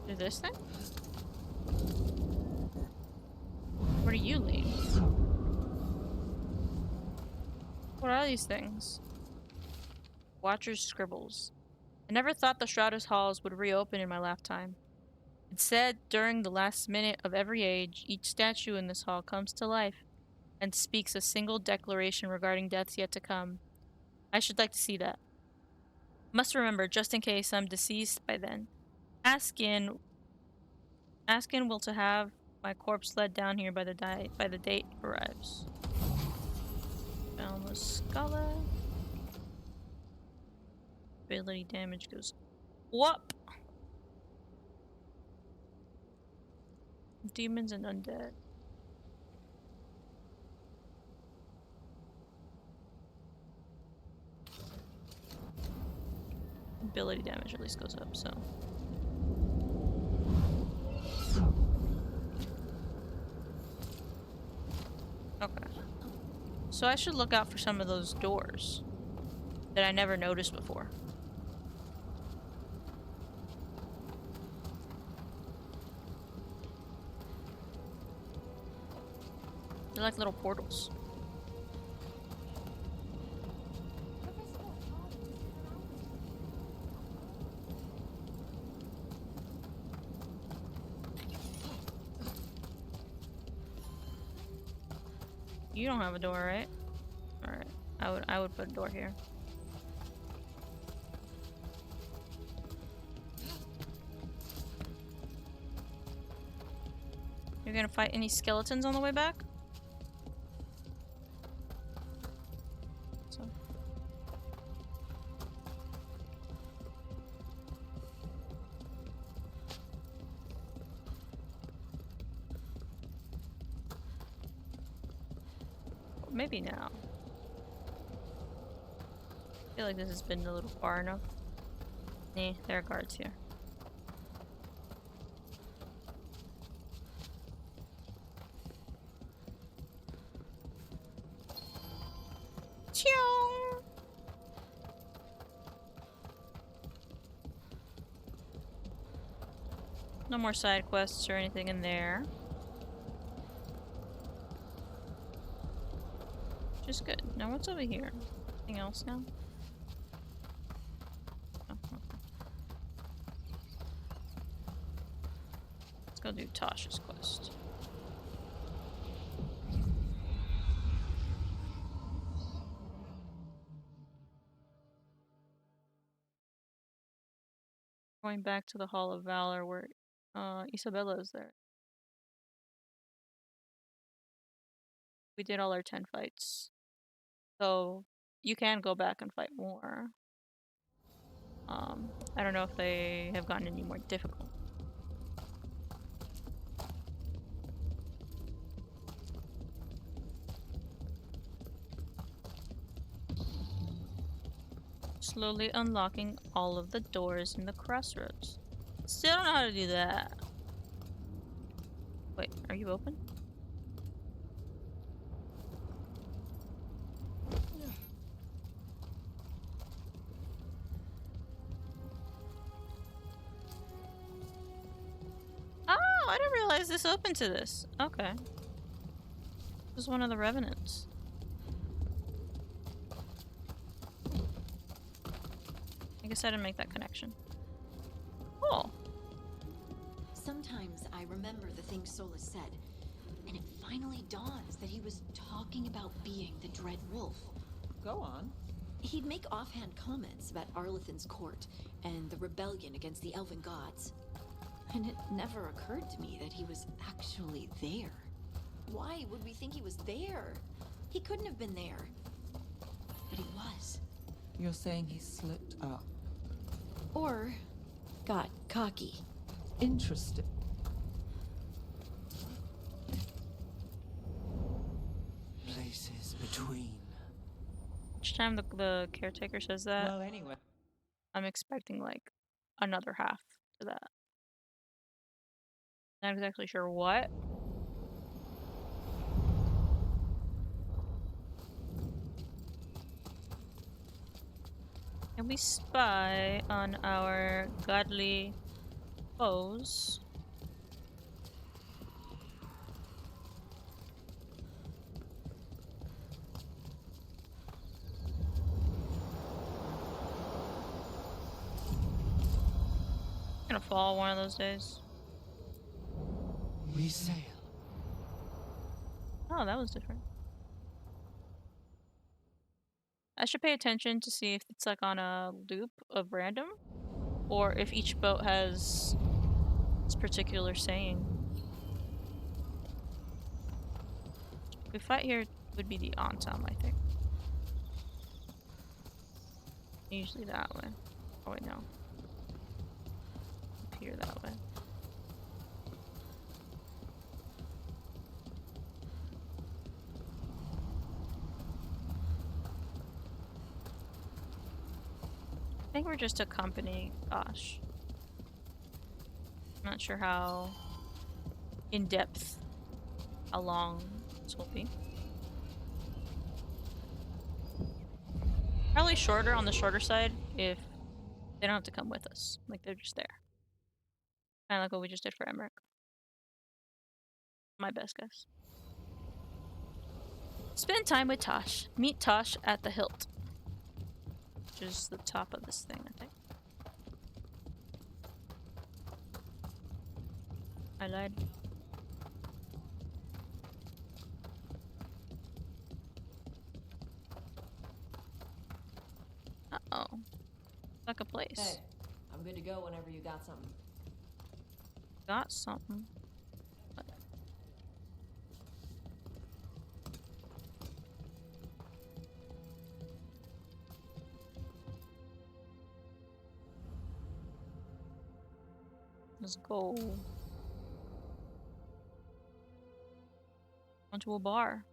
Do this thing? Where do you lead? What are these things? Watcher's scribbles. I never thought the Shrouders Halls would reopen in my lifetime. It said during the last minute of every age, each statue in this hall comes to life and speaks a single declaration regarding deaths yet to come. I should like to see that. Must remember, just in case I'm deceased by then. Askin will to have my corpse led down here by the date arrives. Boundless Scala. Ability damage goes up. Demons and undead. Ability damage at least goes up, so. Okay. So I should look out for some of those doors that I never noticed before. They're like little portals. You don't have a door, right? Alright. I would put a door here. You're gonna fight any skeletons on the way back? So. Maybe now. I feel like this has been a little far enough. Nah, there are guards here. No more side quests or anything in there. Which is good. Now what's over here? Anything else now? Oh, okay. Let's go do Tasha's quest. Going back to the Hall of Valor where Isabella is there. We did all our 10 fights. So you can go back and fight more. I don't know if they have gotten any more difficult. Slowly unlocking all of the doors in the crossroads. Still don't know how to do that. Wait, are you open? Oh, I didn't realize this opened to this. Okay. This is one of the revenants. I guess I didn't make that connection. Cool. Sometimes I remember the things Solus said, and it finally dawns that he was talking about being the Dread Wolf. Go on. He'd make offhand comments about Arlethan's court and the rebellion against the elven gods. And it never occurred to me that he was actually there. Why would we think he was there? He couldn't have been there. But he was. You're saying he slipped up. Or got cocky. Interesting. Places between. Each time the caretaker says that, Well, anyway. I'm expecting like another half to that. Not exactly sure what. Can we spy on our godly foes? Gonna fall one of those days. We sail. Oh, that was different. I should pay attention to see if it's like on a loop of random, or if each boat has its particular saying. If we fight here, it would be the Antam, I think. Usually that way. Oh wait, no. Up here that way. I think we're just accompanying Gosh. I'm not sure how in depth, how long this will be. Probably shorter, on the shorter side, if they don't have to come with us. Like they're just there. Kind of like what we just did for Emmerich. My best guess. Spend time with Tosh. Meet Tosh at the hilt. Which is the top of this thing, I think. I lied. Uh-oh. Like a place. Hey, I'm good to go whenever you got something. Got something. What? Let's go. Onto a bar.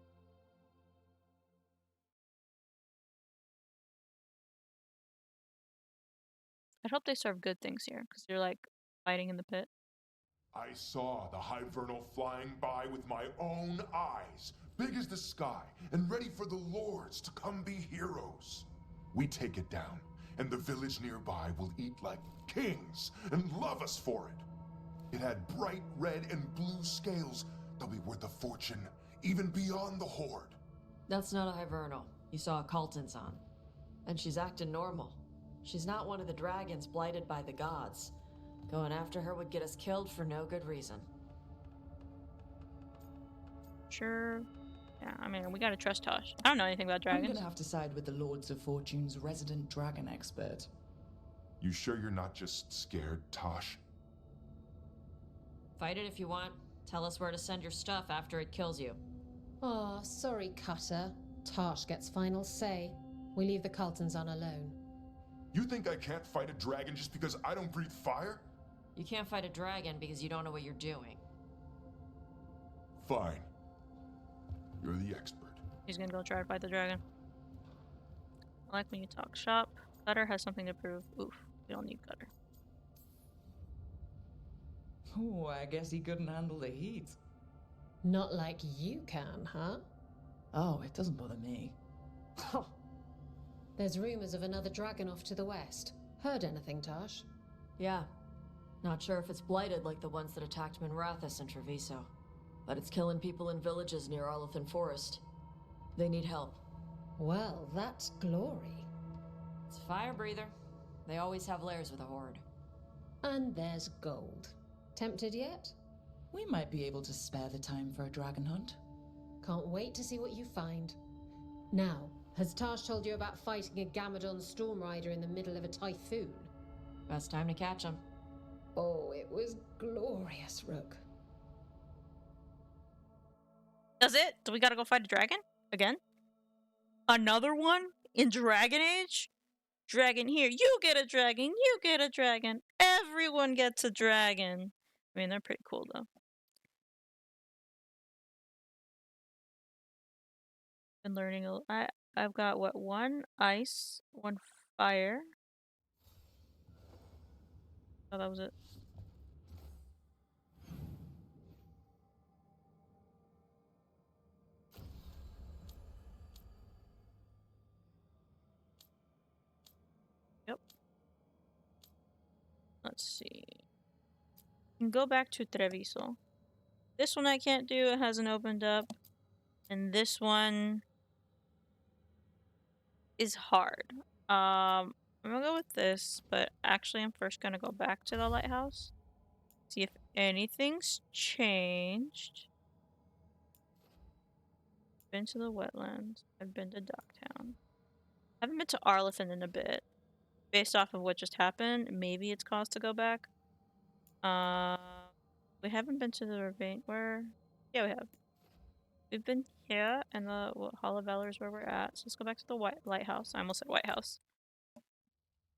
I hope they serve good things here, because they're like fighting in the pit. I saw the Hivernal flying by with my own eyes, big as the sky, and ready for the lords to come be heroes. We take it down, and the village nearby will eat like kings and love us for it. It had bright red and blue scales. They'll be worth a fortune, even beyond the Horde. That's not a Hivernal. You saw a Calton's on. And she's acting normal. She's not one of the dragons blighted by the gods. Going after her would get us killed for no good reason. Sure. Yeah, I mean, we gotta trust Tosh. I don't know anything about dragons. I'm gonna have to side with the Lords of Fortune's resident dragon expert. You sure you're not just scared, Tosh? Fight it if you want. Tell us where to send your stuff after it kills you. Aw, sorry, Cutter. Tosh gets final say. We leave the Carltons on alone. You think I can't fight a dragon just because I don't breathe fire? You can't fight a dragon because you don't know what you're doing. Fine. You're the expert. He's gonna go try to fight the dragon. I like when you talk shop. Cutter has something to prove. Oof, we don't need Cutter. Oh, I guess he couldn't handle the heat. Not like you can, huh? Oh, it doesn't bother me. There's rumors of another dragon off to the west. Heard anything, Tash? Yeah. Not sure if it's blighted like the ones that attacked Minrathous and Treviso. But it's killing people in villages near Arlethan Forest. They need help. Well, that's glory. It's a fire breather. They always have lairs with a horde. And there's gold. Tempted yet? We might be able to spare the time for a dragon hunt. Can't wait to see what you find. Now, has Tash told you about fighting a Gamadon storm rider in the middle of a typhoon? Best time to catch him. Oh, it was glorious, Rook. Does it? Do we gotta go fight a dragon? Again? Another one? In Dragon Age? Dragon here. You get a dragon. You get a dragon. Everyone gets a dragon. I mean, they're pretty cool, though. Been learning a I've got, what, 1 ice, 1 fire. Oh, that was it. Yep. Let's see. Can go back to Treviso. This one I can't do, it hasn't opened up. And this one is hard. I'm gonna go with this, but actually I'm first gonna go back to the lighthouse. See if anything's changed. Been to the wetlands. I've been to Docktown. Haven't been to Arlethan in a bit. Based off of what just happened, maybe it's cause to go back. We haven't been to the ravine. Where? Yeah, we have. We've been here, and the Hall of Valor is where we're at. So let's go back to the lighthouse. I almost said White House.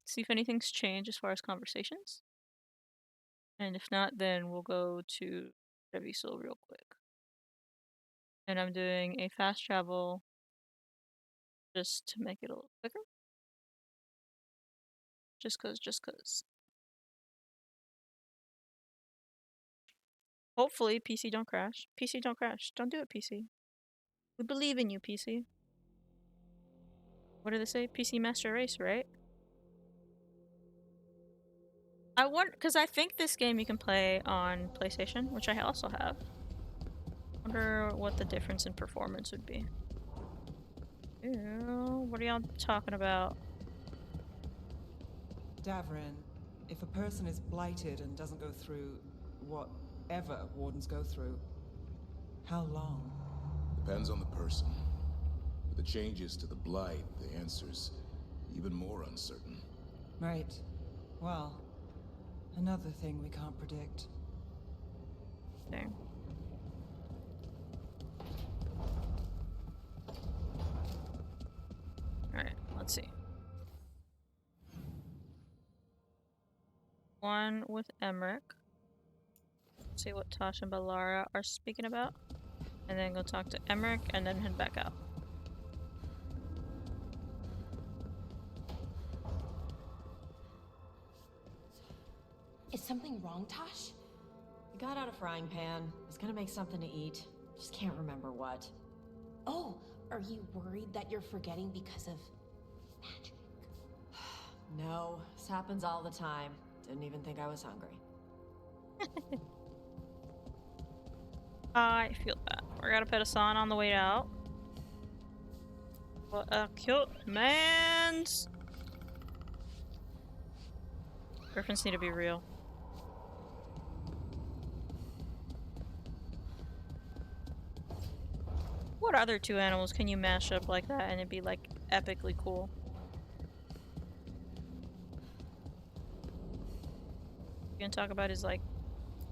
See if anything's changed as far as conversations. And if not, then we'll go to Treviso real quick. And I'm doing a fast travel just to make it a little quicker. Just cause. Hopefully, PC don't crash. PC don't crash. Don't do it, PC. We believe in you, PC. What do they say? PC Master Race, right? I want, because I think this game you can play on PlayStation, which I also have. Wonder what the difference in performance would be. Ew, what are y'all talking about? Davrin, if a person is blighted and doesn't go through whatever wardens go through, how long? Depends on the person. With the changes to the blight, the answer's even more uncertain. Right. Well, another thing we can't predict. There. Alright, let's see. One with Emmerich. See what Tasha and Balara are speaking about. And then go talk to Emmerich and then head back out. Is something wrong, Tosh? I got out a frying pan. Was gonna make something to eat. Just can't remember what. Oh, are you worried that you're forgetting because of magic? No, this happens all the time. Didn't even think I was hungry. I feel that. We're gonna put us on the way out. What a cute man's. Griffins need to be real. What other 2 animals can you mash up like that and it'd be like epically cool? You gonna talk about his like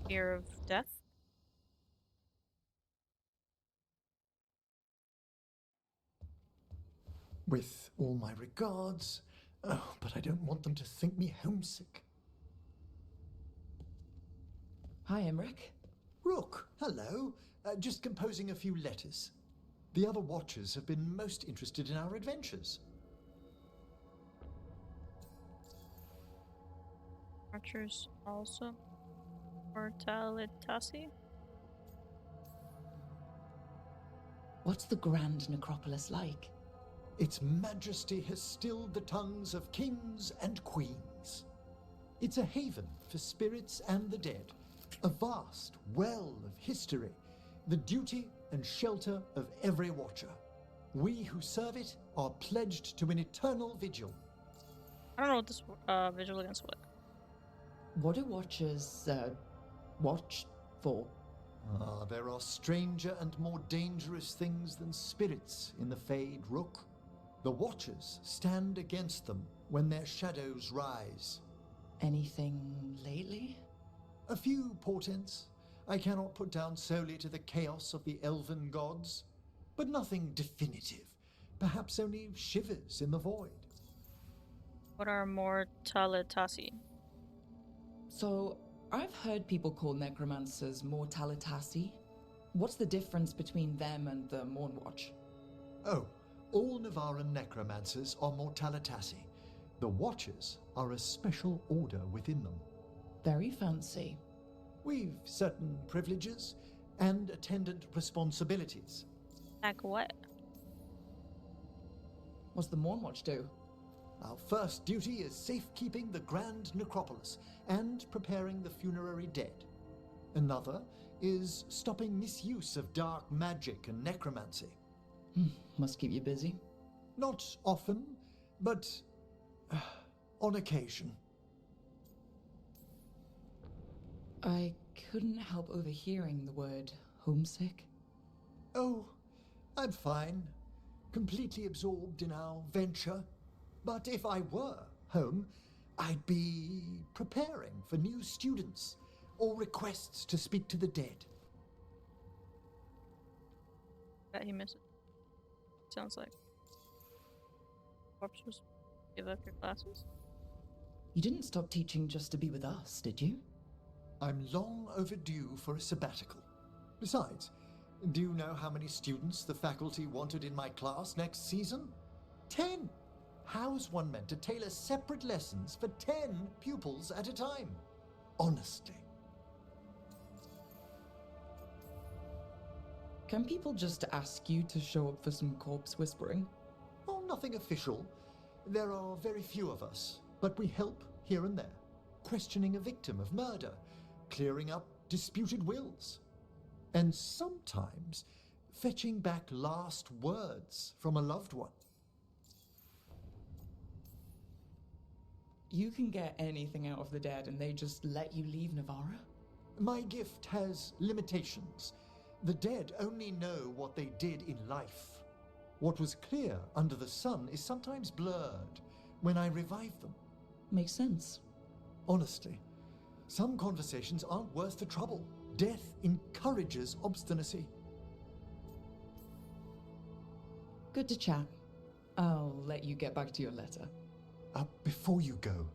fear of death? With all my regards. Oh, but I don't want them to think me homesick. Hi, Emmerich. Rook, hello. Just composing a few letters. The other Watchers have been most interested in our adventures. Archers also. Mortalitasi? What's the Grand Necropolis like? Its majesty has stilled the tongues of kings and queens. It's a haven for spirits and the dead, a vast well of history, the duty and shelter of every watcher. We who serve it are pledged to an eternal vigil. I don't know what this vigil against what. What do watchers, watch for? There are stranger and more dangerous things than spirits in the Fade Rook. The Watchers stand against them when their shadows rise. Anything lately? A few portents I cannot put down solely to the chaos of the elven gods, but nothing definitive. Perhaps only shivers in the void. What are Mortalitasi? So, I've heard people call necromancers Mortalitasi. What's the difference between them and the Mournwatch? Oh, all Navaran necromancers are Mortalitasi. The Watchers are a special order within them. Very fancy. We've certain privileges and attendant responsibilities. Like what? What's the Mournwatch do? Our first duty is safekeeping the Grand Necropolis and preparing the funerary dead. Another is stopping misuse of dark magic and necromancy. Must keep you busy. Not often, but on occasion. I couldn't help overhearing the word homesick. Oh, I'm fine. Completely absorbed in our venture. But if I were home, I'd be preparing for new students or requests to speak to the dead. Bet he misses. Sounds like. Corpses give up your classes? You didn't stop teaching just to be with us, did you? I'm long overdue for a sabbatical. Besides, do you know how many students the faculty wanted in my class next season? 10! How's one meant to tailor separate lessons for 10 pupils at a time? Honestly. Can people just ask you to show up for some corpse whispering? Oh, nothing official. There are very few of us, but we help here and there. Questioning a victim of murder, clearing up disputed wills, and sometimes fetching back last words from a loved one. You can get anything out of the dead and they just let you leave Navarra? My gift has limitations. The dead only know what they did in life. What was clear under the sun is sometimes blurred when I revive them. Makes sense. Honestly, some conversations aren't worth the trouble. Death encourages obstinacy. Good to chat. I'll let you get back to your letter. Before you go,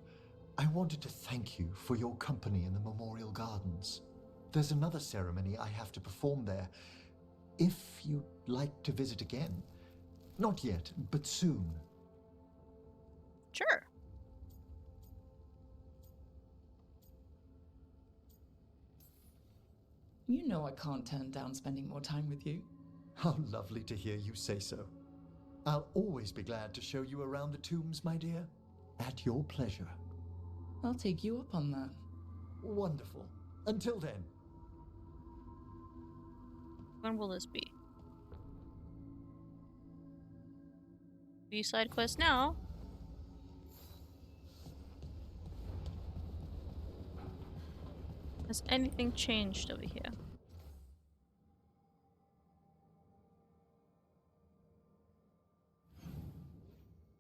I wanted to thank you for your company in the Memorial Gardens. There's another ceremony I have to perform there. If you'd like to visit again. Not yet, but soon. Sure. You know I can't turn down spending more time with you. How lovely to hear you say so. I'll always be glad to show you around the tombs, my dear. At your pleasure. I'll take you up on that. Wonderful. Until then. When will this be? Be side quest now. Has anything changed over here?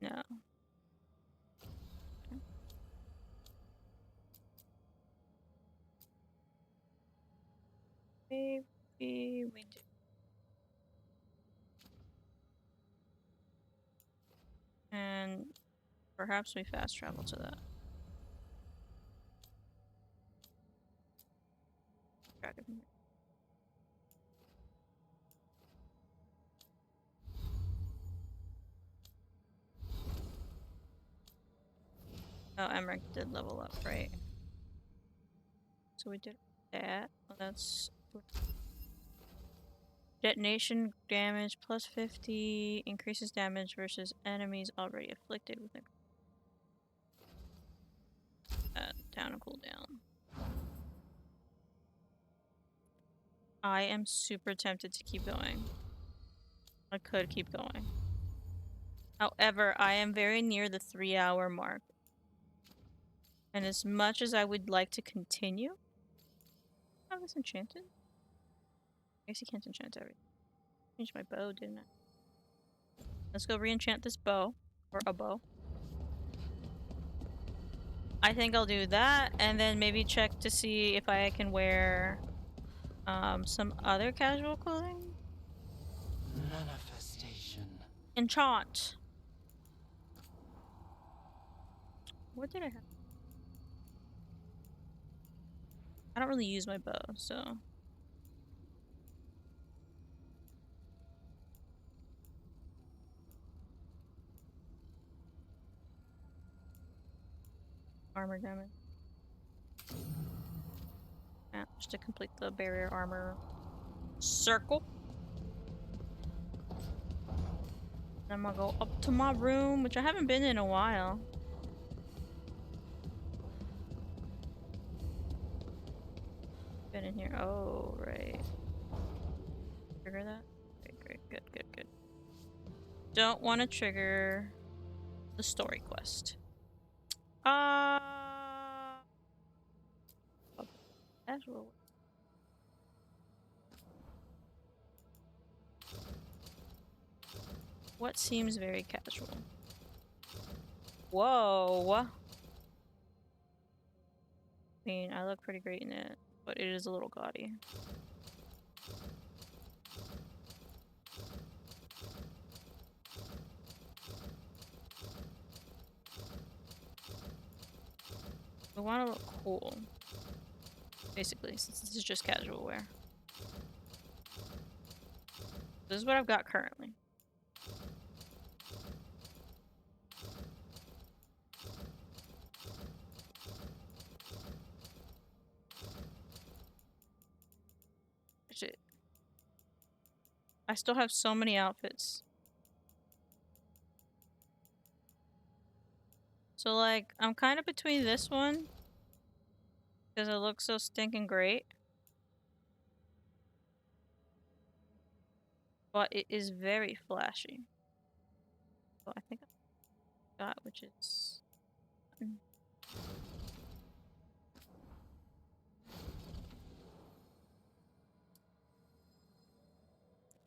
No. Okay. Maybe we do. And perhaps we fast travel to that. Dragon. Oh, Emmerich did level up, right? so we did that. Well, that's detonation damage plus 50 increases damage versus enemies already afflicted with down and cooldown. I am super tempted to keep going. I could keep going. However, I am very near the 3-hour mark. And as much as I would like to continue, have this enchanted? I guess you can't enchant everything. Changed my bow, didn't I? Let's go re-enchant this bow. Or a bow. I think I'll do that, and then maybe check to see if I can wear some other casual clothing. Manifestation. Enchant. What did I have? I don't really use my bow, so. Armor damage. Yeah, just to complete the barrier armor circle. I'm gonna go up to my room, which I haven't been in a while. Been in here. Oh, right. Trigger that? Okay, great. Good, good, good. Don't want to trigger the story quest. Casual. What seems very casual? Whoa. I mean, I look pretty great in it, but it is a little gaudy. I want to look cool. Basically, since this is just casual wear. This is what I've got currently. Shit. I still have so many outfits. So, like, I'm kind of between this one because it looks so stinking great. But it is very flashy. So I think I got, which is...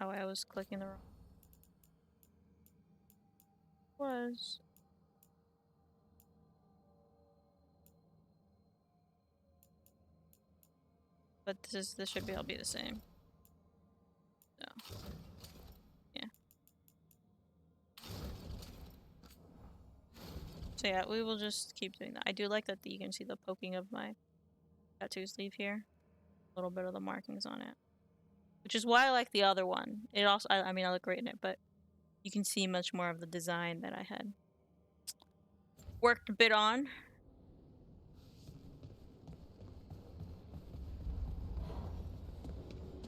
Oh, I was clicking the wrong... Was... But this should be all be the same. So... Yeah. So yeah, we will just keep doing that. I do like that you can see the poking of my tattoo sleeve here. A little bit of the markings on it. Which is why I like the other one. It also, I mean, I look great in it, but you can see much more of the design that I had worked a bit on.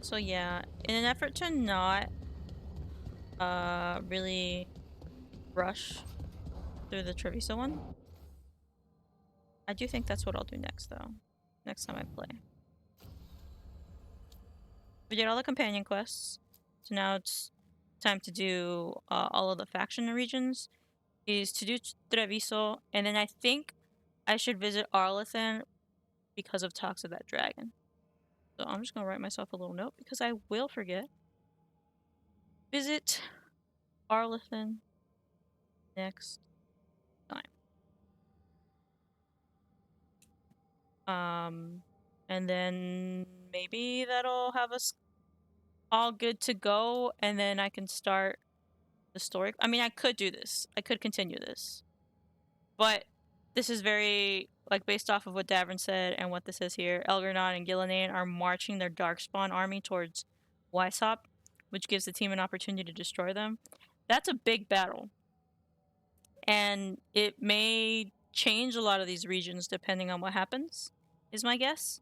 So yeah, in an effort to not really rush through the Treviso one, I do think that's what I'll do next though. Next time I play. We did all the companion quests, so now it's time to do all of the faction regions. Is to do Treviso, and then I think I should visit Arlethan because of talks of that dragon. So I'm just gonna write myself a little note because I will forget. Visit Arlethan next time. And then maybe that'll have us all good to go, and then I can start the story. I mean, I could do this. I could continue this. But this is very, like, based off of what Davern said and what this says here. Elgar'nan and Gillinan are marching their Darkspawn army towards Weishaupt, which gives the team an opportunity to destroy them. That's a big battle. And it may change a lot of these regions depending on what happens, is my guess.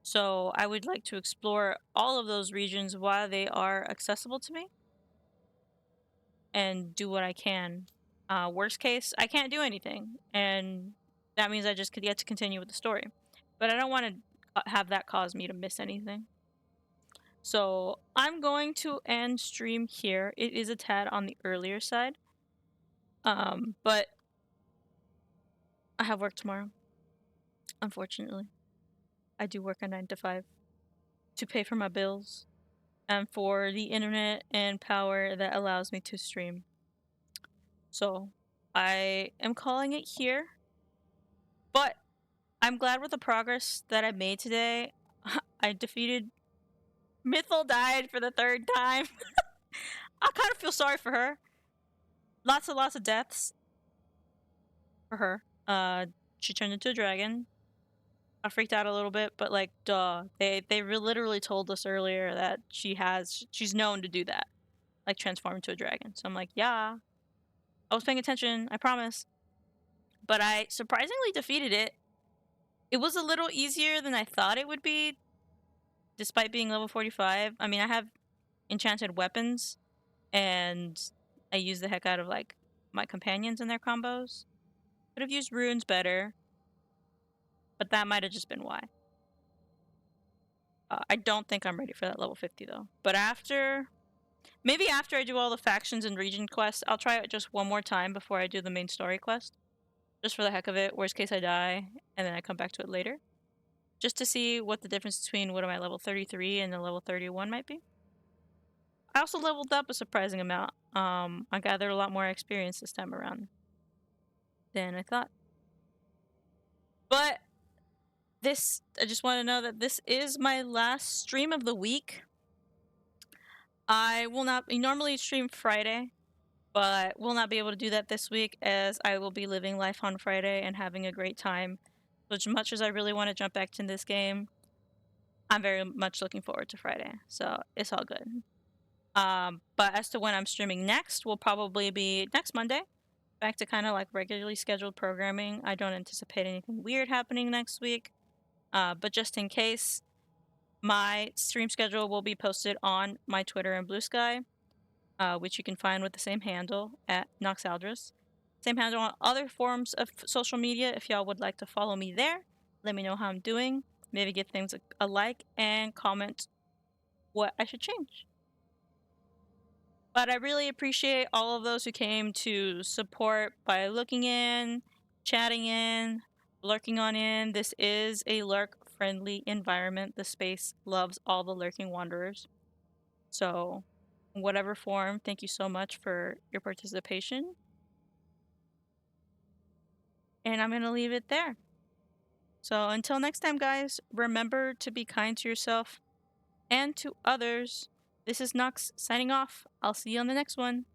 So I would like to explore all of those regions while they are accessible to me and do what I can. Worst case, I can't do anything, and that means I just could get to continue with the story. But I don't want to have that cause me to miss anything. So I'm going to end stream here. It is a tad on the earlier side. But I have work tomorrow. Unfortunately. I do work a 9 to 5 to pay for my bills and for the internet and power that allows me to stream. So I am calling it here. But I'm glad with the progress that I made today. I defeated Mythal died for the 3rd time. I kind of feel sorry for her. Lots of deaths for her. She turned into a dragon. I freaked out a little bit, but like, duh. They literally told us earlier that she's known to do that, like transform into a dragon. So I'm like, yeah, I was paying attention. I promise. But I surprisingly defeated it. It was a little easier than I thought it would be, despite being level 45. I mean, I have enchanted weapons, and I use the heck out of like my companions and their combos. Could have used runes better, but that might have just been why. I don't think I'm ready for that level 50 though. But maybe after I do all the factions and region quests, I'll try it just one more time before I do the main story quest. Just for the heck of it. Worst case I die, and then I come back to it later. Just to see what the difference between what am I, level 33 and the level 31 might be. I also leveled up a surprising amount. I gathered a lot more experience this time around than I thought. But I just want to know that this is my last stream of the week. I normally stream Friday, but will not be able to do that this week as I will be living life on Friday and having a great time. So as much as I really want to jump back to this game, I'm very much looking forward to Friday. So it's all good. But as to when I'm streaming next, will probably be next Monday. Back to kind of like regularly scheduled programming. I don't anticipate anything weird happening next week. But just in case, my stream schedule will be posted on my Twitter and Blue Sky, which you can find with the same handle at Noxaldrus. Same handle on other forms of social media if y'all would like to follow me there. Let me know how I'm doing. Maybe give things a like and comment what I should change. But I really appreciate all of those who came to support by looking in, chatting in, lurking on in. This is a lurk-friendly environment. The space loves all the lurking wanderers. So, in whatever form, thank you so much for your participation. And I'm going to leave it there. So, until next time, guys, remember to be kind to yourself and to others. This is Nux signing off. I'll see you on the next one.